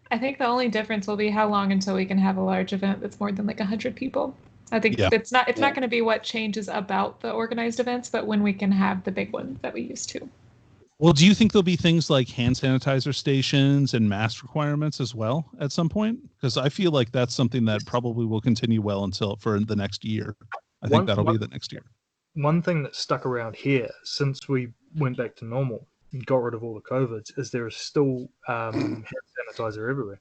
I think the only difference will be how long until we can have a large event that's more than like 100 people. I think it's not going to be what changes about the organized events, but when we can have the big ones that we used to. Well, do you think there'll be things like hand sanitizer stations and mask requirements as well at some point? Because I feel like that's something that probably will continue well until for the next year. I think that'll be the next year. One thing that stuck around here since we went back to normal and got rid of all the COVIDs is there is still hand sanitizer everywhere.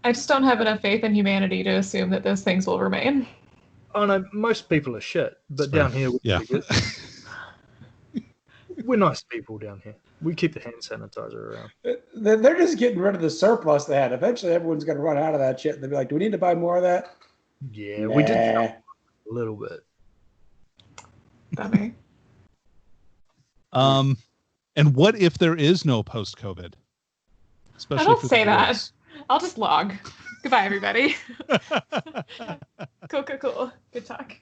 I just don't have enough faith in humanity to assume that those things will remain. Oh no, most people are shit, but down here we're pretty good. We're nice people down here. We keep the hand sanitizer around. They're just getting rid of the surplus they had. Eventually, everyone's going to run out of that shit. And they'll be like, do we need to buy more of that? Yeah, we did a little bit. Bummer. And what if there is no post-COVID? Especially I don't for say the that. viewers. I'll just log. Goodbye, everybody. Cool. Good talk.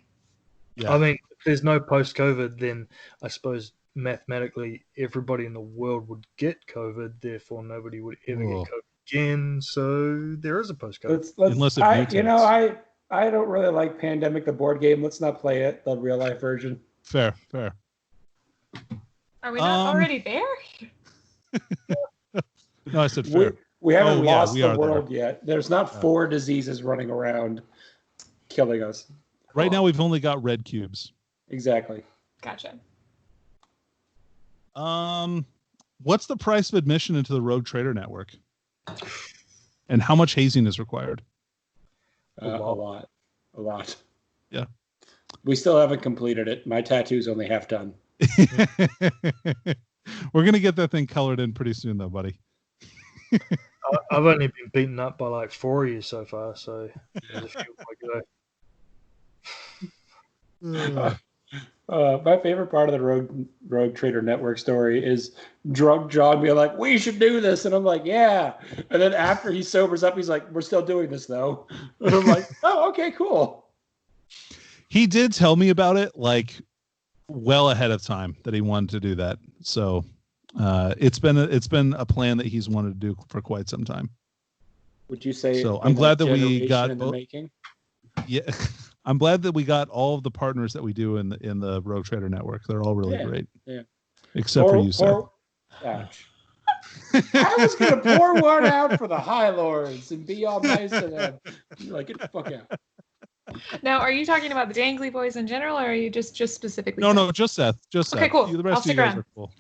Yeah. I mean, if there's no post-COVID, then I suppose mathematically everybody in the world would get COVID. Therefore, nobody would ever Whoa. get COVID again. So there is a post-COVID. Unless it mutates. I don't really like Pandemic, the board game. Let's not play it, the real life version. Fair. Are we not already there? No, I said fair. We haven't Oh, yeah, lost we the are world yet. There's not 4 diseases running around killing us. Right now, we've only got red cubes. Exactly. Gotcha. What's the price of admission into the Rogue Trader Network? And how much hazing is required? A lot. Yeah. We still haven't completed it. My tattoo's only half done. We're going to get that thing colored in pretty soon, though, buddy. I've only been beaten up by like 4 of you so far, so there's a few more go. My favorite part of the Rogue Trader Network story is drunk John being like, "We should do this," and I'm like, "Yeah." And then after he sobers up, he's like, "We're still doing this though." And I'm like, "Oh, okay, cool." He did tell me about it like well ahead of time that he wanted to do that. So it's been a plan that he's wanted to do for quite some time. Would you say? So I'm glad that we generation got in the making? Yeah. I'm glad that we got all of the partners that we do in the Rogue Trader Network. They're all really great. Yeah. Except for you, Seth. Ouch. I was going to pour one out for the High Lords and be all nice to them. You're like, get the fuck out. Now, are you talking about the Dangli Boys in general, or are you just specifically? No, just Seth. Just Seth. Okay, cool. The rest I'll of you stick guys around. are cool.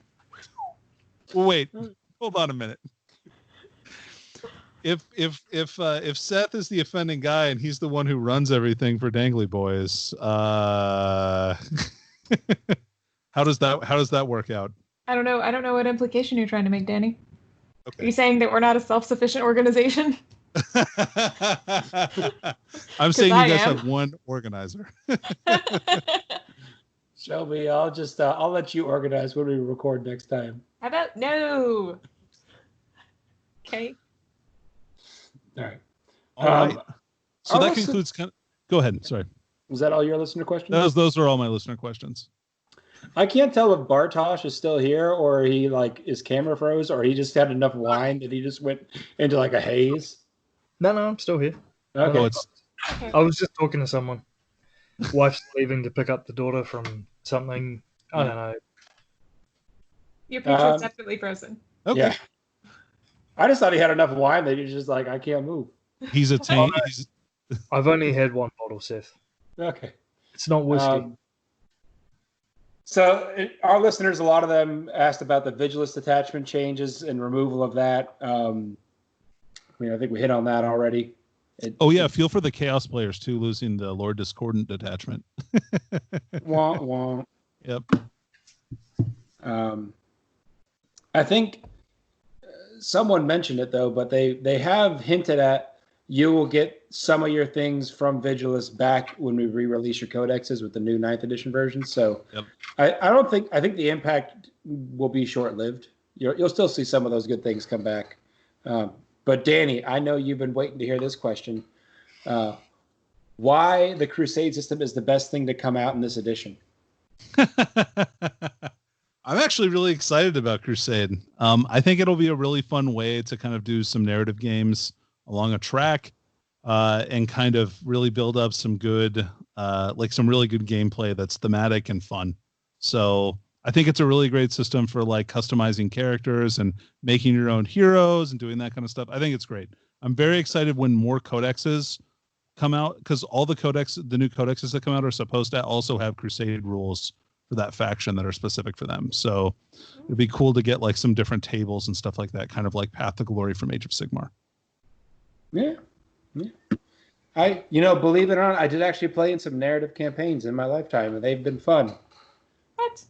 Well, wait, hold on a minute. If Seth is the offending guy and he's the one who runs everything for Dangli Boys, how does that work out? I don't know what implication you're trying to make, Danny. Okay. Are you saying that we're not a self-sufficient organization? I'm saying you I guys am. have one organizer. Shelby, I'll let you organize when we record next time. How about no? Okay. All right. All right. So that listen- concludes. Go ahead. Sorry. Was that all your listener questions? Those are all my listener questions. I can't tell if Bartosz is still here or he his camera froze or he just had enough wine that he just went into like a haze. No, I'm still here. Okay. Oh, it's Okay. I was just talking to someone. Wife's leaving to pick up the daughter from something. I don't know. Your picture's definitely frozen. okay. Yeah. I just thought he had enough wine that he's just like, I can't move. He's a tank. I've only had one bottle, Seth. Okay. It's not whiskey. Our listeners, a lot of them asked about the Vigilus attachment changes and removal of that. I think we hit on that already. Feel for the Chaos players too, losing the Lord Discordant detachment. Wah, wah. Yep. I think someone mentioned it though, but they have hinted at you will get some of your things from Vigilus back when we re-release your codexes with the new 9th edition version. So Yep. I think the impact will be short-lived. You'll still see some of those good things come back. But Danny, I know you've been waiting to hear this question. Why the Crusade system is the best thing to come out in this edition? I'm actually really excited about Crusade. I think it'll be a really fun way to kind of do some narrative games along a track and kind of really build up some good, some really good gameplay that's thematic and fun. So I think it's a really great system for like customizing characters and making your own heroes and doing that kind of stuff. I think it's great. I'm very excited when more codexes come out because all the new codexes that come out are supposed to also have Crusade rules for that faction that are specific for them. So it'd be cool to get like some different tables and stuff like that, kind of like Path to Glory from Age of Sigmar. Yeah. Believe it or not, I did actually play in some narrative campaigns in my lifetime, and they've been fun. What?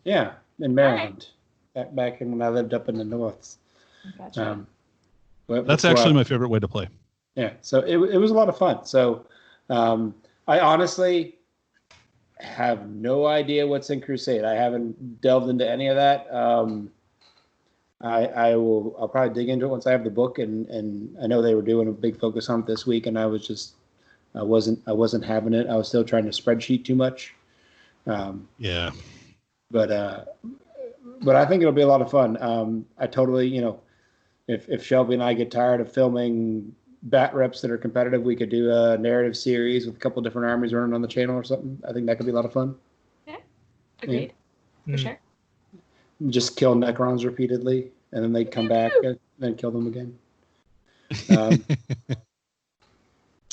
Yeah, in Maryland, back in when I lived up in the north. Gotcha. That's actually my favorite way to play. Yeah, so it was a lot of fun. So I honestly have no idea what's in Crusade. I haven't delved into any of that. I'll probably dig into it once I have the book, and I know they were doing a big focus on it this week, and I wasn't having it. I was still trying to spreadsheet too much. Yeah. But I think it'll be a lot of fun. I totally, if Shelby and I get tired of filming bat reps that are competitive, we could do a narrative series with a couple different armies running on the channel or something. I think that could be a lot of fun. Yeah, agreed. For sure. Just kill Necrons repeatedly, and then they'd come back and then kill them again.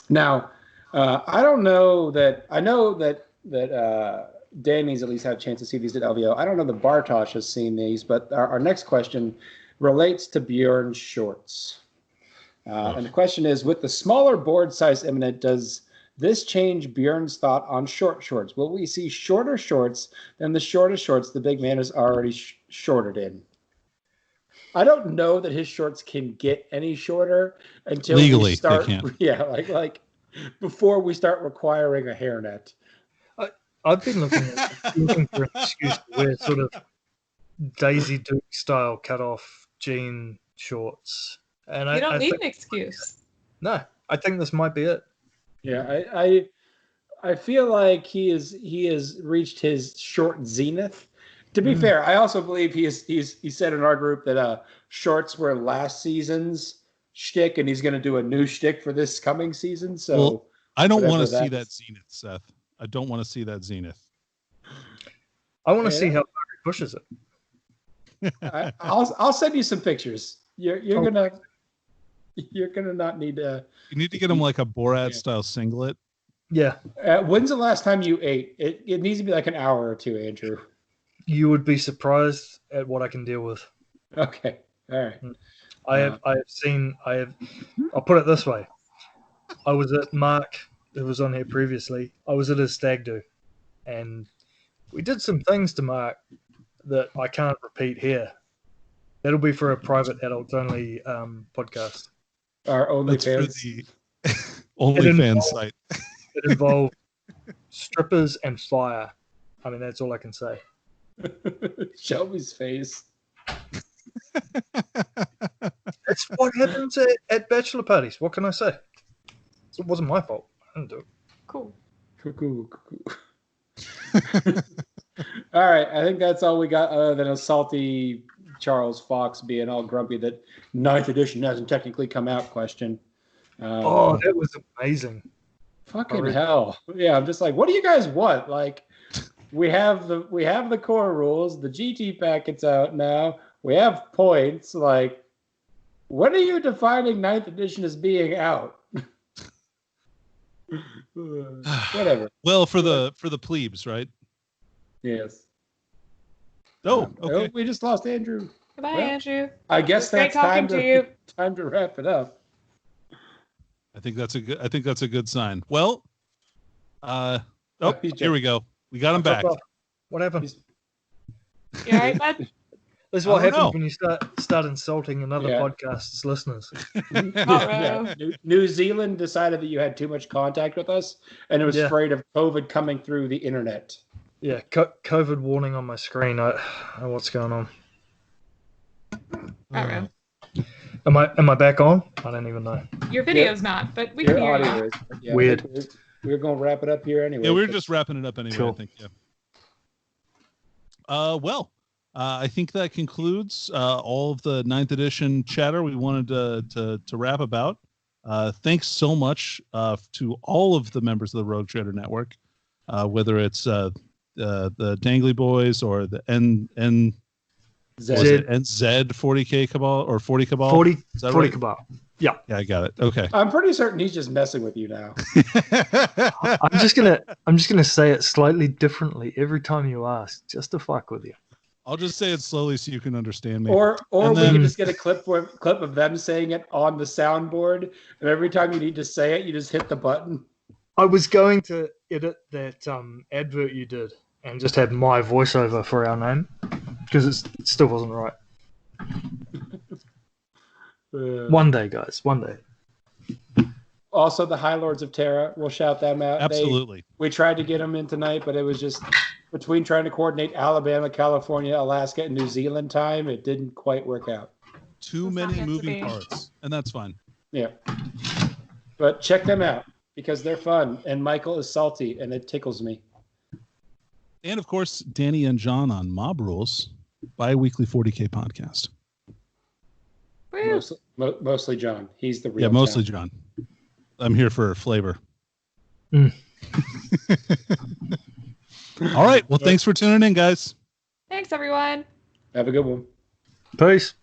Now, I don't know that. I know that Danny's at least had a chance to see these at LVO. I don't know that Bartosz has seen these, but our next question relates to Bjorn's shorts. And the question is, with the smaller board size imminent, does this change Bjorn's thought on short shorts? Will we see shorter shorts than the shortest shorts the big man is already shorted in? I don't know that his shorts can get any shorter until legally we start. They can't. Yeah, like before we start requiring a hairnet. I've been looking for an excuse to wear sort of Daisy Duke style cut off jean shorts. And You don't need an excuse. No, I think this might be it. Yeah, I feel like he has reached his short zenith. To be fair, I also believe he said in our group that shorts were last season's shtick, and he's going to do a new shtick for this coming season. So well, I don't want to see that zenith, Seth. I don't want to see that zenith. I want to see how far he pushes it. I'll send you some pictures. You're gonna not need to. You need to get him like a Borat style singlet. Yeah. When's the last time you ate? It needs to be like an hour or two, Andrew. You would be surprised at what I can deal with. Okay. All right. I'll put it this way. I was at Mark, who was on here previously. I was at his stag do, and we did some things to Mark that I can't repeat here. That'll be for a private adults only podcast. Our OnlyFans. The OnlyFans site. It involved strippers and fire. I mean, that's all I can say. Shelby's face. That's what happens at bachelor parties. What can I say? It wasn't my fault. I didn't do it. Cool. All right. I think that's all we got other than a salty Charles Fox being all grumpy that 9th edition hasn't technically come out question. That was amazing. Fucking hell. Yeah, I'm just like, what do you guys want? Like, we have the core rules. The GT packet's out now. We have points. Like, what are you defining 9th edition as being out? Whatever. Well, for the plebes, right? Yes. Oh, okay. We just lost Andrew. Goodbye, Andrew. I guess that's great talking to you. Time to wrap it up. I think that's a good sign. Well, here we go. We got him back. What happened? You all right, bud? This is what happens when you start insulting another podcast's listeners. New Zealand decided that you had too much contact with us, and it was afraid of COVID coming through the internet. Yeah, COVID warning on my screen. What's going on? Am I back on? I don't even know. Your video's not, but we can hear you. Yeah, weird. We're going to wrap it up here anyway. Yeah, we're just wrapping it up anyway, cool. I think. Yeah. I think that concludes all of the 9th edition chatter we wanted to rap about. Thanks so much to all of the members of the Rogue Trader Network, whether it's the Dangli Boyz or the NZ40kabal or 40kabal. 40 Cabal. Yeah, I got it. Okay. I'm pretty certain he's just messing with you now. I'm just gonna say it slightly differently every time you ask, just to fuck with you. I'll just say it slowly so you can understand me. Or we can just get a clip of them saying it on the soundboard, and every time you need to say it, you just hit the button. I was going to edit that advert you did and just had my voiceover for our name because it still wasn't right. One day, guys. One day. Also, the High Lords of Terra. We'll shout them out. Absolutely. We tried to get them in tonight, but it was just between trying to coordinate Alabama, California, Alaska, and New Zealand time, it didn't quite work out. Too It's not many meant to moving be. parts, and that's fine. Yeah. But check them out because they're fun, and Michael is salty, and it tickles me. And of course, Danny and John on Mob Rules, bi-weekly 40K podcast. Woo. Mostly John. He's the real. Yeah, mostly John. John. I'm here for flavor. Mm. All right. Well, thanks for tuning in, guys. Thanks, everyone. Have a good one. Peace.